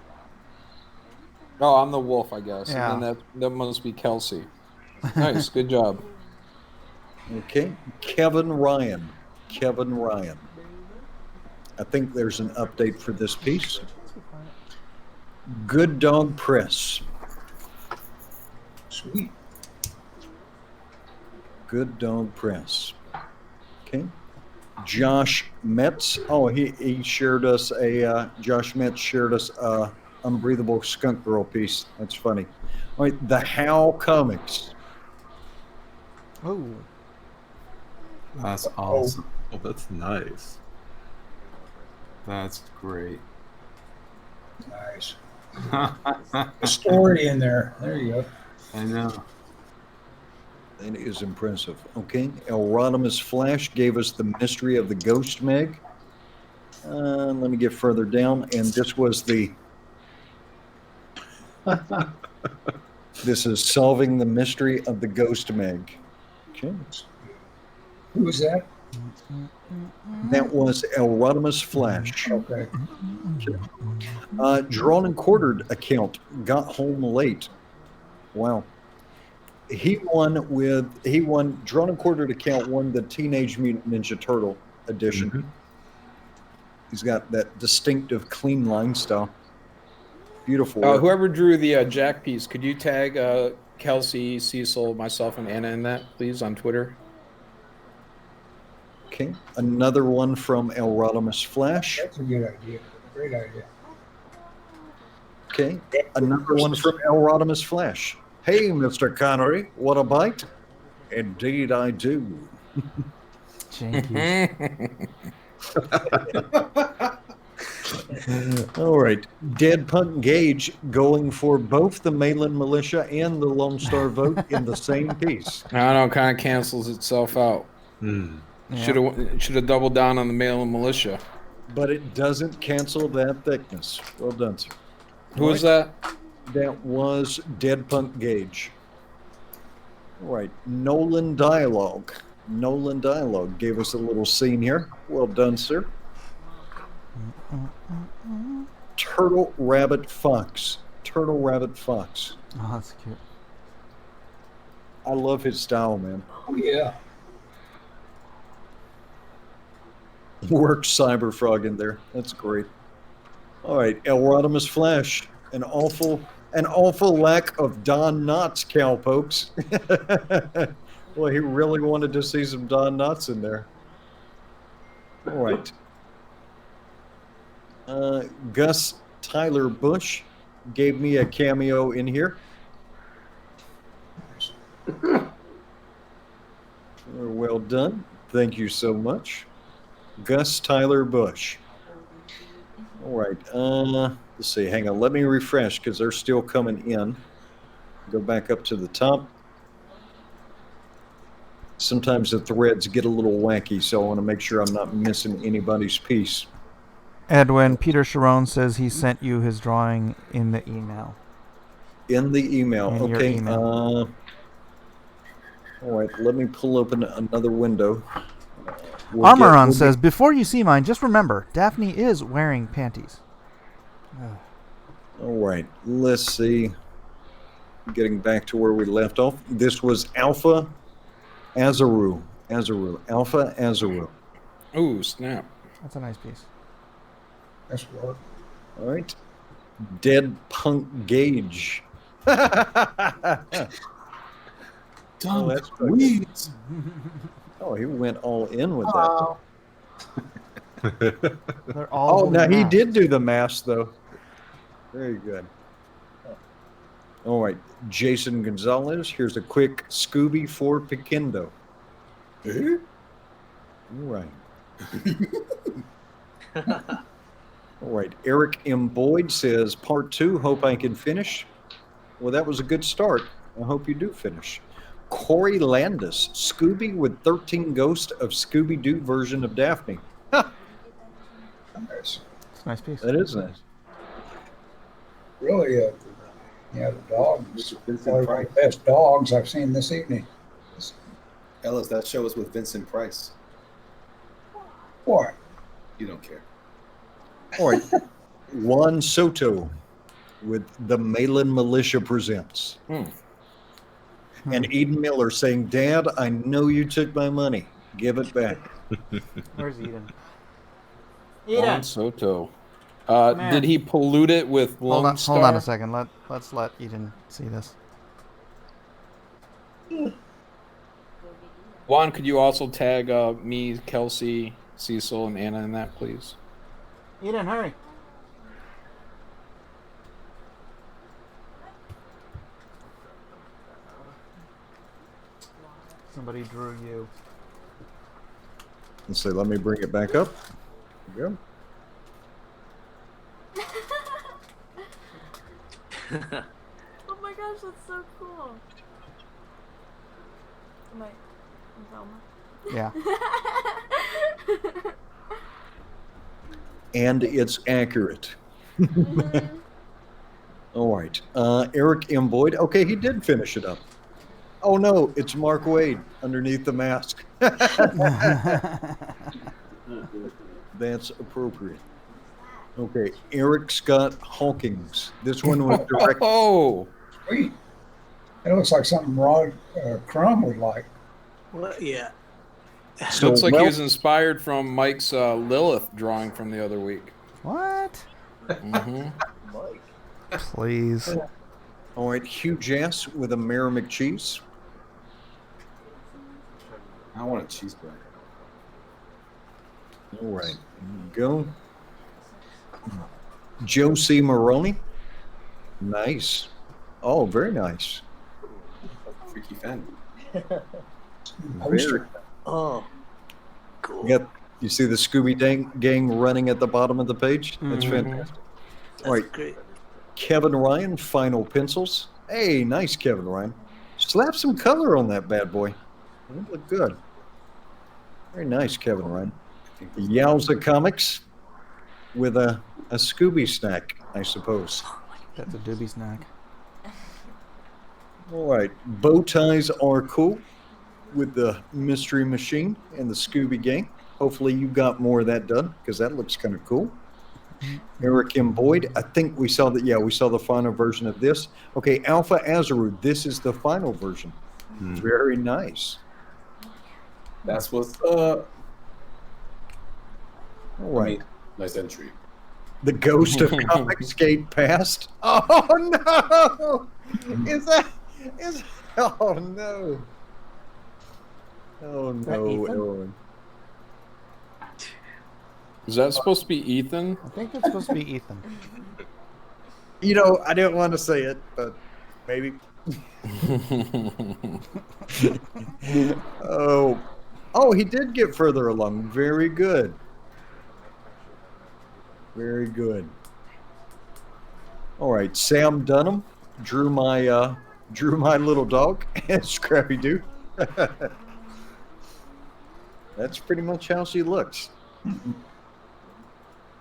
Oh, I'm the wolf, I guess. Yeah. And then that must be Kelsey. Nice, good job. Okay. Kevin Ryan. Kevin Ryan. I think there's an update for this piece. Good Dog Press. Sweet. Good Dog Press. Okay. Josh Metz. Oh, he shared us a Josh Metz shared us a Unbreathable Skunk Girl piece. That's funny. All right, the How Comics. Oh, That's awesome. Oh, that's nice. That's great. Nice. A story in there. There you go. I know. That is impressive. Okay, Elrodimus Flash gave us the Mystery of the Ghost Meg. Let me get further down, and this was the. This is Solving the Mystery of the Ghost Meg. Okay. Who was that? That was Elrodimus Flash. Okay. Drawn and Quartered account got home late. Wow. He won Drawn and Quartered account won the Teenage Mutant Ninja Turtle edition. Mhm. He's got that distinctive clean line style. Beautiful. work. Whoever drew the Jack piece, could you tag Kelsey, Cecil, myself, and Anna in that, please, on Twitter? Okay. Another one from Elrodimus Flash. That's a good idea. Great idea. Okay. Another one from Elrodimus Flash. Hey, Mr. Connery, what a bite? Indeed, I do. janky. All right. Dead Punk Gage going for both the Malin Militia and the Lone Star vote in the same piece. I don't know, kind of cancels itself out. Hmm. Should have doubled down on the male and militia. But it doesn't cancel that thickness. Well done, sir. Who was that? That was Dead Punk Gage. All right. Nolan Dialogue. Nolan Dialogue gave us a little scene here. Well done, sir. Turtle Rabbit Fox. Turtle Rabbit Fox. Oh, that's cute. I love his style, man. Oh, yeah. Work Cyberfrog in there. That's great. All right, Elrodimus Flash. An awful lack of Don Knotts, cowpokes. Well, he really wanted to see some Don Knotts in there. All right. Gus Tyler Bush gave me a cameo in here. Well done. Thank you so much. Gus Tyler Bush. All right. Let's see. Hang on. Let me refresh because they're still coming in. Go back up to the top. Sometimes the threads get a little wacky, so I want to make sure I'm not missing anybody's piece. Edwin, Peter Sharon says he sent you his drawing in the email. In the email. In your Okay. email. All right. Let me pull open another window. Armoron says, before you see mine, just remember, Daphne is wearing panties. All right. Let's see. Getting back to where we left off. This was Alpha Azaru. Alpha Azaru. Ooh, snap. That's a nice piece. That's what. All right. Dead Punk Gage. Dumb that's weeds. Oh, he went all in with Oh. that. They're all Oh, now he masked. did do the mask, though. Very good. All right. Jason Gonzalez. Here's a quick Scooby for PERKINDO. All right. All right. Eric M. Boyd says, part 2, hope I can finish. Well, that was a good start. I hope you do finish. Corey Landis, Scooby with 13 Ghosts of Scooby Doo version of Daphne. Ha! Nice. It's a nice piece. That is nice. Really, yeah, the dogs. Mr. Vincent Probably one of Price. the best dogs I've seen this evening. Ellis, that show was with Vincent Price. What? You don't care. All right. Juan Soto with The Malin Militia Presents. And Eden Miller saying, Dad, I know you took my money. Give it back. Where's Eden? Juan Soto. Man. Did he pollute it with Hold on Lonestar? a second. Let's let Eden see this. Juan, could you also tag me, Kelsey, Cecil, and Anna in that, please? Eden, hurry. Somebody drew you. Let's see, let me bring it back up. There we Oh my gosh, that's so cool. Am I Velma? Yeah. And it's accurate. All right. Eric M. Boyd. Okay, he did finish it up. Oh no, it's Mark Wade underneath the mask. That's appropriate. Okay, Eric Scott Hawkins. This one was direct. Oh, Sweet. It looks like something Rod Crumb would like. Well, yeah. So, looks like well, he was inspired from Mike's Lilith drawing from the other week. What? Mm-hmm. Please. all right, Hugh Jass with a Mayor McCheese. I want a cheeseburger. All right, here we go. Joe C. Maroney. Nice. Oh, very nice. Freaky fan. Poster. Oh, cool. You see the Scooby gang running at the bottom of the page? That's fantastic. That's All right. great. Kevin Ryan, Final Pencils. Hey, nice, Kevin Ryan. Slap some color on that bad boy. That look good. Very nice, Kevin Ryan. Yowza Comics with a Scooby snack, I suppose. That's a doobie snack. All right. Bow ties are cool with the Mystery Machine and the Scooby Gang. Hopefully you got more of that done because that looks kind of cool. Eric M. Boyd. I think we saw that. Yeah, we saw the final version of this. Okay, Alpha Azaru. This is the final version. Very nice. That's what's up. All right. Nice entry. The ghost of Comics Gate Past. Oh no! Is oh no! Oh no, Ellen. Is that supposed to be Ethan? I think that's supposed to be Ethan. You know, I didn't want to say it, but maybe. Oh, he did get further along. Very good. Very good. All right, Sam Dunham drew my little dog and Scrappy Doo. That's pretty much how she looks.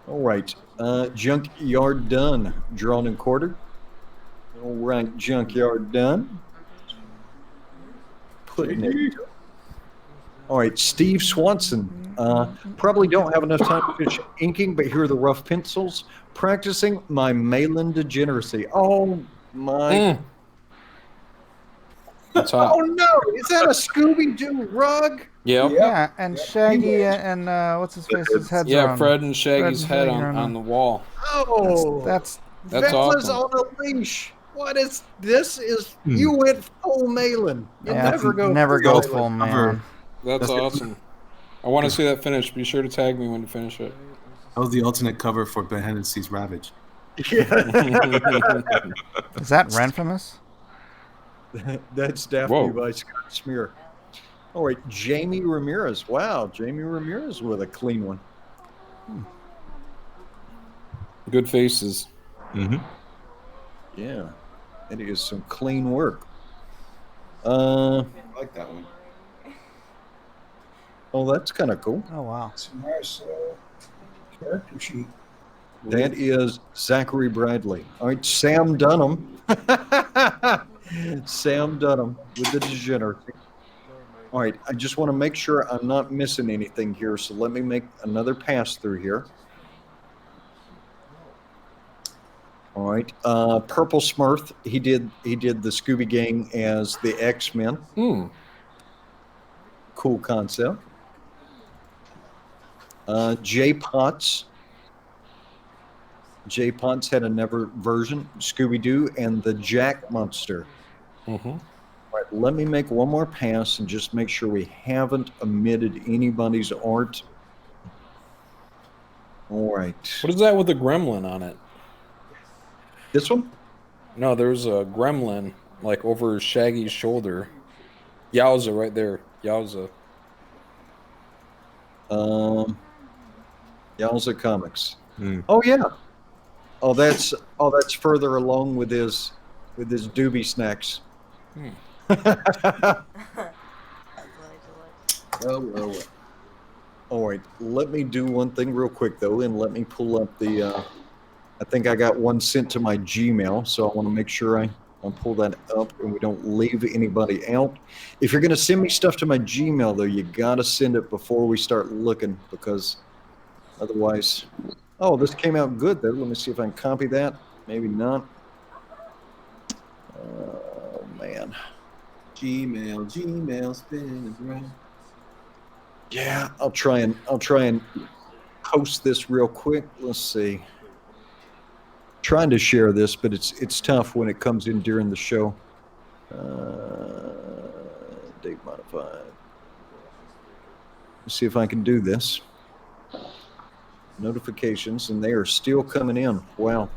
All right, Junkyard Done, drawn and quartered. All right, Junkyard Done. Putting it. All right, Steve Swanson. Probably don't have enough time to finish inking, but here are the rough pencils. Practicing my Malin degeneracy. Oh my! That's hot. Oh no! Is that a Scooby Doo rug? Yep. Yeah, and Shaggy and what's his face? His head's Yeah, on. Fred and Shaggy's Fred and head Shaggy on the wall. Oh, That's That's Vella's awesome. on a leash. What is this? Is you went full Malin? You yeah, never go full man. That's awesome. I want to see that finish. Be sure to tag me when you finish it. That was the alternate cover for Ben Hennessy's Ravage. Yeah. Is that Renfamous? That's Daphne Whoa. by Scott Smear. All right, Jamie Ramirez. Wow, Jamie Ramirez with a clean one. Good faces. Mm-hmm. Yeah. It is some clean work. I like that one. Oh, that's kind of cool. Oh, wow. It's a nice character sheet. That is Zachary Bradley. All right, Sam Dunham. Sam Dunham with the degeneracy. All right, I just want to make sure I'm not missing anything here, so let me make another pass through here. All right, Purple Smurf. He did the Scooby Gang as the X-Men. Cool concept. Jay Potts. Jay Potts had another version, Scooby Doo and the Jack Monster. All right, let me make one more pass and just make sure we haven't omitted anybody's art. All right. What is that with the gremlin on it? This one? No, there's a gremlin like over Shaggy's shoulder. Yowza right there. Yowza. Yowza Comics. Oh yeah. Oh, that's further along with his doobie snacks. Well. All right, let me do one thing real quick though, and let me pull up the. I think I got one sent to my Gmail, so I want to make sure I'll pull that up and we don't leave anybody out. If you're gonna send me stuff to my Gmail though, you gotta send it before we start looking, because otherwise. Oh, this came out good though. Let me see if I can copy that. Maybe not. Oh man. Gmail spinning around. Yeah, I'll try and post this real quick. Let's see. Trying to share this, but it's tough when it comes in during the show. Date modified. Let's see if I can do this. Notifications, and they are still coming in. Wow.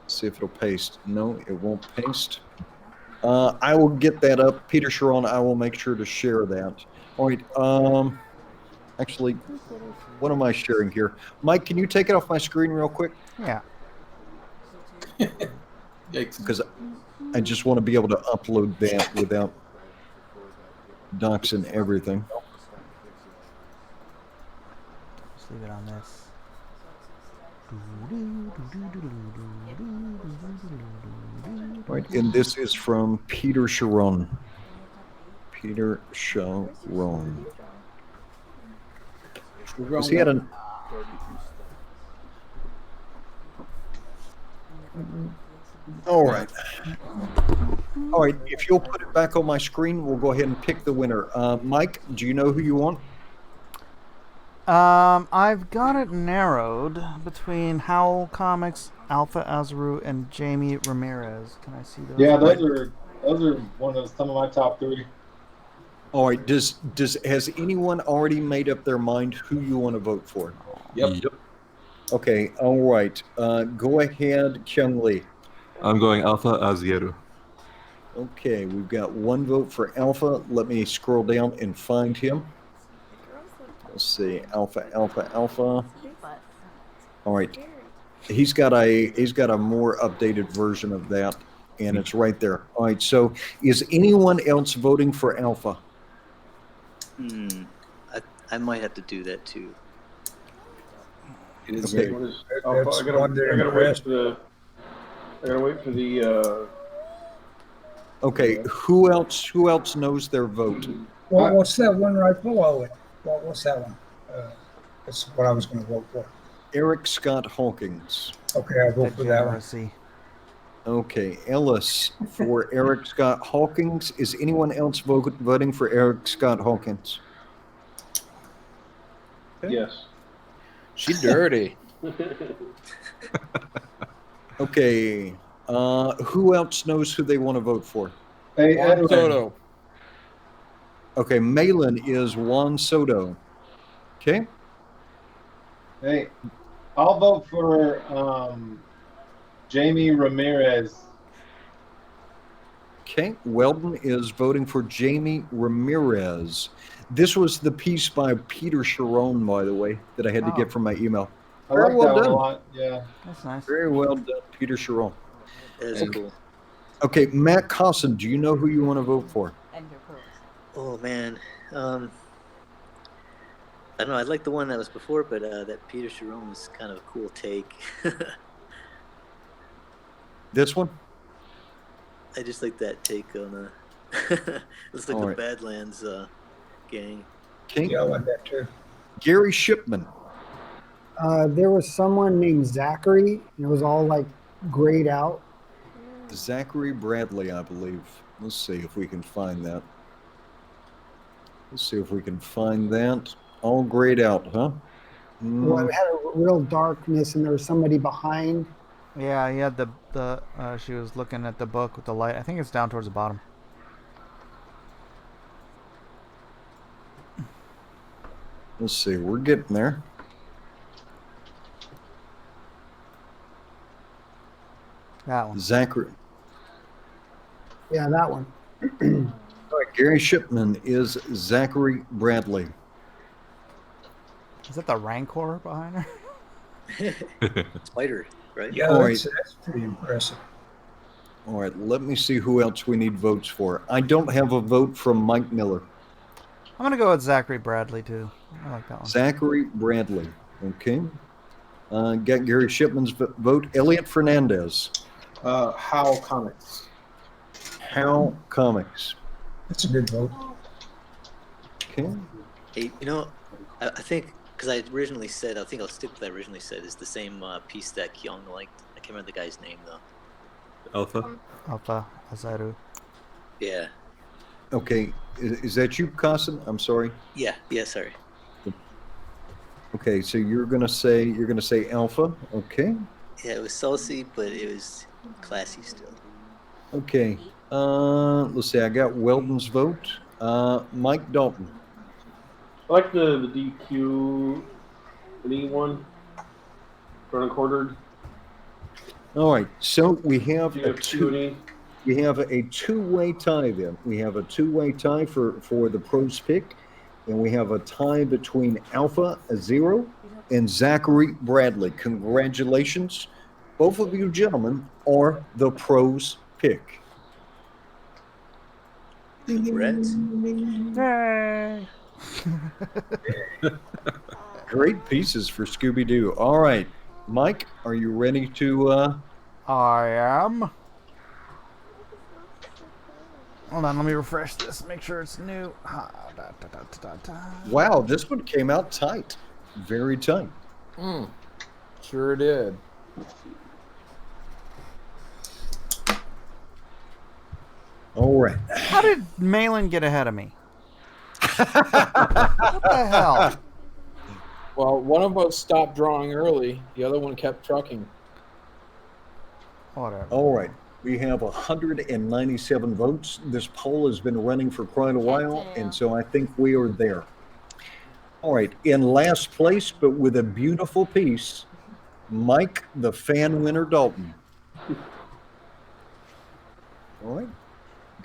See if it'll paste. No, it won't paste. I will get that up. Peter Sharon, I will make sure to share that. All right. Actually, what am I sharing here? Mike, can you take it off my screen real quick? Yeah. Because I just want to be able to upload that without doxing everything. Just leave it on this. Right, and this is from Peter Sharon. Peter Sharon. He had an. All right. All right. If you'll put it back on my screen, we'll go ahead and pick the winner. Mike, do you know who you want? I've got it narrowed between Howl Comics, Alpha Azru, and Jamie Ramirez. Can I see those? Yeah, those are some of my top three. All right. Has anyone already made up their mind who you want to vote for? Yep. Okay. All right. Go ahead, Kyung Lee. I'm going Alpha Azieru. Okay, we've got one vote for Alpha. Let me scroll down and find him. Let's see, Alpha. All right, he's got a more updated version of that, and it's right there. All right, so is anyone else voting for Alpha? I might have to do that too. It is Okay. very. I gotta wait for the. Okay, who else knows their vote? Well, what's that one right below it? What's that one? That's what I was going to vote for. Eric Scott Hawkins. Okay, I'll vote for that one. Degeneracy. Okay, Ellis for Eric Scott Hawkins. Is anyone else voting for Eric Scott Hawkins? Yes. She dirty. Okay, who else knows who they want to vote for? Hey, Juan Edwin. Soto. Okay, Malin is Juan Soto. Okay, Hey, I'll vote for Jamie Ramirez. okay. Weldon is voting for Jamie Ramirez. This was the piece by Peter Sharon, by the way, that I had to get from my email. I Very like well that one a done. lot. Yeah. That's nice. Very well done, Peter Sharon. That's cool. Okay, Matt Cosson, do you know who you want to vote for? Oh man, I don't know. I like the one that was before, but that Peter Sharon was kind of a cool take. This one? I just like that take on it's like All the right. Badlands gang. Okay. Yeah, I like that too. Gary Shipman. There was someone named Zachary, and it was all like grayed out. Zachary Bradley, I believe. Let's see if we can find that. Let's see if we can find that. All grayed out, huh? Well, it had a real darkness, and there was somebody behind. Yeah, he had the she was looking at the book with the light. I think it's down towards the bottom. Let's see, we're getting there. That one. Zachary. Yeah, that one. All right, Gary Shipman is Zachary Bradley. Is that the Rancor behind her? Spider, right? Yeah, All that's pretty impressive. All right, let me see who else we need votes for. I don't have a vote from Mike Miller. I'm gonna go with Zachary Bradley too. I like that one. Zachary Bradley. Okay. Got Gary Shipman's vote. Elliot Fernandez. How Comics. How Comics. That's a good vote. Okay. Hey, you know, I think because I originally said, I think I'll stick with what I originally said is the same piece that Kyung liked. I can't remember the guy's name though. Alpha. Azaru. Yeah. Okay. Is that you, Cossin? I'm sorry. Yeah. Sorry. Okay, so you're gonna say Alpha. Okay. Yeah, it was saucy, but it was classy still. Okay. Let's see. I got Weldon's vote. Mike Dalton. I like the DQ one. Front and quartered. All right. So we have a DQ we have a two-way tie then. We have a two-way tie for the pros pick, and we have a tie between Alpha Zero and Zachary Bradley. Congratulations. Both of you gentlemen are the pros pick. Congrats. Yay! Great pieces for Scooby Doo. All right, Mike, are you ready to? I am. Hold on, let me refresh this. Make sure it's new. Wow, this one came out tight. Very tight. Sure did. All right. How did Malin get ahead of me? What the hell? Well, one of us stopped drawing early. The other one kept trucking. Whatever. All right. We have 197 votes. This poll has been running for quite a while, and so I think we are there. All right. In last place, but with a beautiful piece, Mike, the fan winner Dalton. All right.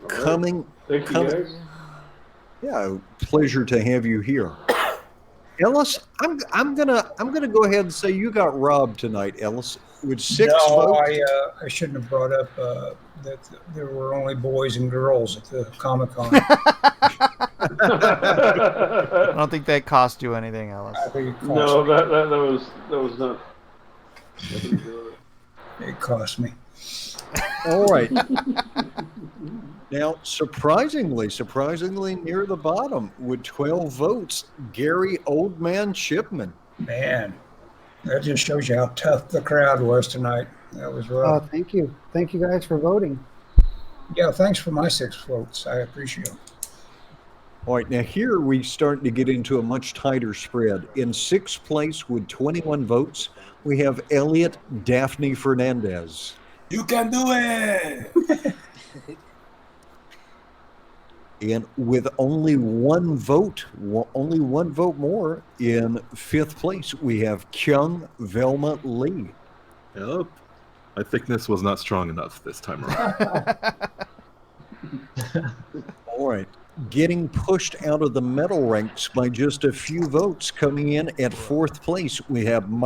Coming. Thank you, guys. Yeah, pleasure to have you here. Ellis, I'm gonna go ahead and say you got robbed tonight, Ellis, with 6 votes. I shouldn't have brought up that there were only boys and girls at the Comic-Con. I don't think that cost you anything, Ellis. I think it cost No, me. that was not. It cost me. All right. Now, surprisingly near the bottom with 12 votes, Gary Oldman Shipman. Man, that just shows you how tough the crowd was tonight. That was rough. Thank you. Thank you guys for voting. Yeah, thanks for my 6 votes. I appreciate it. All right, now here we start to get into a much tighter spread. In 6th place with 21 votes, we have Elliot Daphne Fernandez. You can do it! And with only one vote more, in 5th place, we have Kyung Velma Lee. Yep. My thickness was not strong enough this time around. All right. Getting pushed out of the medal ranks by just a few votes, coming in at 4th place, we have Mike